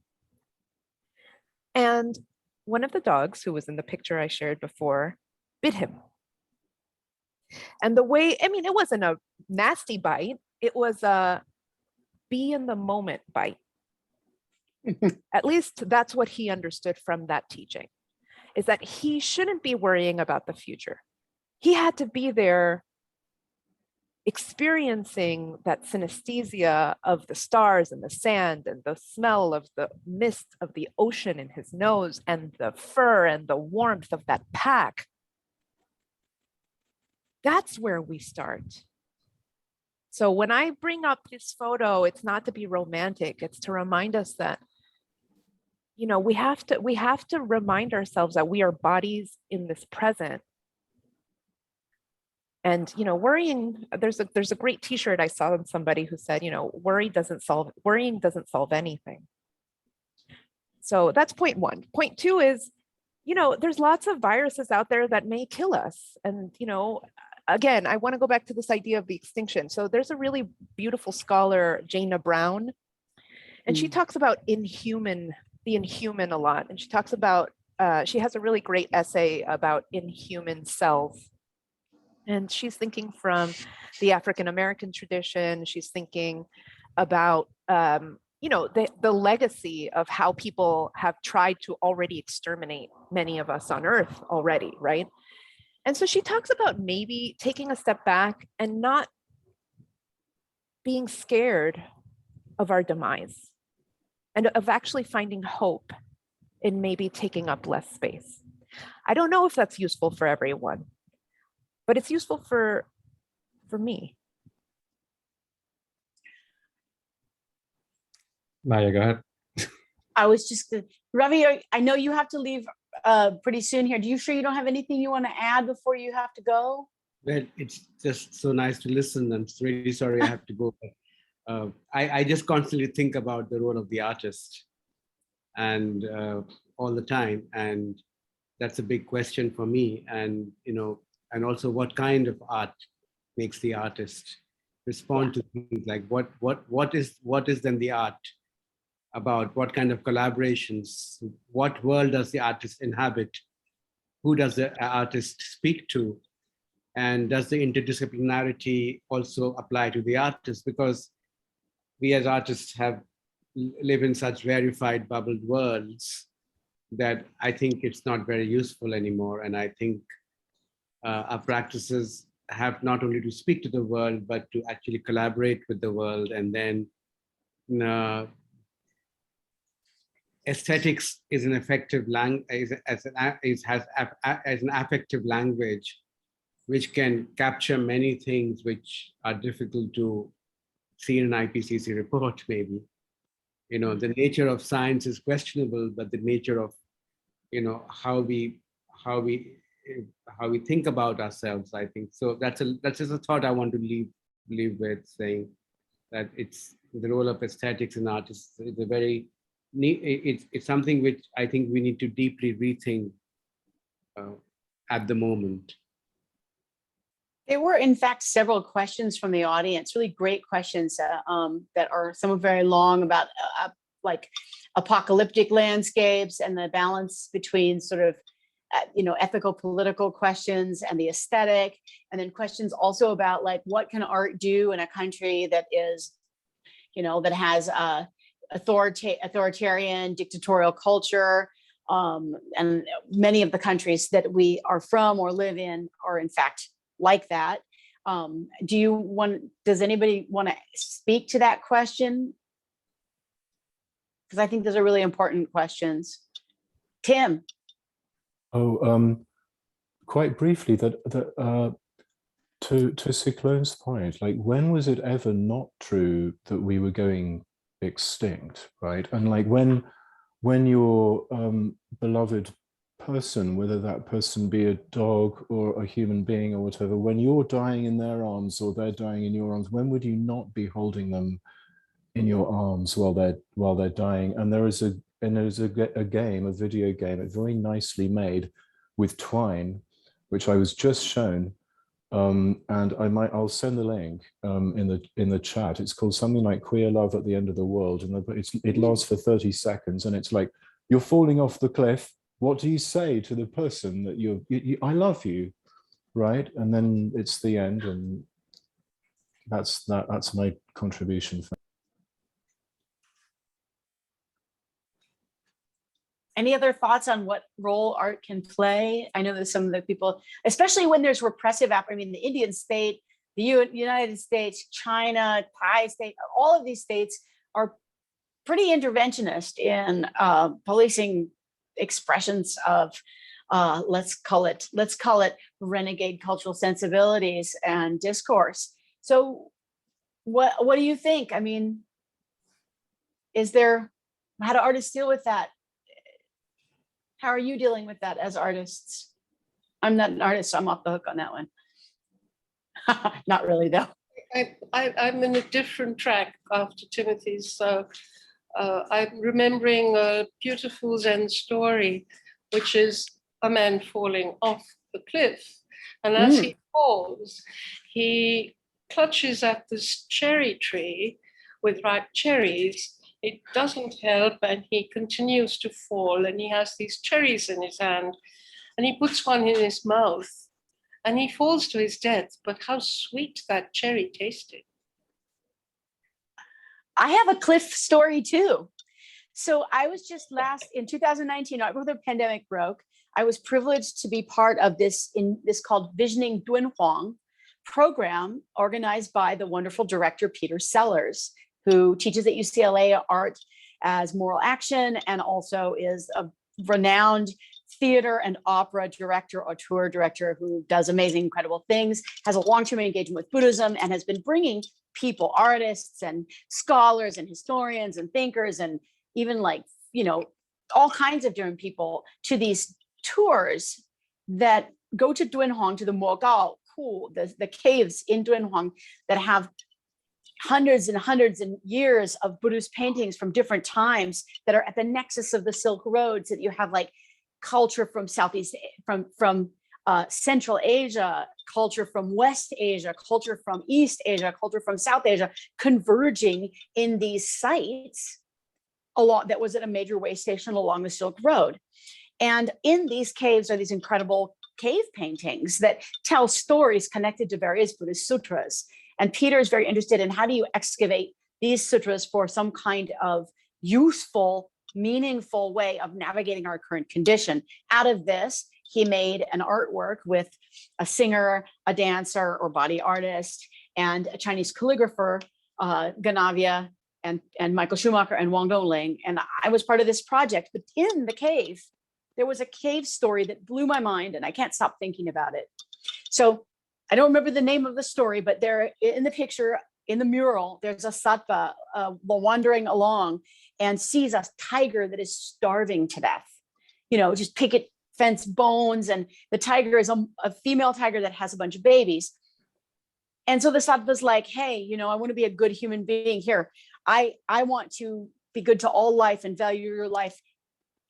And one of the dogs who was in the picture I shared before bit him. And the way, I mean, it wasn't a nasty bite. It was a be in the moment bite. At least that's what he understood from that teaching, is that he shouldn't be worrying about the future. He had to be there experiencing that synesthesia of the stars and the sand and the smell of the mist of the ocean in his nose and the fur and the warmth of that pack. That's where we start. So when I bring up this photo, it's not to be romantic, it's to remind us that, you know, we have to remind ourselves that we are bodies in this present. And, you know, worrying, there's a great t-shirt I saw on somebody who said, you know, worrying doesn't solve anything. So that's point one. Point two is, you know, there's lots of viruses out there that may kill us. And, you know, again, I want to go back to this idea of the extinction. So there's a really beautiful scholar, Jana Brown, and she talks about the inhuman a lot. And she talks about, she has a really great essay about inhuman cells. And she's thinking from the African-American tradition. She's thinking about, you know, the legacy of how people have tried to already exterminate many of us on Earth already, right? And so she talks about maybe taking a step back and not being scared of our demise and of actually finding hope in maybe taking up less space. I don't know if that's useful for everyone, but it's useful for me. Maya, go ahead. I was just, Ravi, I know you have to leave pretty soon here. Do you sure you don't have anything you want to add before you have to go? Well, it's just so nice to listen. I'm really sorry I have to go. I just constantly think about the role of the artist and all the time. And that's a big question for me. And, you know, and also what kind of art makes the artist respond to things like what is then the art about? What kind of collaborations? What world does the artist inhabit? Who does the artist speak to? And does the interdisciplinarity also apply to the artist? Because we as artists live in such verified bubbled worlds that I think it's not very useful anymore. And I think our practices have not only to speak to the world, but to actually collaborate with the world. And then aesthetics is an effective as an affective language, which can capture many things which are difficult to see in an IPCC report, maybe. You know, the nature of science is questionable, but the nature of, you know, how we think about ourselves, I think. So that's just a thought I want to leave with, saying that it's the role of aesthetics in artists is a very, it's something which I think we need to deeply rethink at the moment. There were, in fact, several questions from the audience, really great questions that are some are very long about like apocalyptic landscapes and the balance between sort of, you know, ethical, political questions and the aesthetic. And then questions also about like, what can art do in a country that is, you know, that has authoritarian dictatorial culture. And many of the countries that we are from or live in are in fact like that. Does anybody want to speak to that question? Because I think those are really important questions. Tim. Quite briefly, to Cyclone's point, like, when was it ever not true that we were going extinct, right? And like when your beloved person, whether that person be a dog or a human being or whatever, when you're dying in their arms or they're dying in your arms, when would you not be holding them in your arms while they're dying? And there's a game, a video game, very nicely made with twine, which I was just shown, and I'll send the link in the chat. It's called something like Queer Love at the End of the World, and it lasts for 30 seconds, and it's like, you're falling off the cliff. What do you say to the person that I love you, right? And then it's the end, and that's my contribution. Any other thoughts on what role art can play? I know that some of the people, especially when there's repressive, I mean, the Indian state, the United States, China, Thai state, all of these states are pretty interventionist in policing expressions of, let's call it renegade cultural sensibilities and discourse. So what do you think? I mean, how do artists deal with that? How are you dealing with that as artists? I'm not an artist, so I'm off the hook on that one. Not really, though. I'm in a different track after Timothy's. So I'm remembering a beautiful Zen story, which is a man falling off the cliff. And as he falls, he clutches at this cherry tree with ripe cherries. It doesn't help, and he continues to fall, and he has these cherries in his hand, and he puts one in his mouth, and he falls to his death. But how sweet that cherry tasted. I have a cliff story too. So I was just in 2019, right before the pandemic broke, I was privileged to be part of this called Visioning Dunhuang program, organized by the wonderful director, Peter Sellers, who teaches at UCLA art as moral action and also is a renowned theater and opera director, auteur director, who does amazing, incredible things, has a long-term engagement with Buddhism, and has been bringing people, artists and scholars and historians and thinkers, and even all kinds of different people to these tours that go to Dunhuang, to the Mogao Ku, the caves in Dunhuang that have hundreds and hundreds of years of Buddhist paintings from different times that are at the nexus of the Silk Roads, that you have like culture from from Central Asia, culture from West Asia, culture from East Asia, culture from South Asia, converging in these sites that was at a major way station along the Silk Road. And in these caves are these incredible cave paintings that tell stories connected to various Buddhist sutras. And Peter is very interested in how do you excavate these sutras for some kind of useful, meaningful way of navigating our current condition. Out of this, he made an artwork with a singer, a dancer or body artist, and a Chinese calligrapher, Ganavia, and Michael Schumacher and Wang Dongling. And I was part of this project. But in the cave, there was a cave story that blew my mind, and I can't stop thinking about it. So I don't remember the name of the story, but there in the picture, in the mural, there's a sattva wandering along and sees a tiger that is starving to death. Just picket fence bones, and the tiger is a female tiger that has a bunch of babies. And so the sattva's like, hey, I want to be a good human being here. I want to be good to all life and value your life.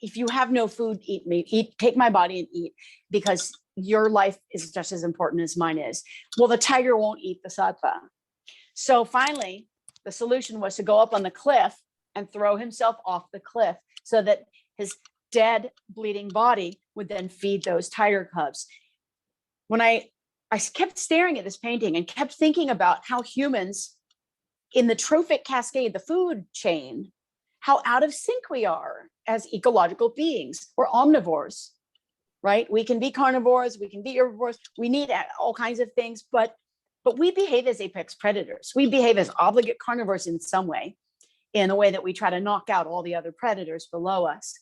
If you have no food, eat me. Take my body and eat, because your life is just as important as mine is. Well, the tiger won't eat the sattva. So finally, the solution was to go up on the cliff and throw himself off the cliff so that his dead, bleeding body would then feed those tiger cubs. When I kept staring at this painting and kept thinking about how humans in the Trophic Cascade, the food chain, how out of sync we are as ecological beings. We're omnivores, right? We can be carnivores, we can be herbivores, we need all kinds of things, but we behave as apex predators. We behave as obligate carnivores in some way, in a way that we try to knock out all the other predators below us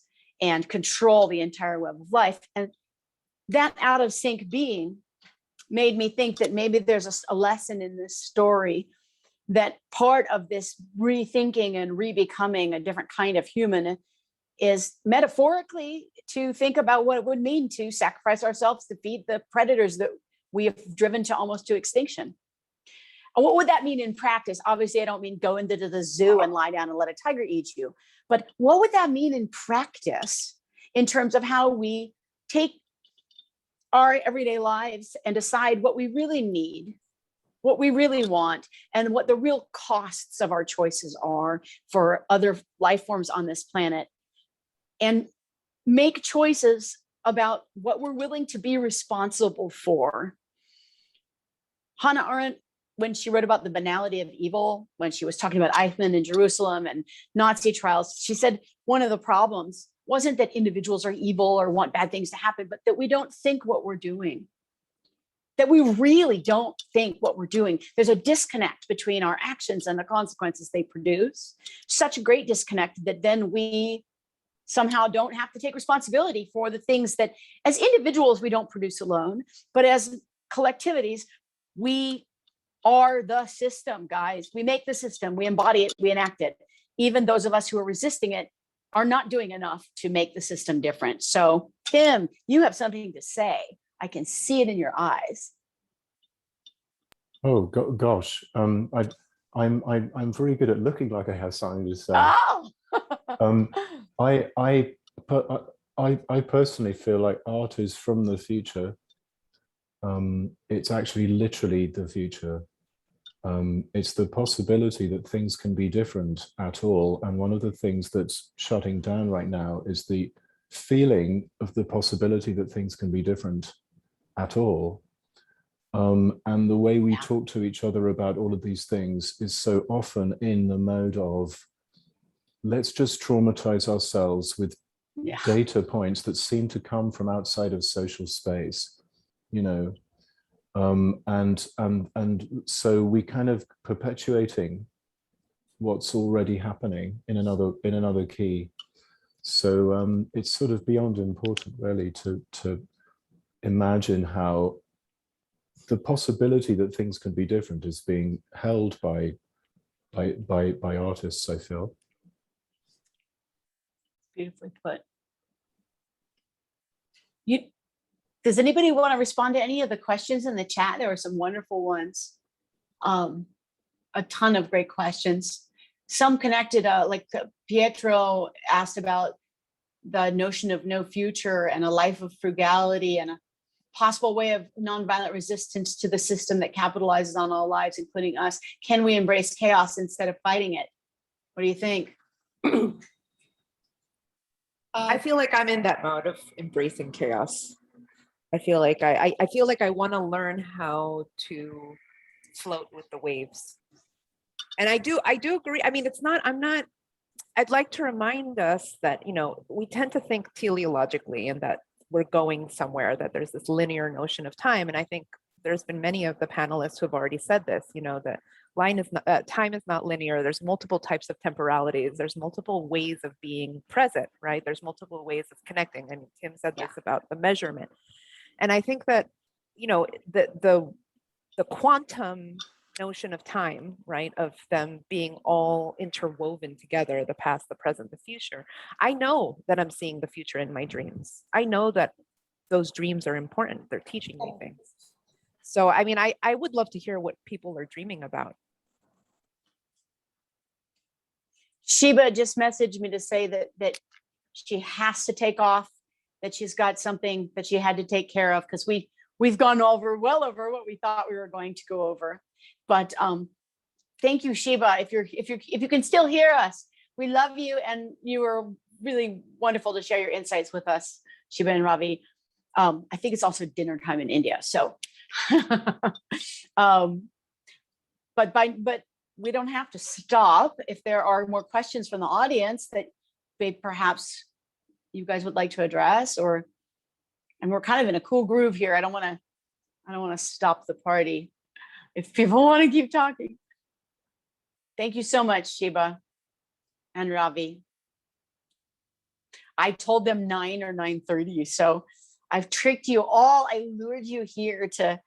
and control the entire web of life. And that out of sync being made me think that maybe there's a lesson in this story, that part of this rethinking and rebecoming a different kind of human is metaphorically to think about what it would mean to sacrifice ourselves to feed the predators that we have driven to almost to extinction. And what would that mean in practice? Obviously, I don't mean go into the zoo and lie down and let a tiger eat you, but what would that mean in practice in terms of how we take our everyday lives and decide what we really need, what we really want, and what the real costs of our choices are for other life forms on this planet, and make choices about what we're willing to be responsible for. Hannah Arendt, when she wrote about the banality of evil, when she was talking about Eichmann in Jerusalem and Nazi trials, she said one of the problems wasn't that individuals are evil or want bad things to happen, but that we don't think what we're doing, that we really don't think what we're doing. There's a disconnect between our actions and the consequences they produce, such a great disconnect that then we somehow don't have to take responsibility for the things that as individuals we don't produce alone, but as collectivities, we are the system, guys. We make the system, we embody it, we enact it. Even those of us who are resisting it are not doing enough to make the system different. So Tim, you have something to say. I can see it in your eyes. Oh gosh, I'm very good at looking like I have something to say. Oh! I personally feel like art is from the future. It's actually literally the future. It's the possibility that things can be different at all. And one of the things that's shutting down right now is the feeling of the possibility that things can be different at all. And the way we talk to each other about all of these things is so often in the mode of, let's just traumatize ourselves with data points that seem to come from outside of social space, you know. And so we kind of perpetuating what's already happening in another key. So it's sort of beyond important, really, to imagine how the possibility that things can be different is being held by artists, I feel. Beautifully put. Does anybody want to respond to any of the questions in the chat? There were some wonderful ones. A ton of great questions. Some connected, like Pietro asked about the notion of no future and a life of frugality and a possible way of nonviolent resistance to the system that capitalizes on all lives, including us. Can we embrace chaos instead of fighting it? What do you think? I feel like I'm in that mode of embracing chaos. I feel like I feel like I want to learn how to float with the waves. And I do agree. I mean, I'd like to remind us that, you know, we tend to think teleologically and that we're going somewhere, that there's this linear notion of time. And I think there's been many of the panelists who have already said this, you know, that time is not linear. There's multiple types of temporalities. There's multiple ways of being present, right? There's multiple ways of connecting. And Tim said this about the measurement. And I think that, you know, the quantum notion of time, right, of them being all interwoven together, the past, the present, the future. I know that I'm seeing the future in my dreams. I know that those dreams are important. They're teaching me things. So, I mean, I would love to hear what people are dreaming about. Sheba just messaged me to say that she has to take off, that she's got something that she had to take care of, because we've gone well over what we thought we were going to go over. But thank you, Sheba. If you can still hear us, we love you, and you were really wonderful to share your insights with us, Sheba and Ravi. I think it's also dinner time in India, so. But we don't have to stop if there are more questions from the audience that perhaps you guys would like to address, and we're kind of in a cool groove here. I don't want to stop the party if people want to keep talking. Thank you so much, Sheba and Ravi. I told them 9 or 9:30, so I've tricked you all. I lured you here to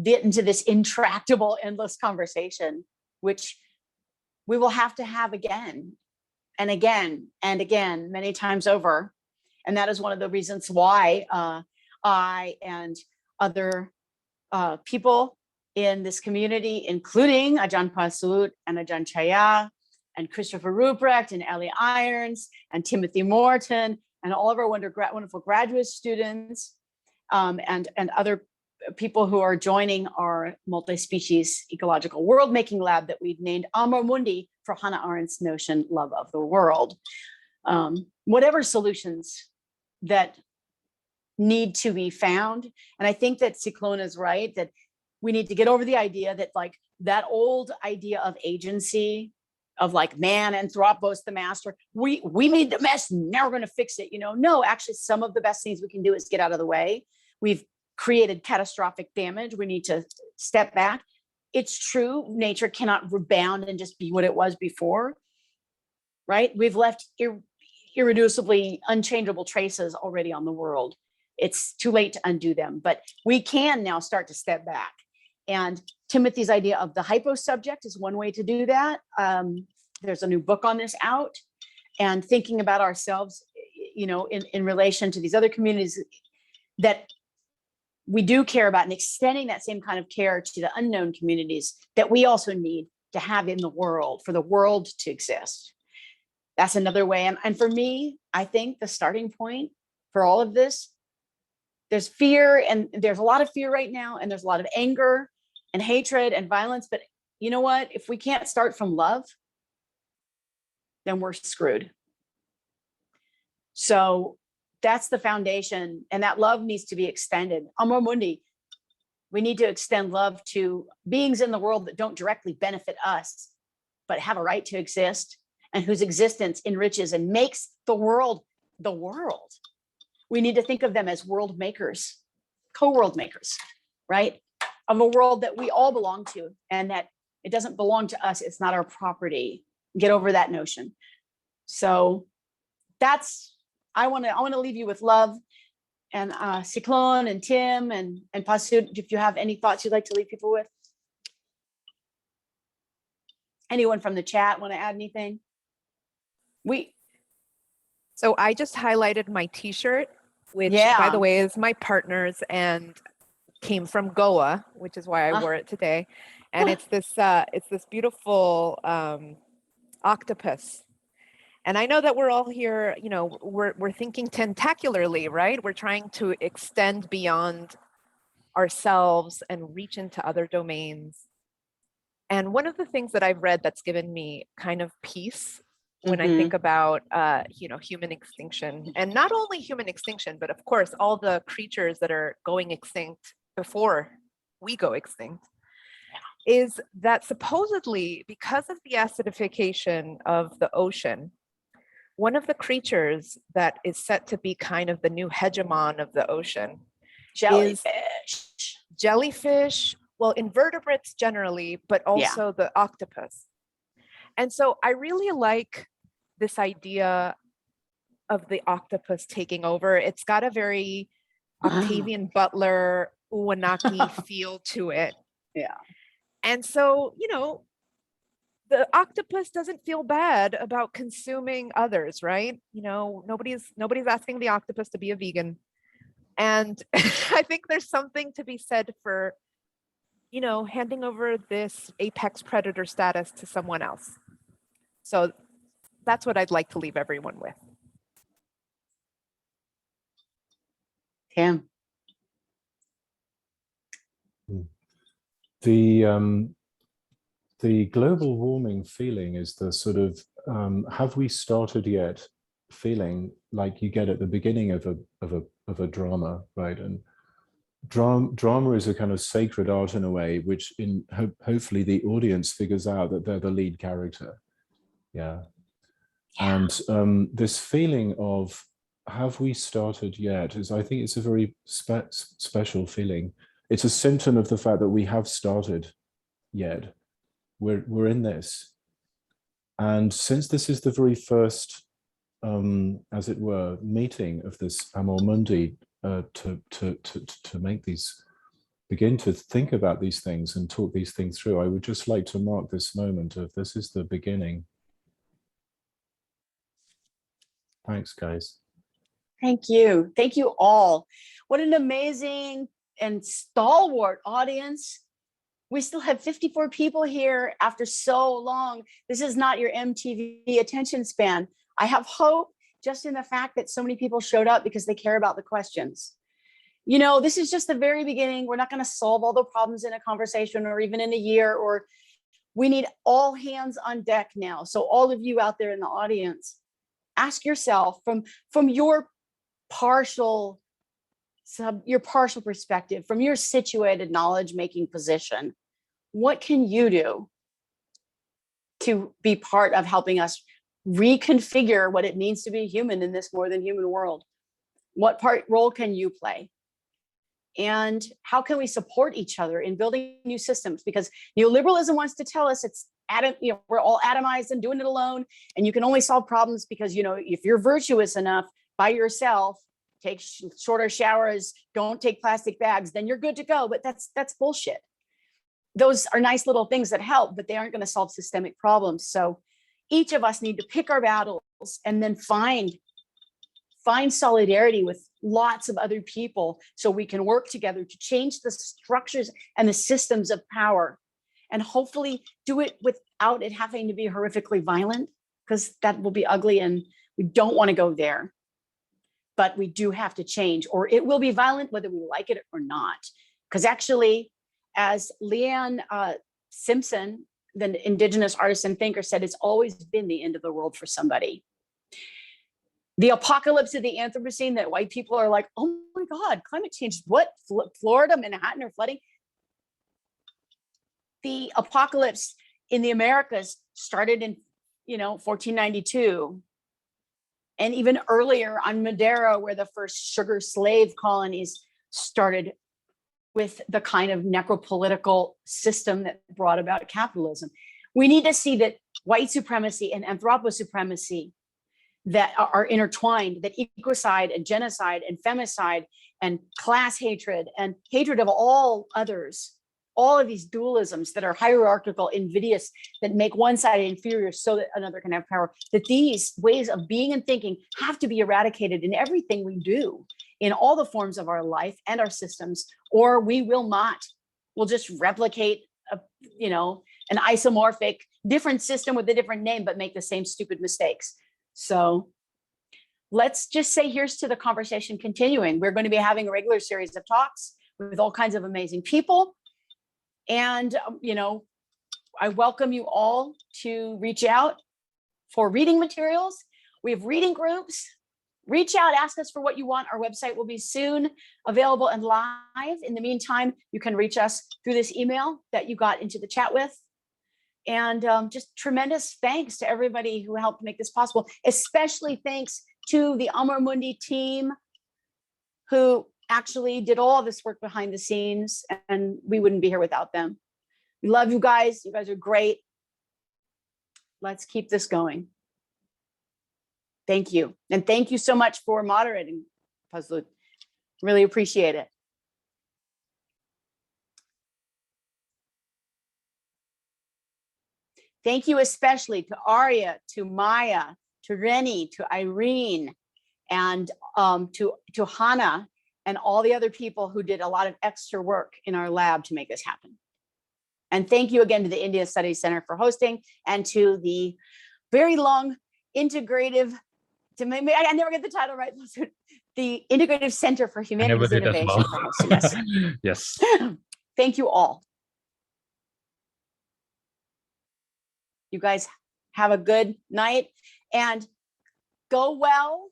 get into this intractable, endless conversation, which we will have to have again and again and again, many times over. And that is one of the reasons why I and other people in this community, including Ajahn Pasut and Ajahn Chaya and Christopher Ruprecht and Ellie Irons and Timothy Morton and all of our wonderful graduate students and other people who are joining our multi-species ecological world-making lab that we've named AMOR MUNDI for Hannah Arendt's notion, love of the world. Whatever solutions that need to be found. And I think that Cyclone is right, that we need to get over the idea that like that old idea of agency, of like man, anthropos, the master, we made the mess, now we're going to fix it. No, actually some of the best things we can do is get out of the way. We've created catastrophic damage. We need to step back. It's true, nature cannot rebound and just be what it was before, right? We've left irreducibly unchangeable traces already on the world. It's too late to undo them, but we can now start to step back. And Timothy's idea of the hypo subject is one way to do that. There's a new book on this out, and thinking about ourselves, in relation to these other communities that we do care about, and extending that same kind of care to the unknown communities that we also need to have in the world, for the world to exist. That's another way. And for me, I think the starting point for all of this, there's fear, and there's a lot of fear right now, and there's a lot of anger and hatred and violence. But you know what? If we can't start from love, then we're screwed. So that's the foundation, and that love needs to be extended. Amor Mundi, we need to extend love to beings in the world that don't directly benefit us, but have a right to exist, and whose existence enriches and makes the world the world. We need to think of them as world makers, co-world makers, right? Of a world that we all belong to, and that it doesn't belong to us. It's not our property. Get over that notion. So I want to leave you with love, and Cyclone and Tim and Pasut, if you have any thoughts you'd like to leave people with. Anyone from the chat want to add anything? So I just highlighted my t-shirt, which by the way is my partner's and came from Goa, which is why I wore it today. And it's this beautiful octopus. And I know that we're all here, we're thinking tentacularly, right? We're trying to extend beyond ourselves and reach into other domains. And one of the things that I've read that's given me kind of peace when I think about, human extinction, and not only human extinction, but of course, all the creatures that are going extinct before we go extinct, is that supposedly because of the acidification of the ocean, one of the creatures that is set to be kind of the new hegemon of the ocean is jellyfish, well, invertebrates generally, but also the octopus. And so I really like this idea of the octopus taking over. It's got a very Octavian Butler, Uwanaki feel to it. Yeah. And so, the octopus doesn't feel bad about consuming others, right? Nobody's asking the octopus to be a vegan. And I think there's something to be said for, handing over this apex predator status to someone else. So that's what I'd like to leave everyone with. Tim. The global warming feeling is the sort of, have we started yet feeling like you get at the beginning of a drama, right? And drama is a kind of sacred art in a way, which hopefully the audience figures out that they're the lead character. Yeah. And this feeling of, have we started yet, is, I think it's a very special feeling. It's a symptom of the fact that we have started yet. We're in this. And since this is the very first, as it were, meeting of this AMOR MUNDI, to make these, begin to think about these things and talk these things through, I would just like to mark this moment of, this is the beginning. Thanks, guys. Thank you. Thank you all. What an amazing and stalwart audience. We still have 54 people here after so long. This is not your MTV attention span. I have hope just in the fact that so many people showed up because they care about the questions. You know, this is just the very beginning. We're not going to solve all the problems in a conversation or even in a year, or we need all hands on deck now. So all of you out there in the audience, ask yourself from your partial perspective, from your situated knowledge-making position, what can you do to be part of helping us reconfigure what it means to be human in this more than human world? What role can you play? And how can we support each other in building new systems? Because neoliberalism wants to tell us we're all atomized and doing it alone, and you can only solve problems because, if you're virtuous enough by yourself, take shorter showers, don't take plastic bags, then you're good to go. But that's bullshit. Those are nice little things that help, but they aren't going to solve systemic problems. So each of us need to pick our battles and then find solidarity with lots of other people so we can work together to change the structures and the systems of power, and hopefully do it without it having to be horrifically violent, because that will be ugly and we don't want to go there. But we do have to change, or it will be violent whether we like it or not. Because actually, as Leanne Simpson, the indigenous artist and thinker, said, it's always been the end of the world for somebody. The apocalypse of the Anthropocene, that white people are like, oh my God, climate change, what? Florida, Manhattan are flooding. The apocalypse in the Americas started in 1492. And even earlier on Madeira, where the first sugar slave colonies started, with the kind of necropolitical system that brought about capitalism. We need to see that white supremacy and anthroposupremacy that are intertwined, that ecocide and genocide and femicide and class hatred and hatred of all others, all of these dualisms that are hierarchical, invidious, that make one side inferior so that another can have power, that these ways of being and thinking have to be eradicated in everything we do, in all the forms of our life and our systems, or we will not. We'll just replicate an isomorphic, different system with a different name, but make the same stupid mistakes. So let's just say here's to the conversation continuing. We're going to be having a regular series of talks with all kinds of amazing people. And, I welcome you all to reach out for reading materials. We have reading groups. Reach out, ask us for what you want. Our website will be soon available and live. In the meantime, you can reach us through this email that you got into the chat with. And just tremendous thanks to everybody who helped make this possible, especially thanks to the AMOR MUNDI team, who actually did all this work behind the scenes, and we wouldn't be here without them. We love you guys. You guys are great. Let's keep this going. Thank you. And thank you so much for moderating, Fazlud. Really appreciate it. Thank you especially to Arya, to Maya, to Rennie, to Irene, and to Hannah, and all the other people who did a lot of extra work in our lab to make this happen. And thank you again to the India Studies Center for hosting, and to the very long integrative, I never get the title right, the Integrative Center for Humanities Innovation for hosting us. Yes. Thank you all. You guys have a good night and go well.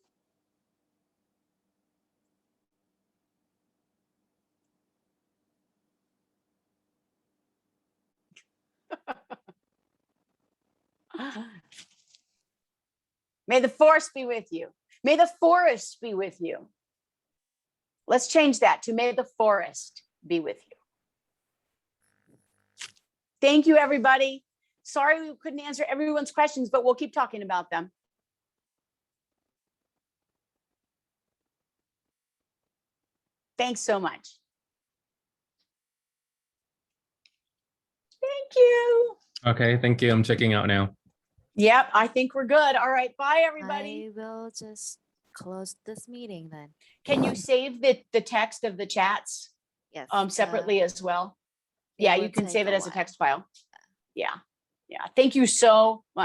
May the force be with you. May the forest be with you. Let's change that to may the forest be with you. Thank you, everybody. Sorry we couldn't answer everyone's questions, but we'll keep talking about them. Thanks so much. Thank you. Okay, thank you. I'm checking out now. Yep, I think we're good. All right, bye, everybody. I will just close this meeting then. Can you save the text of the chats Yes. separately as well? it Yeah, will you can take save it a as a while. text file. Yeah, yeah. Thank you so much.